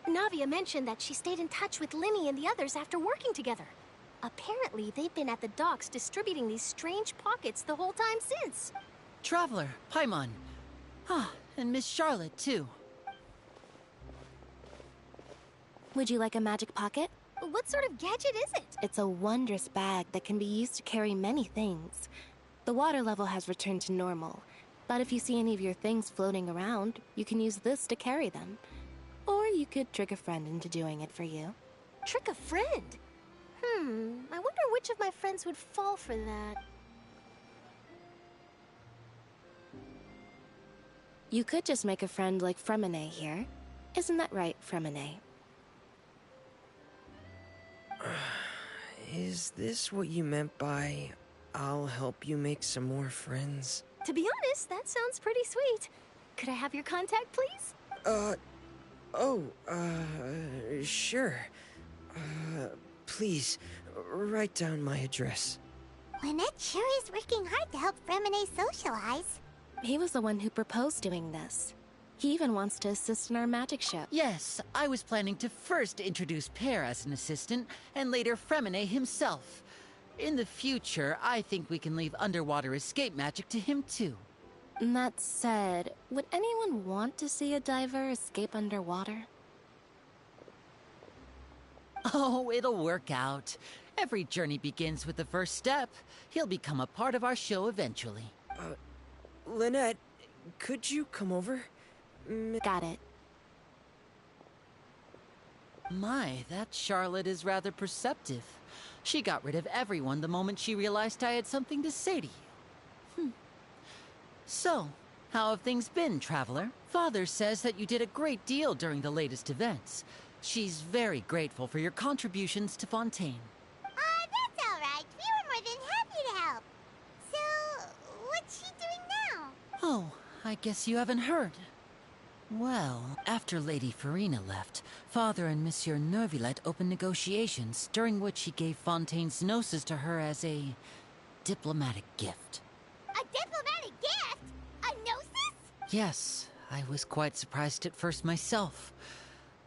Navia mentioned that she stayed in touch with Linny and the others after working together. Apparently, they've been at the docks distributing these strange pockets the whole time since. Traveler, Paimon. Ah, and Miss Charlotte, too. Would you like a magic pocket? What sort of gadget is it? It's a wondrous bag that can be used to carry many things. The water level has returned to normal, but if you see any of your things floating around, you can use this to carry them. Or you could trick a friend into doing it for you. Trick a friend? I wonder which of my friends would fall for that. You could just make a friend like Fremine here. Isn't that right, Fremine? Is this what you meant by, I'll help you make some more friends? To be honest, that sounds pretty sweet. Could I have your contact, please? Sure. Please, write down my address. Lynette sure is working hard to help Fremine socialize. He was the one who proposed doing this. He even wants to assist in our magic show. Yes, I was planning to first introduce Pear as an assistant, and later Fremine himself. In the future, I think we can leave underwater escape magic to him too. That said, would anyone want to see a diver escape underwater? Oh, it'll work out. Every journey begins with the first step. He'll become a part of our show eventually. Lynette, could you come over? Got it. My, that Charlotte is rather perceptive. She got rid of everyone the moment she realized I had something to say to you. So, how have things been, Traveler? Father says that you did a great deal during the latest events. She's very grateful for your contributions to Fontaine. That's all right. We were more than happy to help. So, what's she doing now? Oh, I guess you haven't heard. Well, after Lady Farina left, Father and Monsieur Neuvillette opened negotiations, during which he gave Fontaine's gnosis to her as a diplomatic gift. A diplomatic gift? A gnosis? Yes, I was quite surprised at first myself.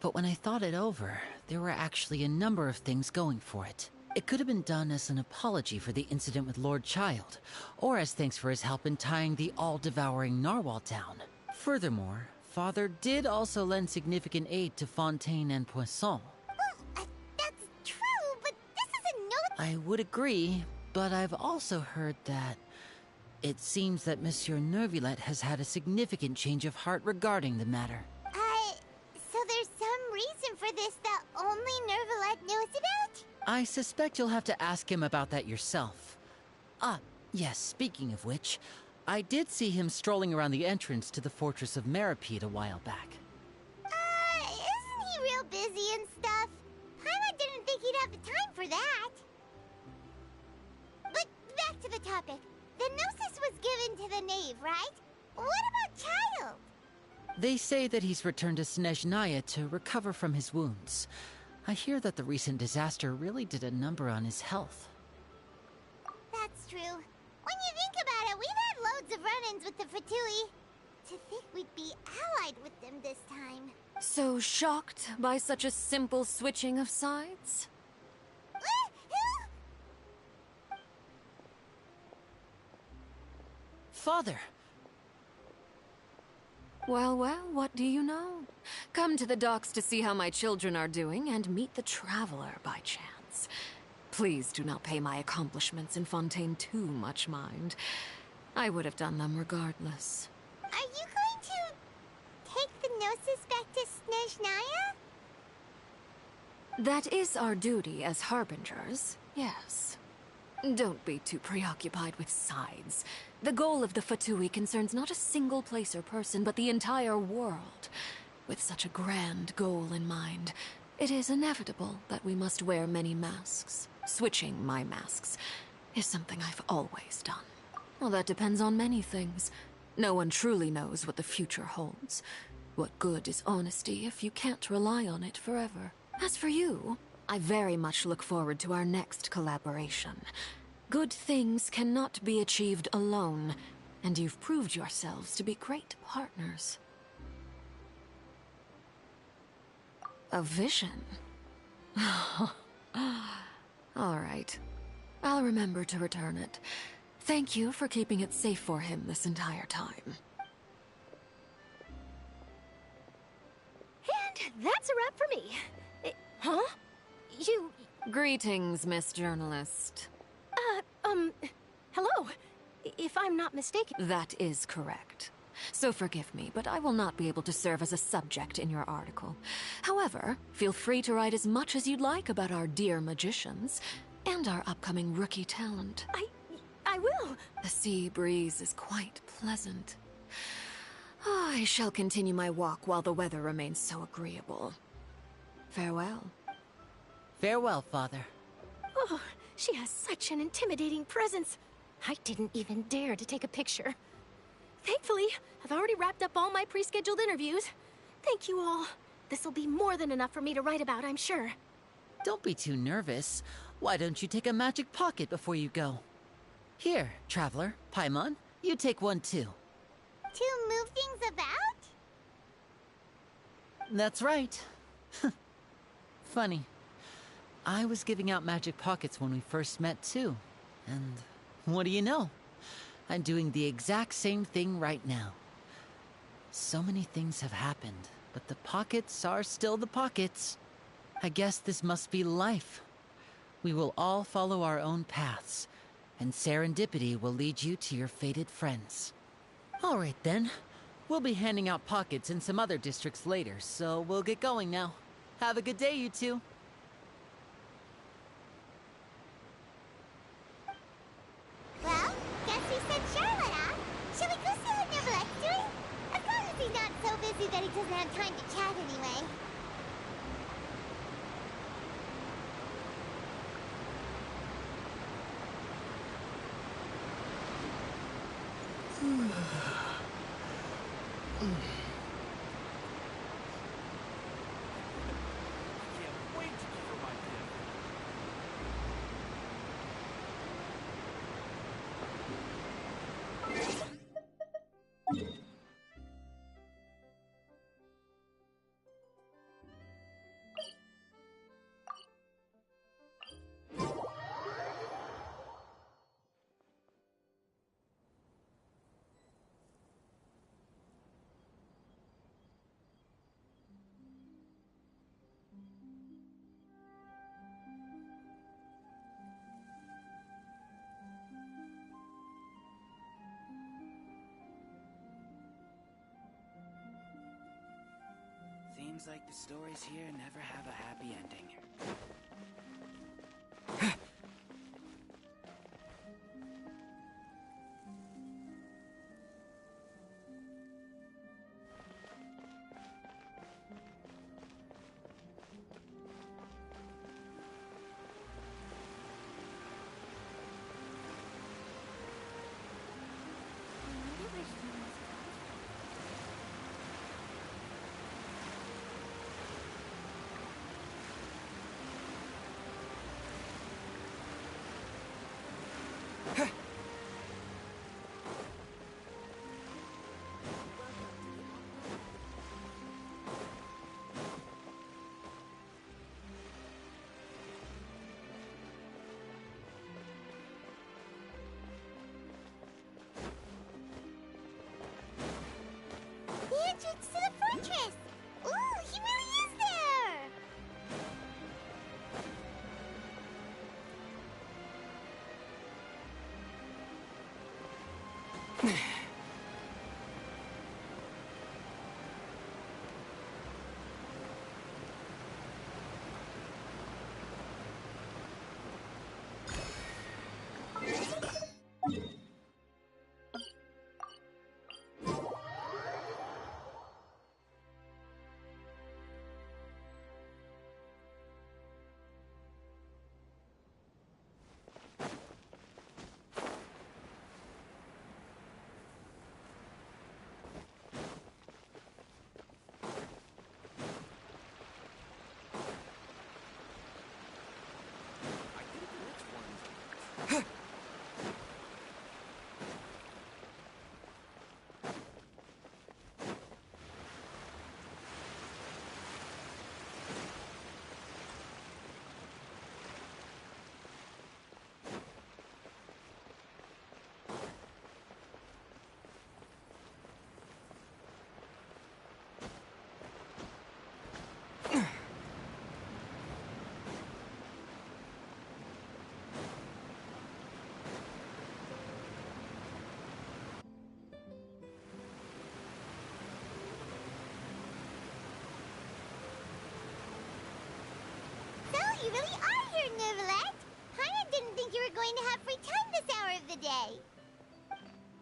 But when I thought it over, there were actually a number of things going for it. It could have been done as an apology for the incident with Lord Child, or as thanks for his help in tying the all-devouring narwhal down. Furthermore, Father did also lend significant aid to Fontaine and Poisson. Well, that's true, but this is a no— I would agree, but I've also heard that it seems that Monsieur Neuvillette has had a significant change of heart regarding the matter. So there's some reason for this that only Neuvillette knows about? I suspect you'll have to ask him about that yourself. Ah, yes, speaking of which, I did see him strolling around the entrance to the Fortress of Meripede a while back. Isn't he real busy and stuff? Paimon didn't think he'd have the time for that. But back to the topic. The gnosis was given to the knave, right? What about Child? They say that he's returned to Snezhnaya to recover from his wounds. I hear that the recent disaster really did a number on his health. That's true. When you think about it, we've had loads of run-ins with the Fatui. To think we'd be allied with them this time. So shocked by such a simple switching of sides? Father! Well, what do you know? Come to the docks to see how my children are doing and meet the Traveler by chance. Please do not pay my accomplishments in Fontaine too much mind. I would have done them regardless. Are you going to take the gnosis back to Snezhnaya? That is our duty as harbingers, yes. Don't be too preoccupied with sides. The goal of the Fatui concerns not a single place or person, but the entire world. With such a grand goal in mind, it is inevitable that we must wear many masks. Switching my masks is something I've always done. Well, that depends on many things. No one truly knows what the future holds. What good is honesty if you can't rely on it forever? As for you, I very much look forward to our next collaboration. Good things cannot be achieved alone, and you've proved yourselves to be great partners. A vision? All right. I'll remember to return it. Thank you for keeping it safe for him this entire time. And that's a wrap for me. Huh? You... Greetings, Miss Journalist. Hello. If I'm not mistaken... That is correct. So forgive me, but I will not be able to serve as a subject in your article. However, feel free to write as much as you'd like about our dear magicians and our upcoming rookie talent. I will. The sea breeze is quite pleasant. I shall continue my walk while the weather remains so agreeable. Farewell. Farewell, Father. Oh, she has such an intimidating presence. I didn't even dare to take a picture. Thankfully, I've already wrapped up all my pre-scheduled interviews. Thank you all. This'll be more than enough for me to write about, I'm sure. Don't be too nervous. Why don't you take a magic pocket before you go? Here, Traveler, Paimon, you take one too. To move things about? That's right. Funny. I was giving out magic pockets when we first met too. And what do you know? I'm doing the exact same thing right now. So many things have happened, but the pockets are still the pockets. I guess this must be life. We will all follow our own paths, and serendipity will lead you to your fated friends. All right then. We'll be handing out pockets in some other districts later, so we'll get going now. Have a good day, you two. Well, guess he said Charlotte, huh? Shall we go see what Neverlett's doing? As long as he's not so busy that he doesn't have time to chat anyway. Seems like the stories here never have a happy ending. The entrance to the fortress! Ooh, he really is there! you really are here, Neuvillette. Paimon didn't think you were going to have free time this hour of the day.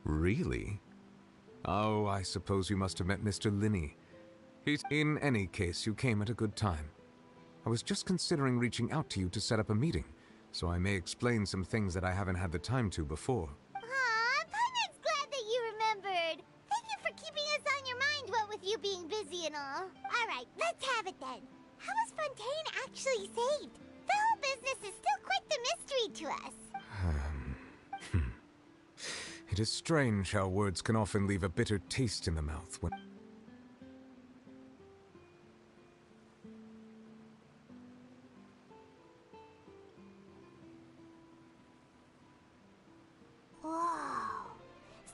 Really? Oh, I suppose you must have met Mr. Linney. In any case, you came at a good time. I was just considering reaching out to you to set up a meeting, so I may explain some things that I haven't had the time to before. Aw, Paimon's glad that you remembered. Thank you for keeping us on your mind, what with you being busy and all. Alright, let's have it then. How was Fontaine actually saved? The whole business is still quite the mystery to us. It is strange how words can often leave a bitter taste in the mouth when... Whoa.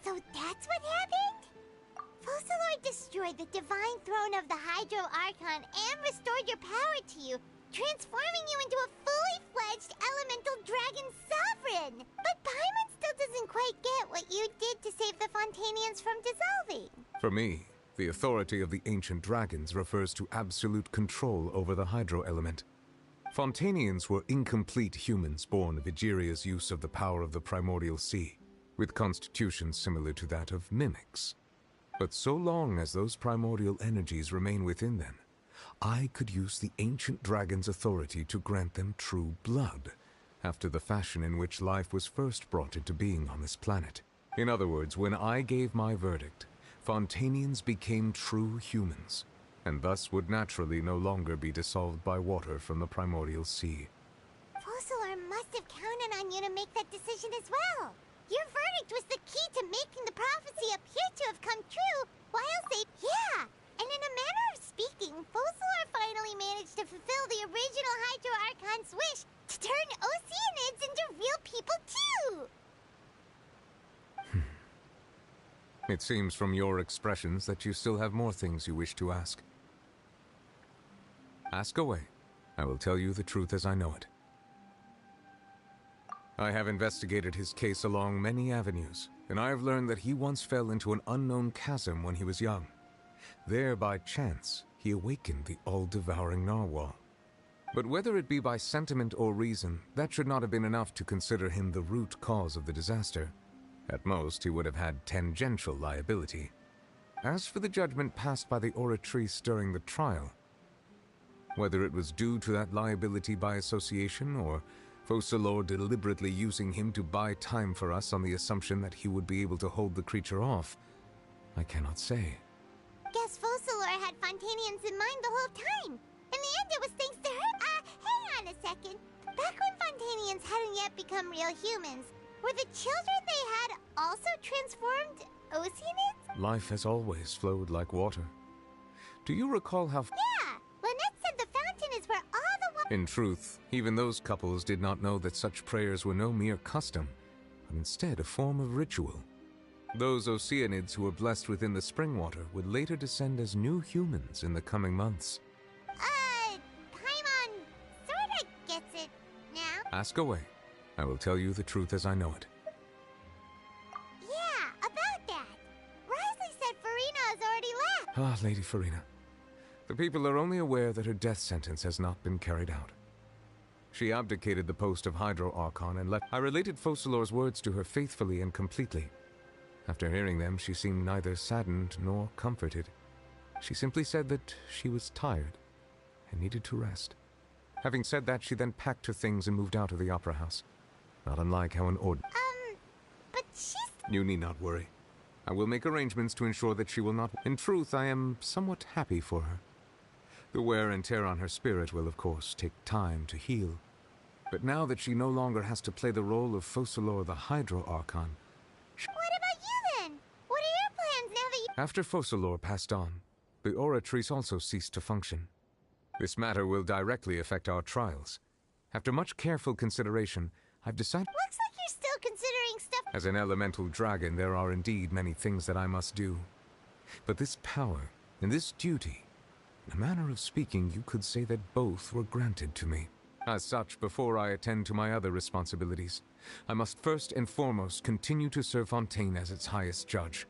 So that's what happened? Focalor destroyed the divine throne of the Hydro Archon and restored your power to you, transforming you into a fully fledged elemental dragon sovereign. But Paimon still doesn't quite get what you did to save the Fontainians from dissolving. For me, the authority of the ancient dragons refers to absolute control over the hydro element. Fontainians were incomplete humans born of Egeria's use of the power of the primordial sea, with constitutions similar to that of mimics. But so long as those primordial energies remain within them, I could use the ancient dragon's authority to grant them true blood, after the fashion in which life was first brought into being on this planet. In other words, when I gave my verdict, Fontainians became true humans, and thus would naturally no longer be dissolved by water from the primordial sea. Focalor must have counted on you to make that decision as well. Your verdict was the key to making the prophecy appear to have come true, while they... Yeah! And in a manner of speaking, Focalor finally managed to fulfill the original Hydro Archon's wish to turn Oceanids into real people too! It seems from your expressions that you still have more things you wish to ask. Ask away. I will tell you the truth as I know it. I have investigated his case along many avenues, and I have learned that he once fell into an unknown chasm when he was young. There, by chance, he awakened the all-devouring narwhal. But whether it be by sentiment or reason, that should not have been enough to consider him the root cause of the disaster. At most, he would have had tangential liability. As for the judgment passed by the Oratrice during the trial, whether it was due to that liability by association, or Focalor deliberately using him to buy time for us on the assumption that he would be able to hold the creature off, I cannot say. Guess Focalor had Fontainians in mind the whole time. In the end, it was thanks to her. Hang on a second. Back when Fontainians hadn't yet become real humans, were the children they had also transformed Oceanids? Life has always flowed like water. Do you recall how... Yeah! Lynette said the fountain is where all the water... In truth, even those couples did not know that such prayers were no mere custom, but instead a form of ritual. Those Oceanids who were blessed within the spring water would later descend as new humans in the coming months. Paimon sorta gets it now. Ask away. I will tell you the truth as I know it. Yeah, about that. Risley said Farina has already left. Ah, Lady Farina. The people are only aware that her death sentence has not been carried out. She abdicated the post of Hydro Archon and left. I related Focalor's words to her faithfully and completely. After hearing them, she seemed neither saddened nor comforted. She simply said that she was tired and needed to rest. Having said that, she then packed her things and moved out of the opera house. Not unlike how an But she's... You need not worry. I will make arrangements to ensure that she will not... In truth, I am somewhat happy for her. The wear and tear on her spirit will, of course, take time to heal. But now that she no longer has to play the role of Focalor the Hydro Archon... What about you then? What are your plans now that you... After Focalor passed on, the Oratrice also ceased to function. This matter will directly affect our trials. After much careful consideration, I've decided... Looks like you're still considering stuff... As an elemental dragon, there are indeed many things that I must do. But this power and this duty, in a manner of speaking, you could say that both were granted to me. As such, before I attend to my other responsibilities, I must first and foremost continue to serve Fontaine as its highest judge.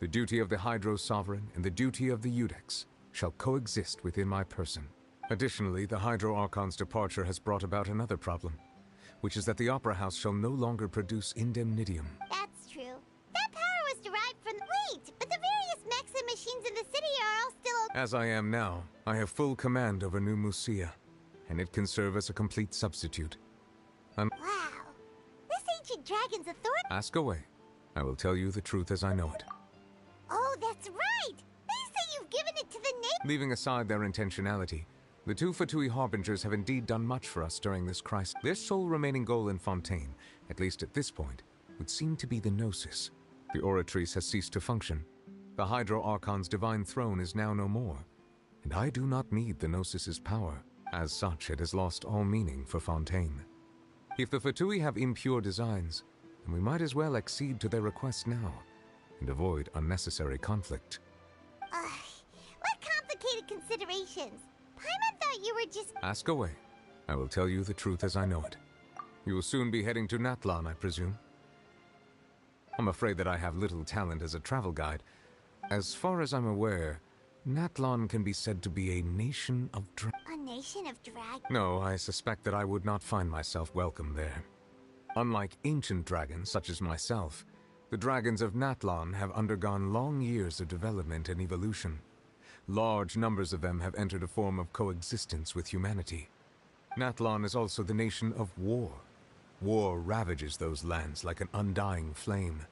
The duty of the Hydro Sovereign and the duty of the Iudex shall coexist within my person. Additionally, the Hydro Archon's departure has brought about another problem, which is that the Opera House shall no longer produce indemnitium. That's true. That power was derived from... Wait, but the various mechs and machines in the city are all still... As I am now, I have full command over New Musia, and it can serve as a complete substitute. Wow. This ancient dragon's authority... Ask away. I will tell you the truth as I know it. Oh, that's right! They say you've given it to the nation... Leaving aside their intentionality, the two Fatui Harbingers have indeed done much for us during this crisis. Their sole remaining goal in Fontaine, at least at this point, would seem to be the Gnosis. The Oratrice has ceased to function. The Hydro Archon's divine throne is now no more, and I do not need the Gnosis's power. As such, it has lost all meaning for Fontaine. If the Fatui have impure designs, then we might as well accede to their request now, and avoid unnecessary conflict. What complicated considerations? Paimon thought you were just... Ask away. I will tell you the truth as I know it. You will soon be heading to Natlan, I presume. I'm afraid that I have little talent as a travel guide. As far as I'm aware, Natlan can be said to be a nation of A nation of dragons? No, I suspect that I would not find myself welcome there. Unlike ancient dragons such as myself, the dragons of Natlan have undergone long years of development and evolution. Large numbers of them have entered a form of coexistence with humanity. Natlan is also the nation of war. War ravages those lands like an undying flame.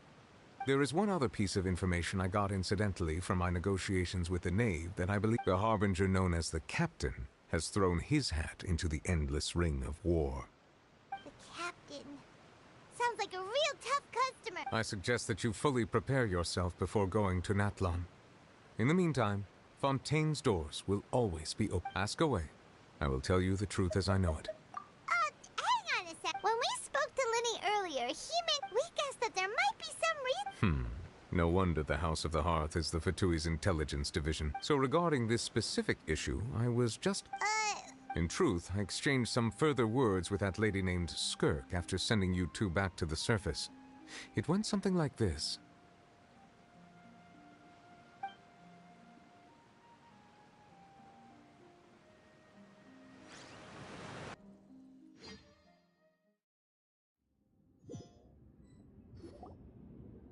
There is one other piece of information I got incidentally from my negotiations with the Knave that I believe the Harbinger known as the Captain has thrown his hat into the endless ring of war. The Captain. Sounds like a real tough customer. I suggest that you fully prepare yourself before going to Natlan. In the meantime, Fontaine's doors will always be open. Ask away. I will tell you the truth as I know it. Hang on a sec. When we spoke to Linny earlier, we guessed that there might be some reason... No wonder the House of the Hearth is the Fatui's intelligence division. So regarding this specific issue, I was just... In truth, I exchanged some further words with that lady named Skirk after sending you two back to the surface. It went something like this.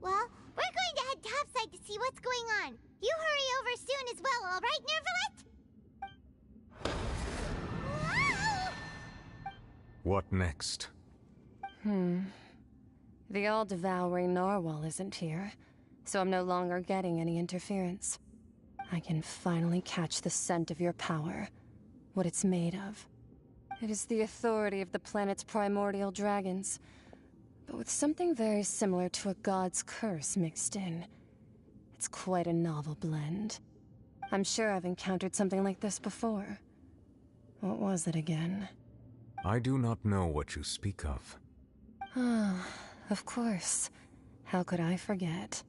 Well, we're going to head topside to see what's going on. You hurry over soon as well, all right, Nervalet? What next? The all-devouring narwhal isn't here, so I'm no longer getting any interference. I can finally catch the scent of your power, what it's made of. It is the authority of the planet's primordial dragons, but with something very similar to a god's curse mixed in. It's quite a novel blend. I'm sure I've encountered something like this before. What was it again? I do not know what you speak of. Ah, of course. How could I forget?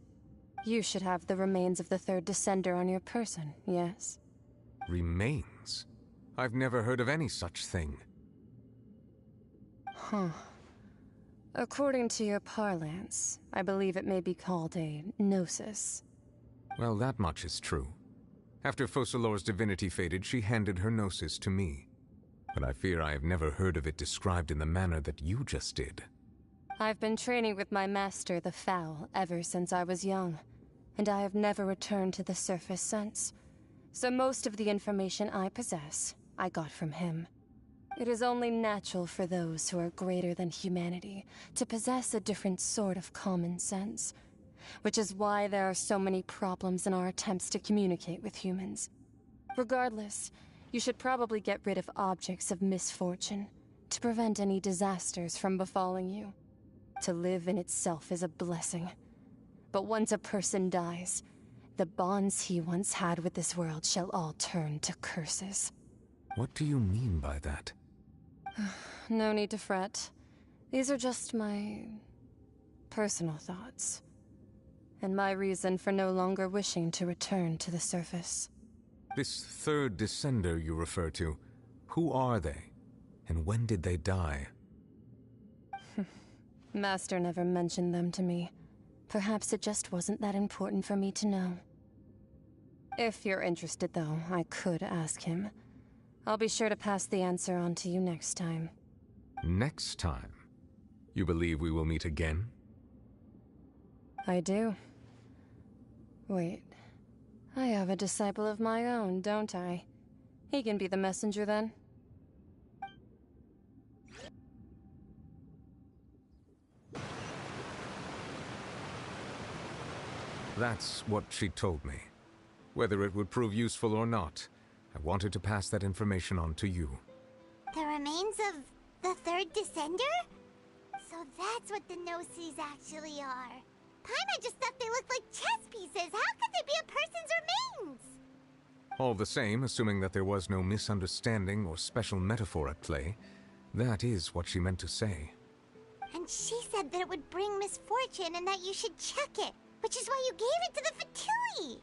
You should have the remains of the third descender on your person, yes? Remains? I've never heard of any such thing. According to your parlance, I believe it may be called a gnosis. Well, that much is true. After Focalor's divinity faded, she handed her gnosis to me. But I fear I have never heard of it described in the manner that you just did. I've been training with my master, the Foul, ever since I was young, and I have never returned to the surface since. So most of the information I possess, I got from him. It is only natural for those who are greater than humanity to possess a different sort of common sense, which is why there are so many problems in our attempts to communicate with humans. Regardless, you should probably get rid of objects of misfortune to prevent any disasters from befalling you. To live in itself is a blessing. But once a person dies, the bonds he once had with this world shall all turn to curses. What do you mean by that? No need to fret. These are just my personal thoughts, and my reason for no longer wishing to return to the surface. This third descender you refer to, who are they? And when did they die? Master never mentioned them to me. Perhaps it just wasn't that important for me to know. If you're interested, though, I could ask him. I'll be sure to pass the answer on to you next time. Next time? You believe we will meet again? I do. Wait. I have a disciple of my own, don't I? He can be the messenger then. That's what she told me. Whether it would prove useful or not, I wanted to pass that information on to you. The remains of the third Descender? So that's what the Gnosis actually are. Paimon just thought they looked like chess pieces. How could they be a person's remains? All the same, assuming that there was no misunderstanding or special metaphor at play, that is what she meant to say. And she said that it would bring misfortune and that you should check it, which is why you gave it to the Fatui.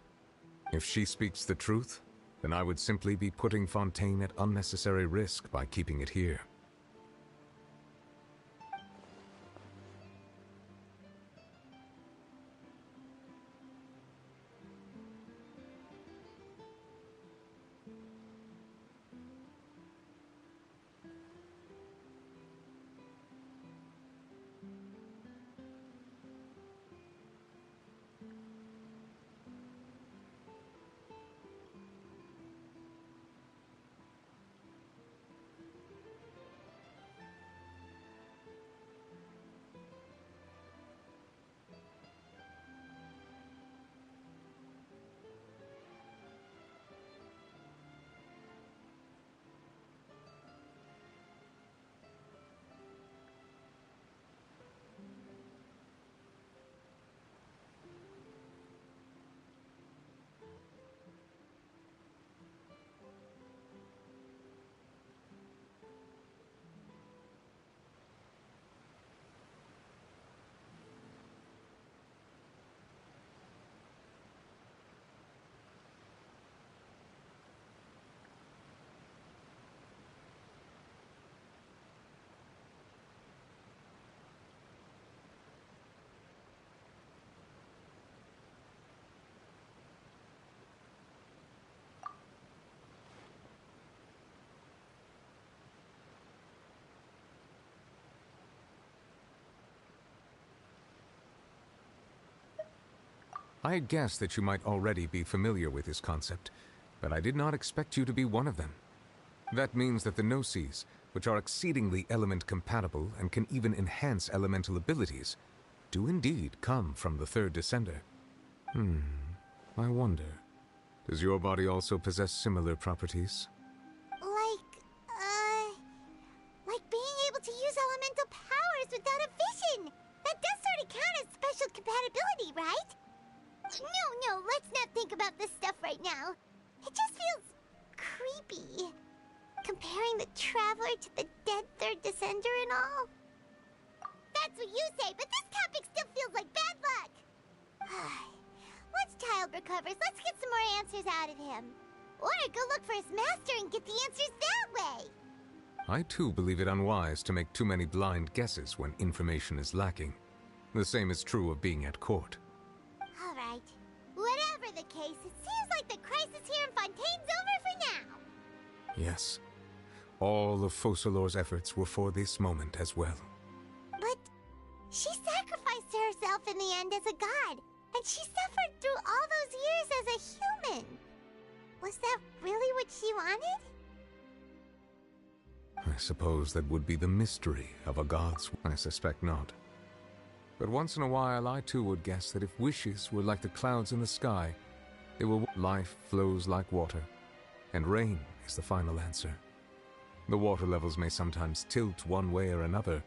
If she speaks the truth, then I would simply be putting Fontaine at unnecessary risk by keeping it here. I had guessed that you might already be familiar with this concept, but I did not expect you to be one of them. That means that the Gnosis, which are exceedingly element-compatible and can even enhance elemental abilities, do indeed come from the third Descender. I wonder, does your body also possess similar properties? Like being able to use elemental powers without a vision! That does sort of count as special compatibility, right? No, let's not think about this stuff right now. It just feels creepy. Comparing the Traveler to the dead third Descender and all. That's what you say, but this topic still feels like bad luck. Once Child recovers, let's get some more answers out of him. Or go look for his master and get the answers that way. I too believe it unwise to make too many blind guesses when information is lacking. The same is true of being at court. Alright. Whatever the case, it seems like the crisis here in Fontaine's over for now. Yes. All of Focalor's efforts were for this moment as well. But she sacrificed herself in the end as a god, and she suffered through all those years as a human. Was that really what she wanted? I suppose that would be the mystery of a god's... I suspect not. But once in a while, I too would guess that if wishes were like the clouds in the sky, they will... Life flows like water, and rain is the final answer. The water levels may sometimes tilt one way or another,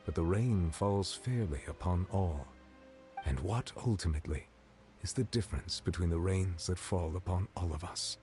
but the rain falls fairly upon all. And what, ultimately, is the difference between the rains that fall upon all of us?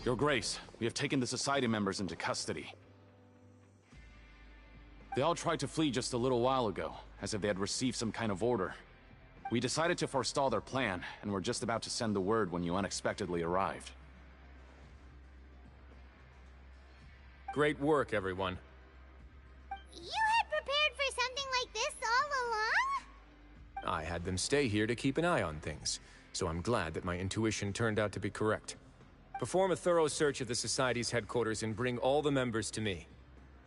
Your Grace, we have taken the Society members into custody. They all tried to flee just a little while ago, as if they had received some kind of order. We decided to forestall their plan, and were just about to send the word when you unexpectedly arrived. Great work, everyone. You had prepared for something like this all along? I had them stay here to keep an eye on things, so I'm glad that my intuition turned out to be correct. Perform a thorough search of the Society's headquarters and bring all the members to me.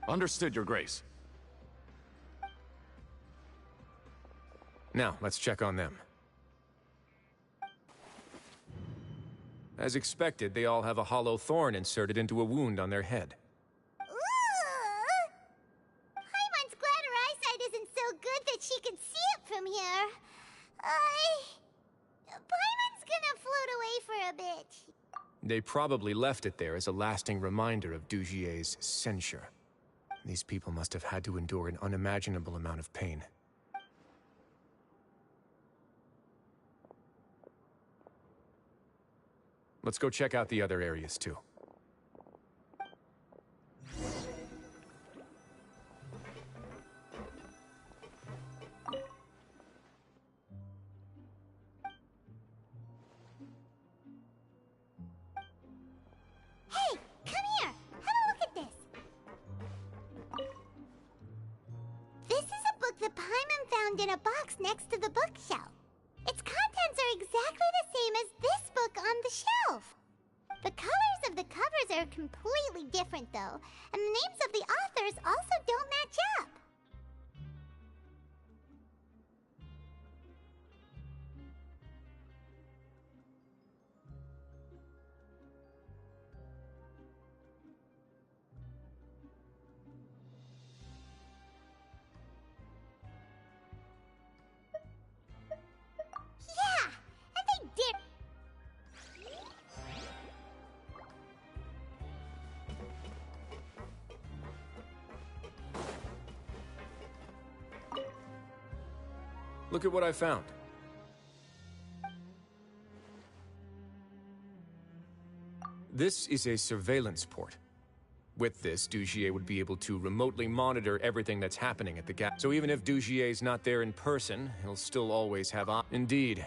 Understood, Your Grace. Now, let's check on them. As expected, they all have a hollow thorn inserted into a wound on their head. Ooh! Paimon's glad her eyesight isn't so good that she can see it from here. Paimon's gonna float away for a bit. They probably left it there as a lasting reminder of Dugier's censure. These people must have had to endure an unimaginable amount of pain. Let's go check out the other areas, too. Hey, come here! Have a look at this! This is a book that Paimon found in a box next to the bookshelf. Its contents are exactly the same as this book on the shelf. The colors of the covers are completely different, though, and the names of the authors also don't match up. Look at what I found. This is a surveillance port. With this, Dugier would be able to remotely monitor everything that's happening at the gap. So even if Dugier's not there in person, he'll still always have Indeed.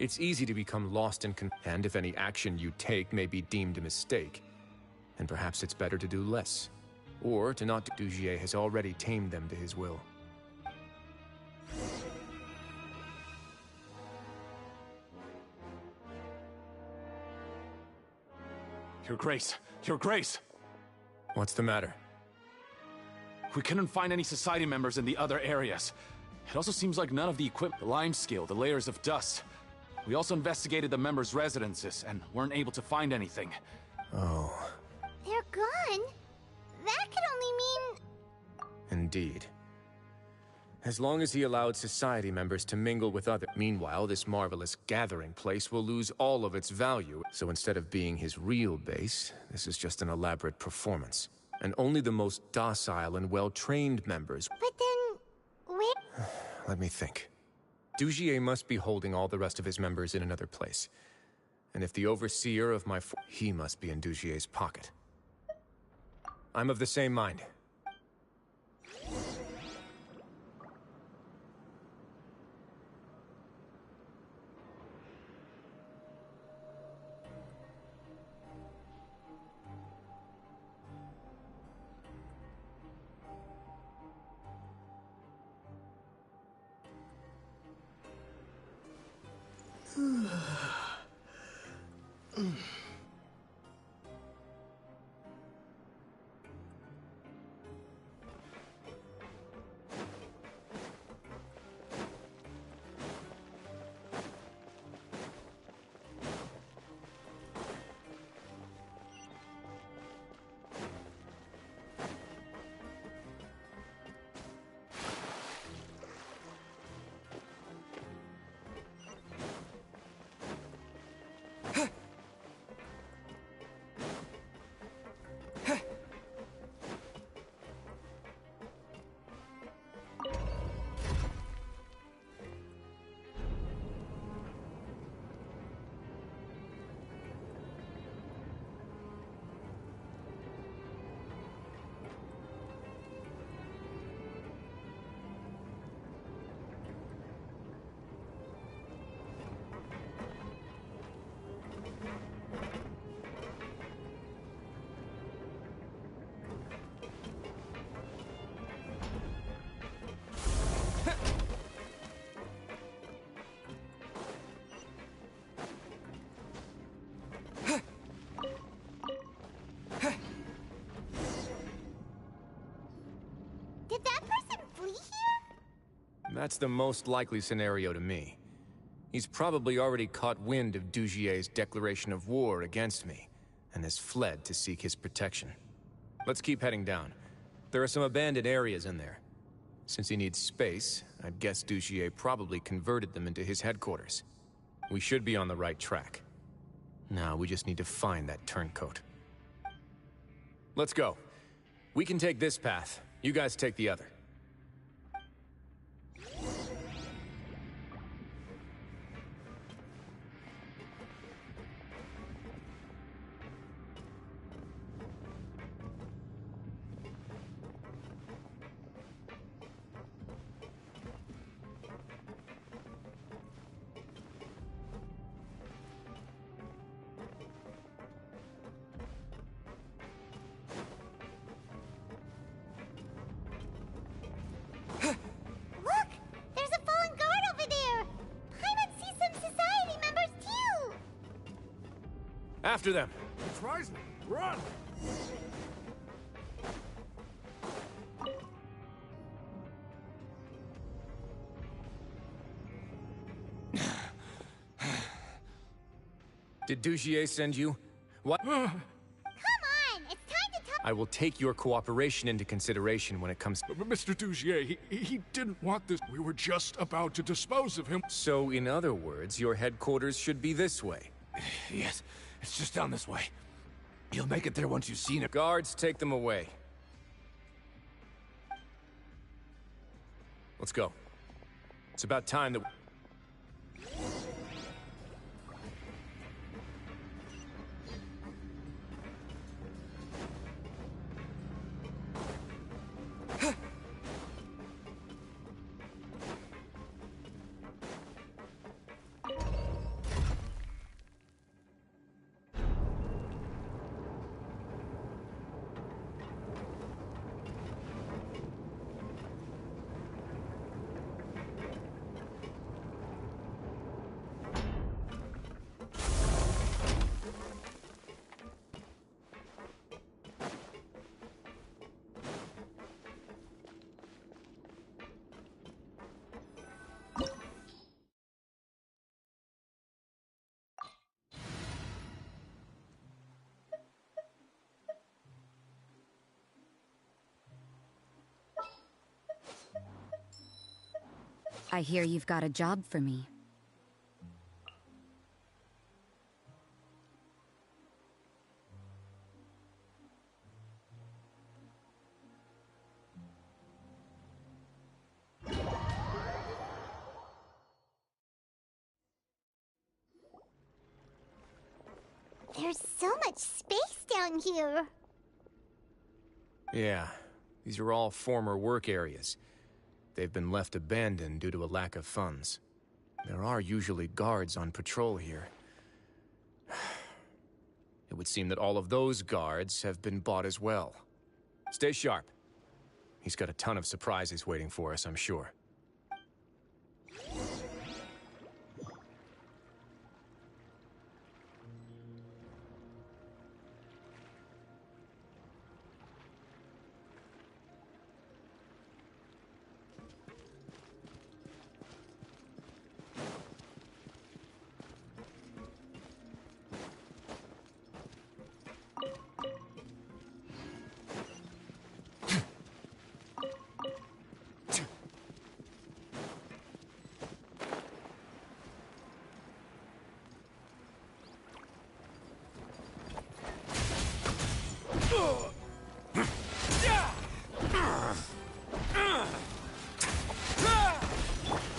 It's easy to become lost in and if any action you take may be deemed a mistake. And perhaps it's better to do less. Or to not. Dugier has already tamed them to his will. Your Grace! Your Grace! What's the matter? We couldn't find any Society members in the other areas. It also seems like none of the equipment, the lime scale, the layers of dust. We also investigated the members' residences and weren't able to find anything. Oh. They're gone? That could only mean... Indeed. As long as he allowed Society members to mingle with others. Meanwhile, this marvelous gathering place will lose all of its value. So instead of being his real base, this is just an elaborate performance. And only the most docile and well-trained members... But then... where... Let me think. Dugier must be holding all the rest of his members in another place. And if the overseer of my... he must be in Dugier's pocket. I'm of the same mind. Did that person flee here? That's the most likely scenario to me. He's probably already caught wind of Dugier's declaration of war against me, and has fled to seek his protection. Let's keep heading down. There are some abandoned areas in there. Since he needs space, I'd guess Dugier probably converted them into his headquarters. We should be on the right track. Now we just need to find that turncoat. Let's go. We can take this path. You guys take the other. After them. It's rising. Run! Did Dugier send you? What? Come on! It's time to talk. I will take your cooperation into consideration when it comes. Mr. Dugier, he didn't want this. We were just about to dispose of him. So, in other words, your headquarters should be this way. Yes, it's just down this way. You'll make it there once you've seen it. Guards, take them away. Let's go. It's about time that... I hear you've got a job for me. There's so much space down here. Yeah, these are all former work areas. They've been left abandoned due to a lack of funds. There are usually guards on patrol here. It would seem that all of those guards have been bought as well. Stay sharp. He's got a ton of surprises waiting for us, I'm sure.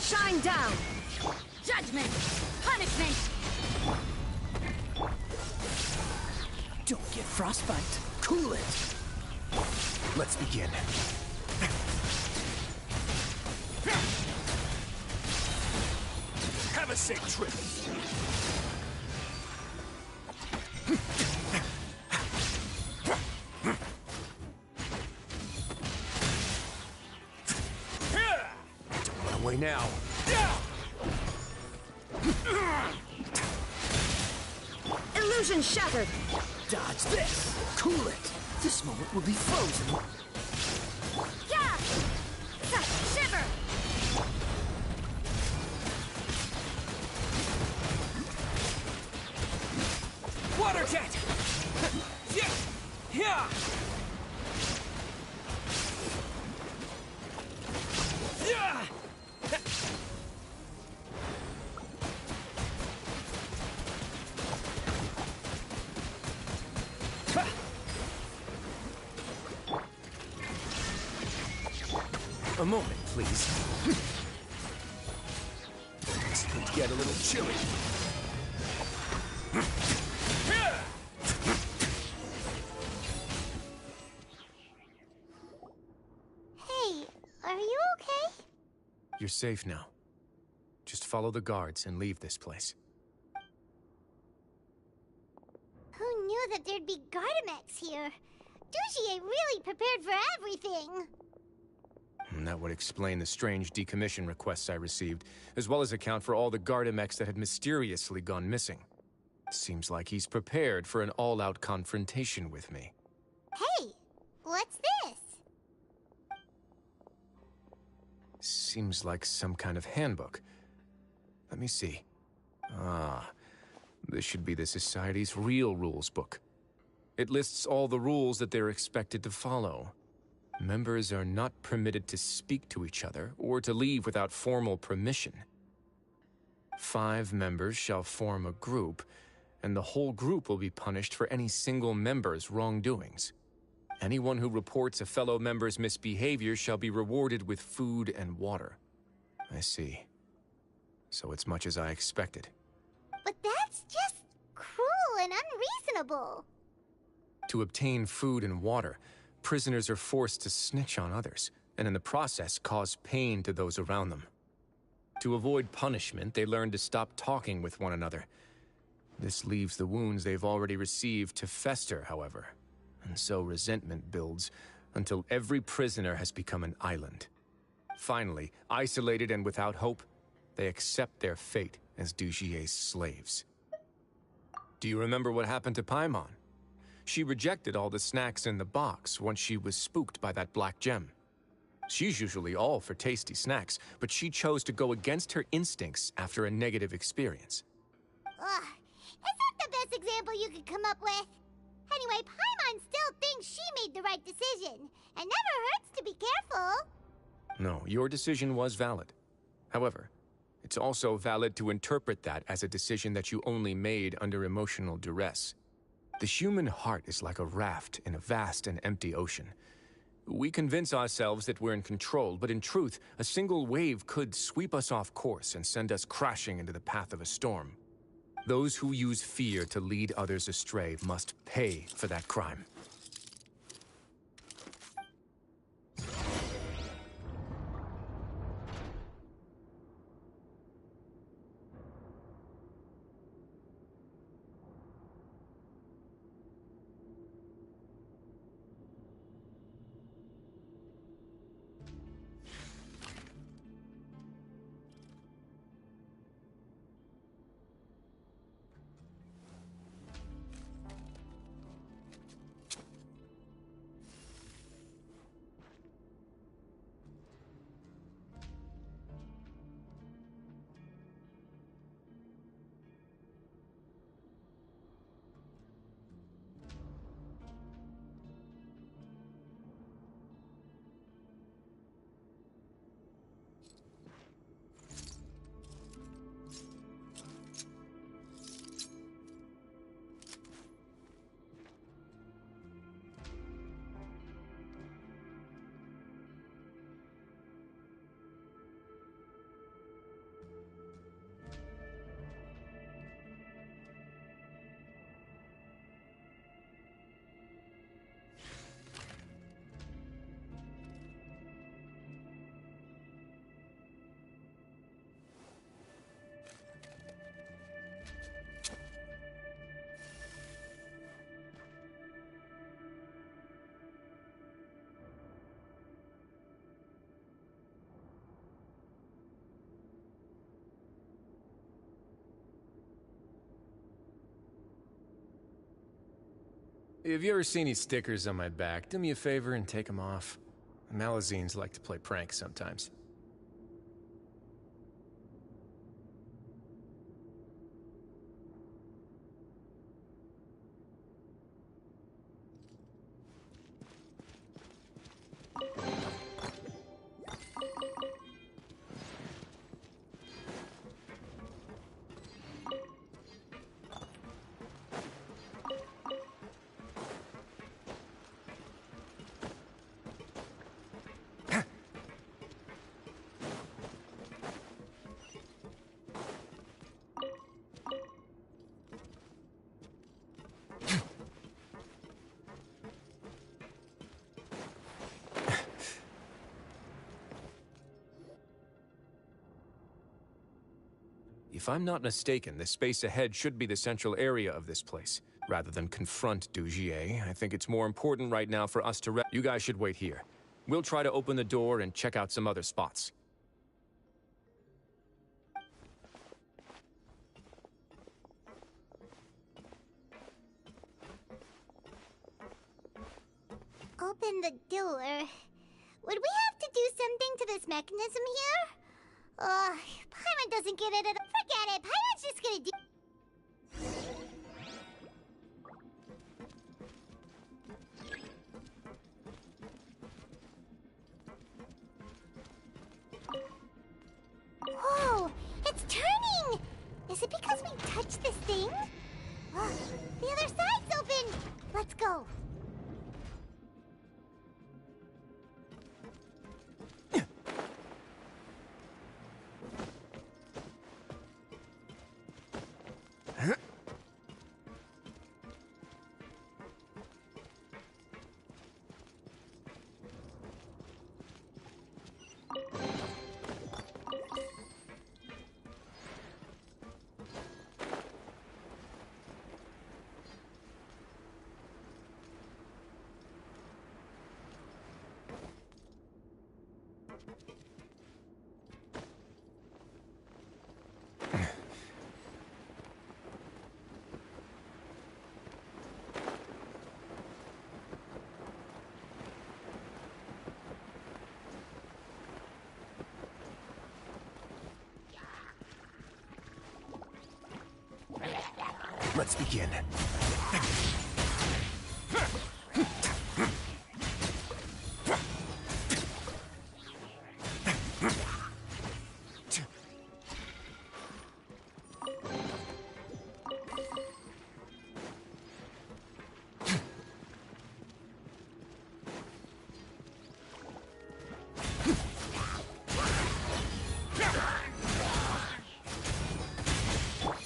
Shine down! Judgment! Punishment! Don't get frostbite. Cool it. Let's begin. Have a safe trip. Away now. Illusion shattered! Dodge this. Cool it. This moment will be frozen. Yeah! Shiver! Water jet! Yeah! Yeah! A moment, please. This could get a little chilly. Hey, are you okay? You're safe now. Just follow the guards and leave this place. Who knew that there'd be Gardamex here? Dujier really prepared for everything. And that would explain the strange decommission requests I received, as well as account for all the Gardamex that had mysteriously gone missing. Seems like he's prepared for an all-out confrontation with me. Hey, what's this? Seems like some kind of handbook. Let me see. Ah, this should be the Society's real rules book. It lists all the rules that they're expected to follow. Members are not permitted to speak to each other or to leave without formal permission. 5 members shall form a group, and the whole group will be punished for any single member's wrongdoings. Anyone who reports a fellow member's misbehavior shall be rewarded with food and water. I see. so it's much as I expected. But that's just cruel and unreasonable. To obtain food and water, prisoners are forced to snitch on others, and in the process cause pain to those around them. To avoid punishment, they learn to stop talking with one another. This leaves the wounds they've already received to fester, however, and so resentment builds until every prisoner has become an island. Finally, isolated and without hope, they accept their fate as Dugier's slaves. Do you remember what happened to Paimon? She rejected all the snacks in the box once she was spooked by that black gem. She's usually all for tasty snacks, but she chose to go against her instincts after a negative experience. Ugh, is that the best example you could come up with? Anyway, Paimon still thinks she made the right decision, and never hurts to be careful. No, your decision was valid. However, it's also valid to interpret that as a decision that you only made under emotional duress. The human heart is like a raft in a vast and empty ocean. We convince ourselves that we're in control, but in truth, a single wave could sweep us off course and send us crashing into the path of a storm. Those who use fear to lead others astray must pay for that crime. Have you ever seen these stickers on my back? Do me a favor and take them off. Malazines like to play pranks sometimes. If I'm not mistaken, the space ahead should be the central area of this place. Rather than confront Dugier, I think it's more important right now for us to You guys should wait here. We'll try to open the door and check out some other spots. Open the door. Would we have to do something to this mechanism here? Paimon doesn't get it at all. Forget it. Paimon's just gonna do... Whoa! It's turning! Is it because we touched this thing? The other side's open! Let's go. Let's begin.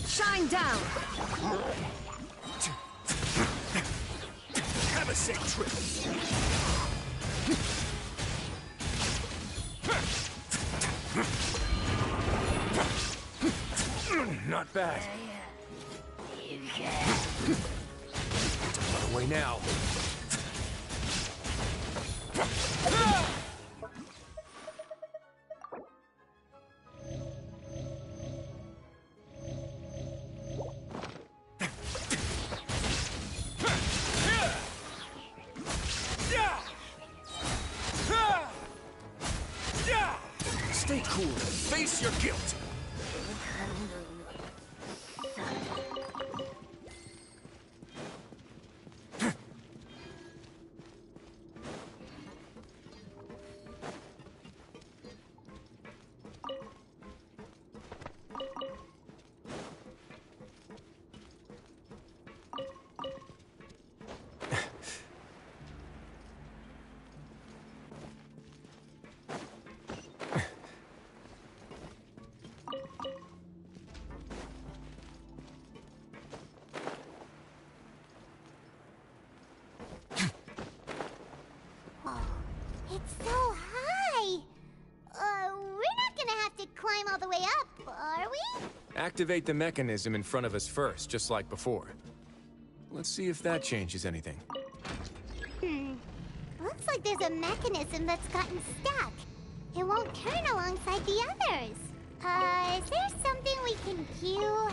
Shine down! Have a safe trip. Not bad. Run away now. Stay cool. Face your guilt. It's so high! We're not gonna have to climb all the way up, are we? Activate the mechanism in front of us first, just like before. Let's see if that changes anything. Looks like there's a mechanism that's gotten stuck. It won't turn alongside the others. Is there something we can do?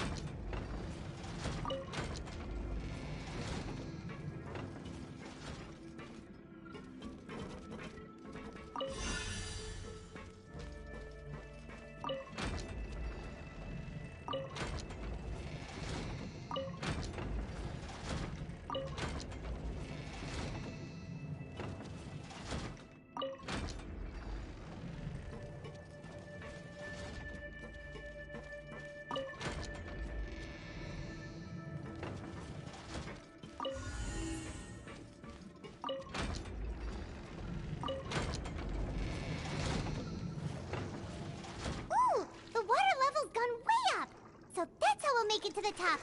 Ooh, the water level's gone way up. So that's how we'll make it to the top.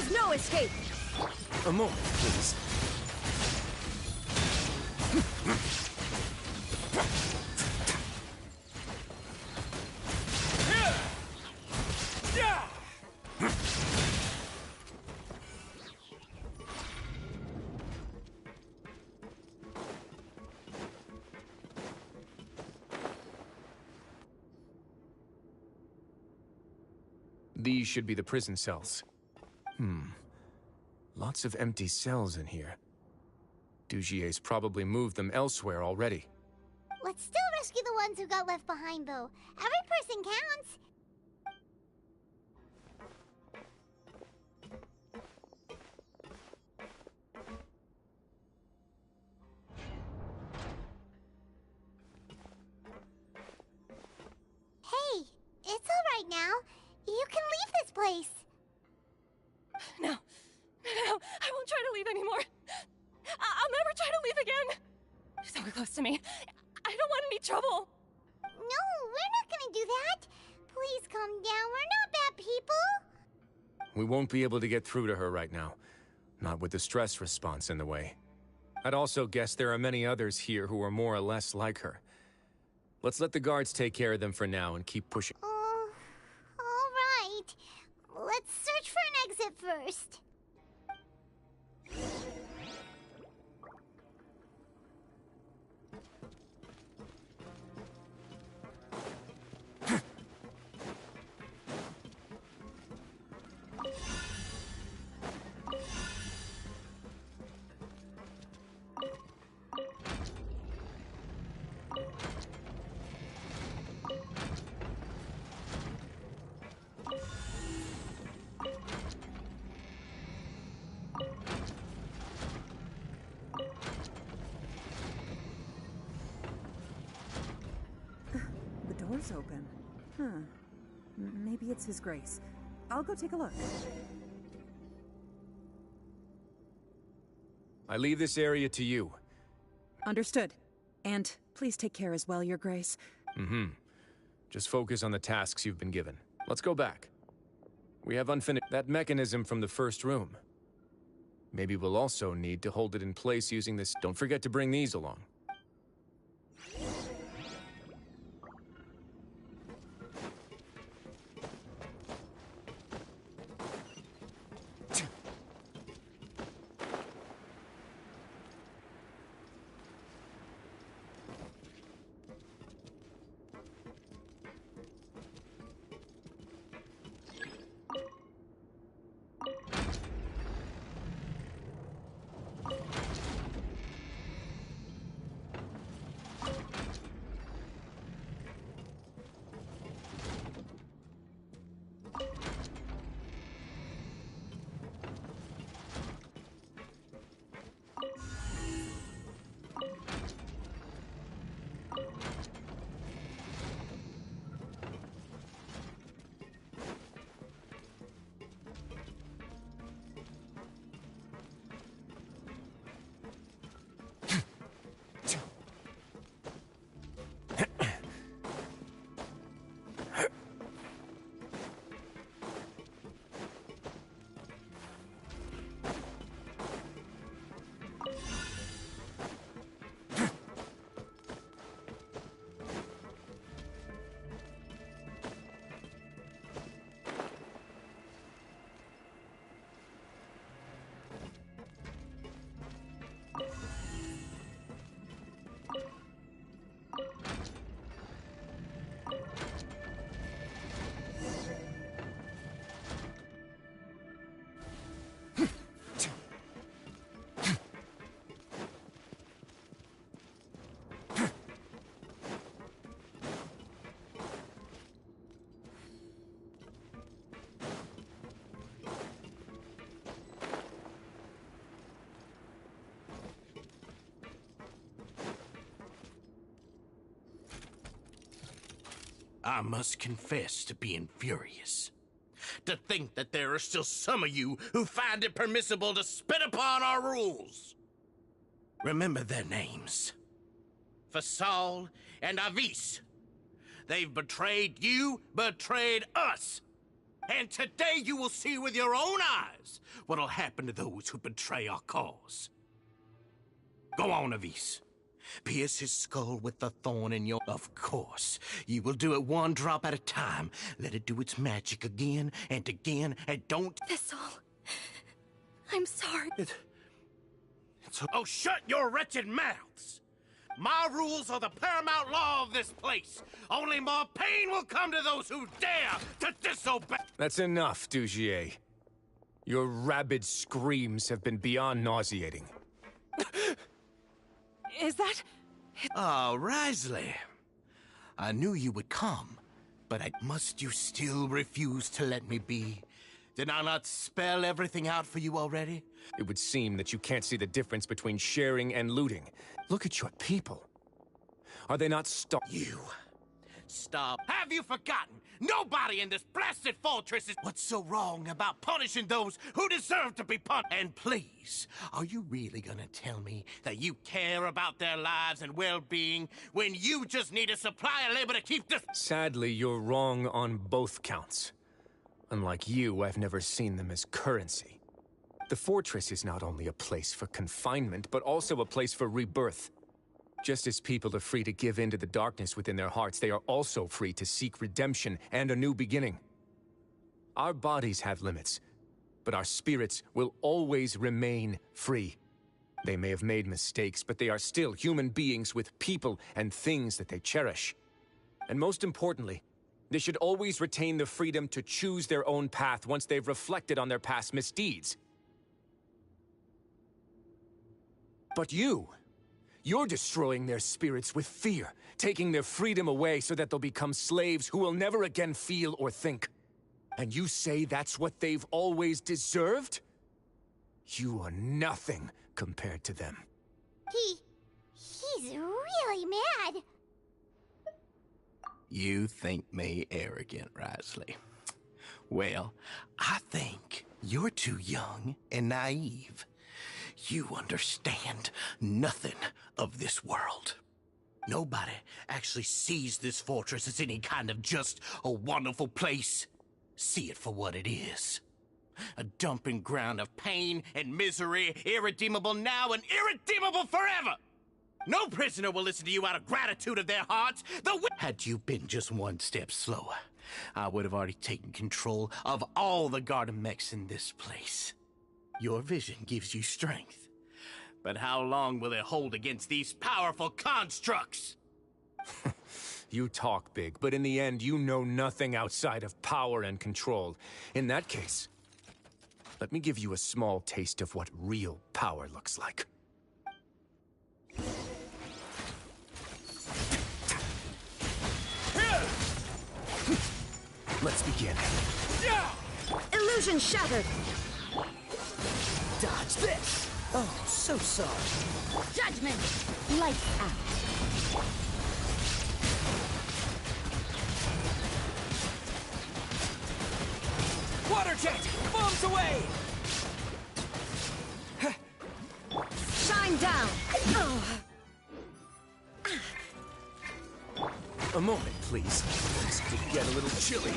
There's no escape! A moment, please. These should be the prison cells. Lots of empty cells in here. Dugier's probably moved them elsewhere already. Let's still rescue the ones who got left behind, though. Every person counts. Hey, it's all right now. You can leave this place. No. No, I won't try to leave anymore. I'll never try to leave again. Someone close to me. I don't want any trouble. No, we're not gonna do that. Please calm down. We're not bad people. We won't be able to get through to her right now. Not with the stress response in the way. I'd also guess there are many others here who are more or less like her. Let's let the guards take care of them for now and keep pushing. All right. Let's search for an exit first. The door's open. Huh. Maybe it's His Grace. I'll go take a look. I leave this area to you. Understood. And please take care as well, Your Grace. Just focus on the tasks you've been given. Let's go back. We have unfinished that mechanism from the first room. Maybe we'll also need to hold it in place using this. Don't forget to bring these along. I must confess to being furious. To think that there are still some of you who find it permissible to spit upon our rules. Remember their names. Fasal and Avis. They've betrayed you, betrayed us. And today you will see with your own eyes what'll happen to those who betray our cause. Go on, Avis. Pierce his skull with the thorn in your... Of course. You will do it one drop at a time. Let it do its magic again and again, and don't... Thistle. I'm sorry. Oh, shut your wretched mouths! My rules are the paramount law of this place. Only more pain will come to those who dare to disobey. That's enough, Dugier. Your rabid screams have been beyond nauseating. Is that... Oh, Risley. I knew you would come, but must you still refuse to let me be? Did I not spell everything out for you already? It would seem that you can't see the difference between sharing and looting. Look at your people. Are they not You. Stop. Have you forgotten? Nobody in this blasted fortress is... What's so wrong about punishing those who deserve to be punished? And please, are you really gonna tell me that you care about their lives and well-being when you just need a supply of labor to keep this... Sadly, you're wrong on both counts. Unlike you, I've never seen them as currency. The fortress is not only a place for confinement, but also a place for rebirth. Just as people are free to give in to the darkness within their hearts, they are also free to seek redemption and a new beginning. Our bodies have limits, but our spirits will always remain free. They may have made mistakes, but they are still human beings with people and things that they cherish. And most importantly, they should always retain the freedom to choose their own path once they've reflected on their past misdeeds. But you're destroying their spirits with fear, taking their freedom away so that they'll become slaves who will never again feel or think. And you say that's what they've always deserved? You are nothing compared to them. He's really mad. You think me arrogant, Risley. Well, I think you're too young and naive. You understand nothing of this world. Nobody actually sees this fortress as any kind of just a wonderful place. See it for what it is. A dumping ground of pain and misery, irredeemable now and irredeemable forever. No prisoner will listen to you out of gratitude of their hearts. Had you been just one step slower, I would have already taken control of all the garden mechs in this place. Your vision gives you strength. But how long will it hold against these powerful constructs? You talk big, but in the end, you know nothing outside of power and control. In that case, let me give you a small taste of what real power looks like. Let's begin. Illusion shattered! Dodge this! Oh, so sorry. Judgment! Lights out. Water jet! Bombs away! Shine down! A moment, please. This could get a little chilly.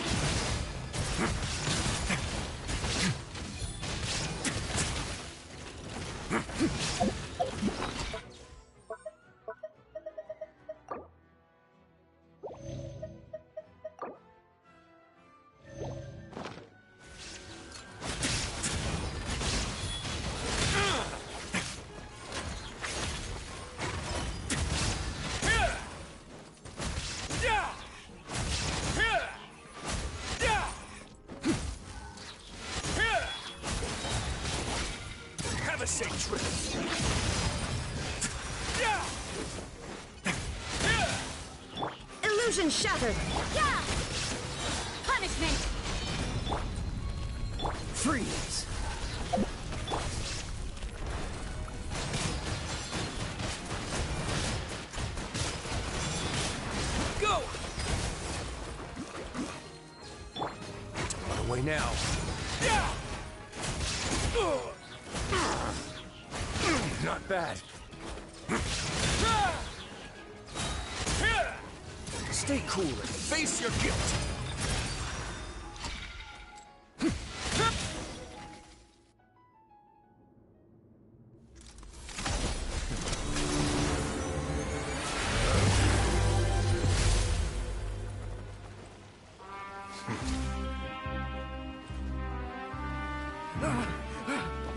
Have a safe trip. Illusion shattered! Yeah! Punishment! Freeze! Go! Don't run away now. Not bad. Stay cool and face your guilt.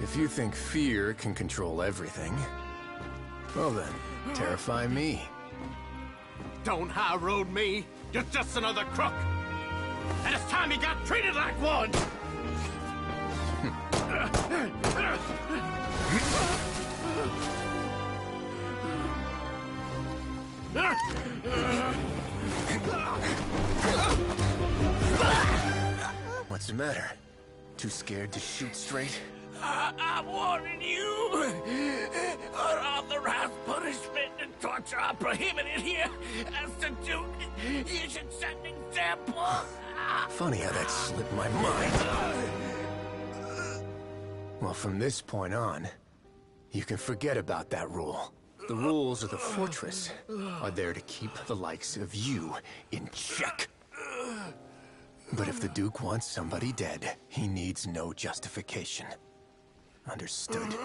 If you think fear can control everything, well then, terrify me. Don't high road me. You're just another crook. And it's time you got treated like one. What's the matter? Too scared to shoot straight? I'm warning you. Unauthorized punishment and torture are prohibited here. As the Duke, you should set an example. Funny how that slipped my mind. Well, from this point on, you can forget about that rule. The rules of the fortress are there to keep the likes of you in check. But if the Duke wants somebody dead, he needs no justification. Understood.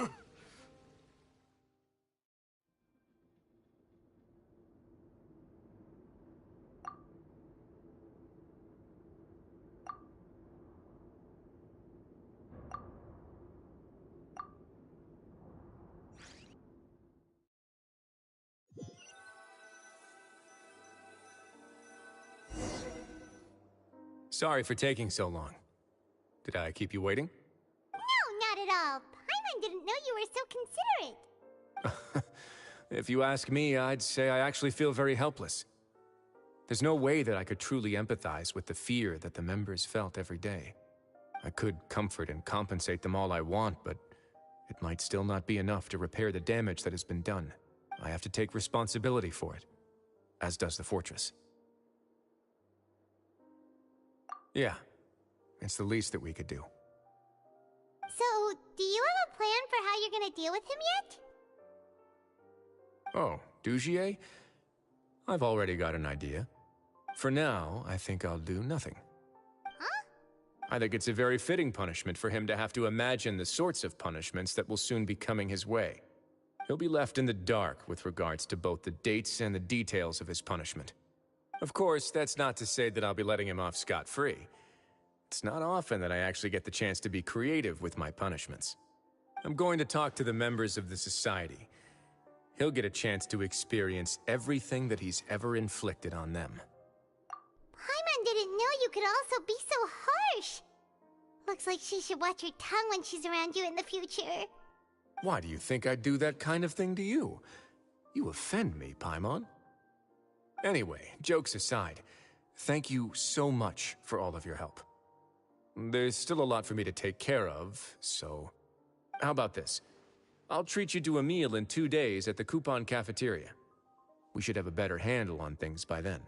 Sorry for taking so long. Did I keep you waiting? No, not at all. Paimon didn't know you were so considerate. If you ask me, I'd say I actually feel very helpless. There's no way that I could truly empathize with the fear that the members felt every day. I could comfort and compensate them all I want, but it might still not be enough to repair the damage that has been done. I have to take responsibility for it, as does the fortress. Yeah, it's the least that we could do. So, do you have a plan for how you're gonna deal with him yet? Oh, Dugier? I've already got an idea. For now, I think I'll do nothing. Huh? I think it's a very fitting punishment for him to have to imagine the sorts of punishments that will soon be coming his way. He'll be left in the dark with regards to both the dates and the details of his punishment. Of course, that's not to say that I'll be letting him off scot-free. It's not often that I actually get the chance to be creative with my punishments. I'm going to talk to the members of the society. He'll get a chance to experience everything that he's ever inflicted on them. Paimon didn't know you could also be so harsh. Looks like she should watch her tongue when she's around you in the future. Why do you think I'd do that kind of thing to you? You offend me, Paimon. Anyway, jokes aside, thank you so much for all of your help. There's still a lot for me to take care of, so... How about this? I'll treat you to a meal in 2 days at the Coupon Cafeteria. We should have a better handle on things by then.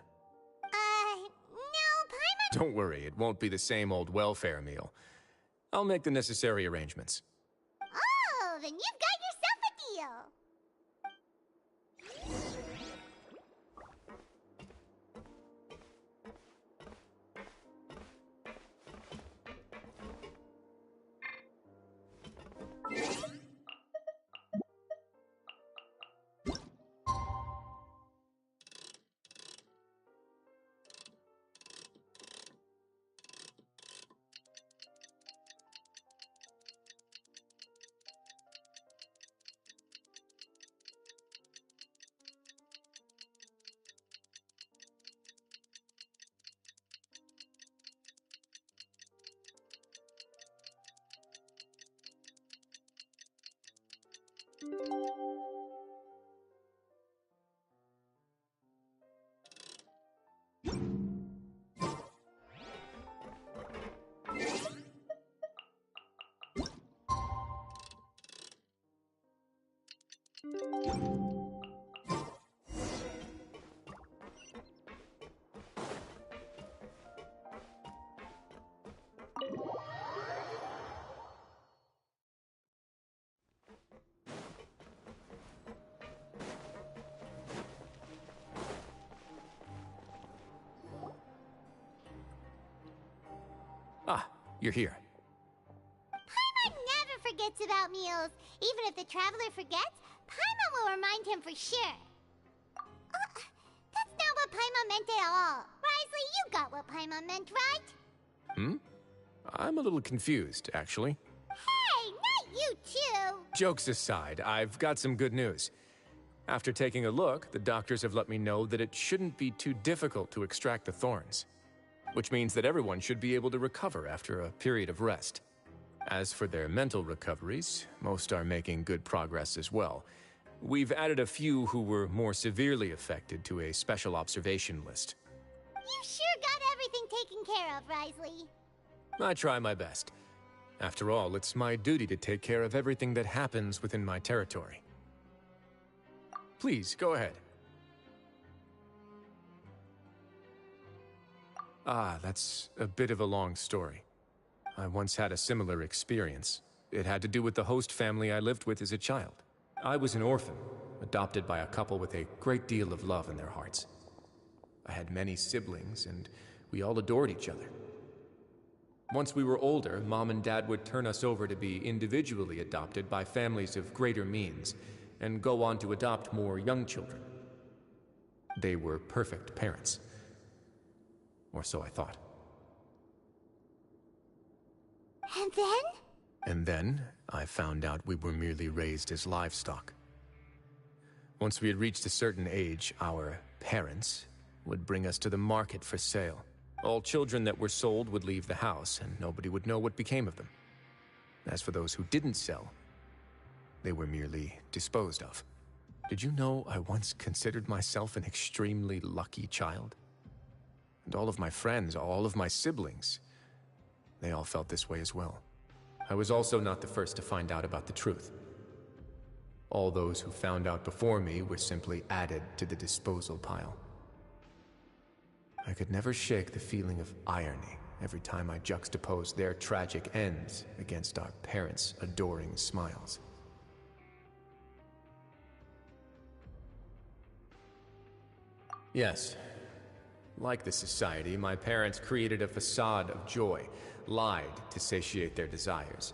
No, Paimon... Don't worry, it won't be the same old welfare meal. I'll make the necessary arrangements. Oh, then you've got yourself a deal! Ah, you're here. Paimon never forgets about meals. Even if the traveler forgets, Paimon will remind him for sure. That's not what Paimon meant at all. Risley, you got what Paimon meant, right? I'm a little confused, actually. Hey, not you too! Jokes aside, I've got some good news. After taking a look, the doctors have let me know that it shouldn't be too difficult to extract the thorns, which means that everyone should be able to recover after a period of rest. As for their mental recoveries, most are making good progress as well. We've added a few who were more severely affected to a special observation list. You sure got everything taken care of, Risley. I try my best. After all, it's my duty to take care of everything that happens within my territory. Please, go ahead. That's a bit of a long story. I once had a similar experience. It had to do with the host family I lived with as a child. I was an orphan, adopted by a couple with a great deal of love in their hearts. I had many siblings, and we all adored each other. Once we were older, Mom and Dad would turn us over to be individually adopted by families of greater means, and go on to adopt more young children. They were perfect parents. Or so I thought. And then? And then, I found out we were merely raised as livestock. Once we had reached a certain age, our parents would bring us to the market for sale. All children that were sold would leave the house, and nobody would know what became of them. As for those who didn't sell, they were merely disposed of. Did you know I once considered myself an extremely lucky child? And all of my friends, all of my siblings, they all felt this way as well. I was also not the first to find out about the truth. All those who found out before me were simply added to the disposal pile. I could never shake the feeling of irony every time I juxtaposed their tragic ends against our parents' adoring smiles. Yes. Like the society, my parents created a facade of joy, lied to satiate their desires,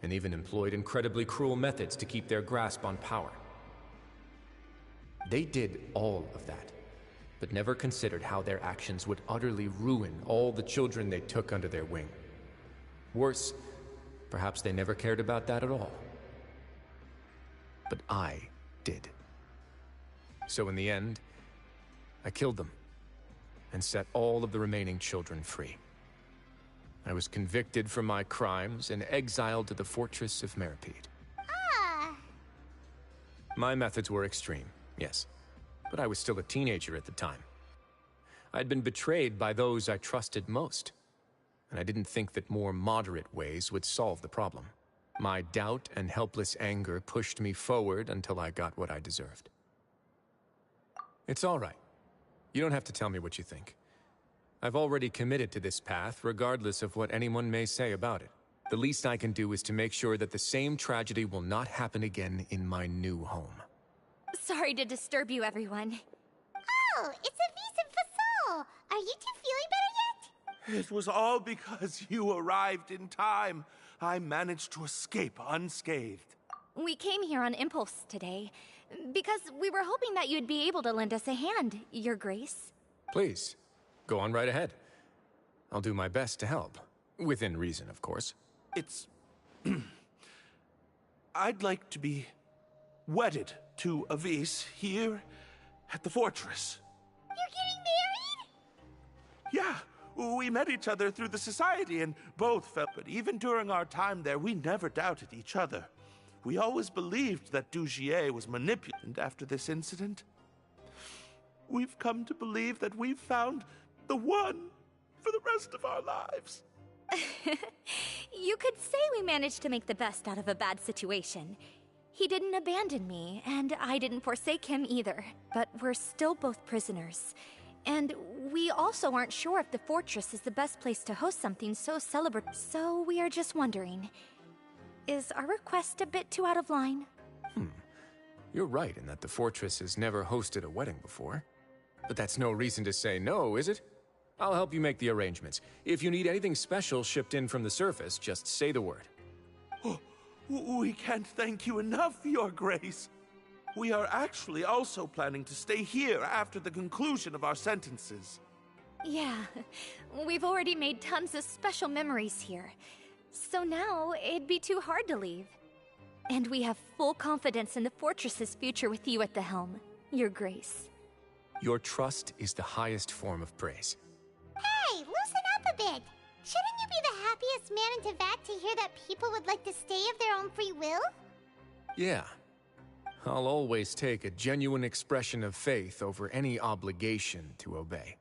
and even employed incredibly cruel methods to keep their grasp on power. They did all of that, but never considered how their actions would utterly ruin all the children they took under their wing. Worse, perhaps they never cared about that at all. But I did. So in the end, I killed them and set all of the remaining children free. I was convicted for my crimes and exiled to the fortress of Meripede. My methods were extreme, yes, but I was still a teenager at the time. I'd been betrayed by those I trusted most, and I didn't think that more moderate ways would solve the problem. My doubt and helpless anger pushed me forward until I got what I deserved. It's all right. You don't have to tell me what you think. I've already committed to this path, regardless of what anyone may say about it. The least I can do is to make sure that the same tragedy will not happen again in my new home. Sorry to disturb you, everyone. Oh, it's Avis and Fasol! Are you two feeling better yet? It was all because you arrived in time. I managed to escape unscathed. We came here on impulse today, because we were hoping that you'd be able to lend us a hand, Your Grace. Please, go on right ahead. I'll do my best to help. Within reason, of course. It's... I'd like to be wedded to Avis here at the fortress. You're getting married? Yeah, we met each other through the society and both felt, but even during our time there, we never doubted each other. We always believed that Dugier was manipulated. And after this incident, we've come to believe that we've found the one for the rest of our lives. You could say we managed to make the best out of a bad situation. He didn't abandon me, and I didn't forsake him either. But we're still both prisoners. And we also aren't sure if the fortress is the best place to host something so celebratory. So we are just wondering, is our request a bit too out of line? You're right in that the fortress has never hosted a wedding before. But that's no reason to say no, is it? I'll help you make the arrangements. If you need anything special shipped in from the surface, just say the word. Oh, we can't thank you enough, Your Grace. We are actually also planning to stay here after the conclusion of our sentences. Yeah, we've already made tons of special memories here. So now, it'd be too hard to leave. And we have full confidence in the fortress's future with you at the helm, Your Grace. Your trust is the highest form of praise. Hey, loosen up a bit! Shouldn't you be the happiest man in Teyvat to hear that people would like to stay of their own free will? Yeah. I'll always take a genuine expression of faith over any obligation to obey.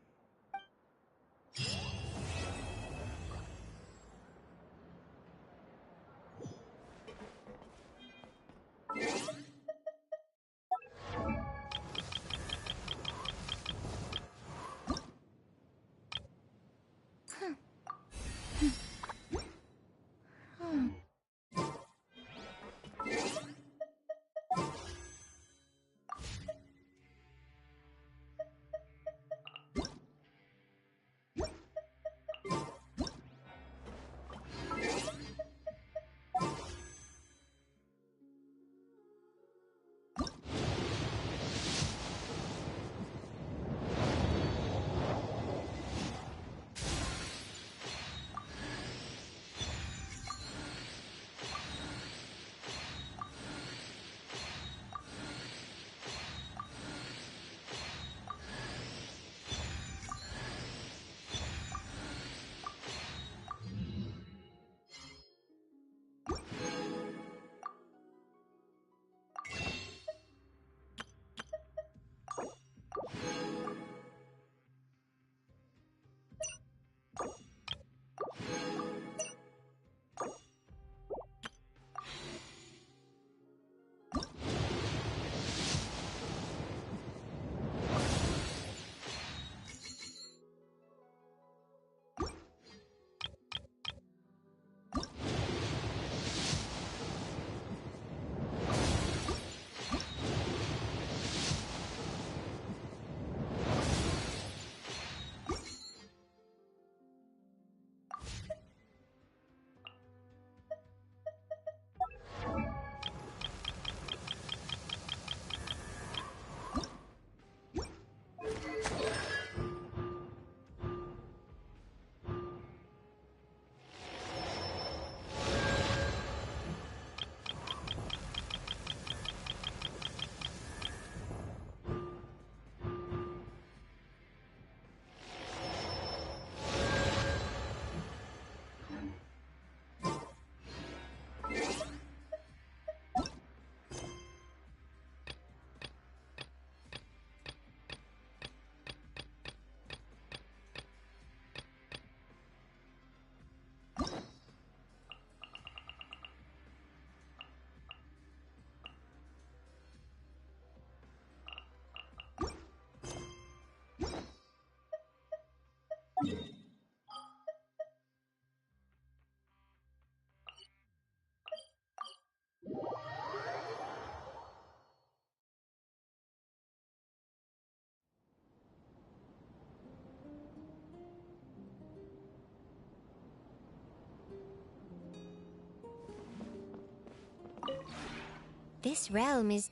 This realm is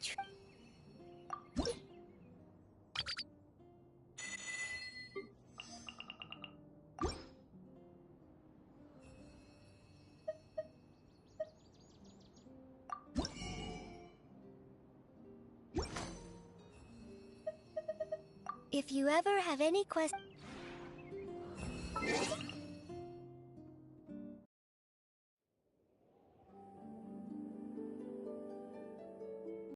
If you ever have any questions...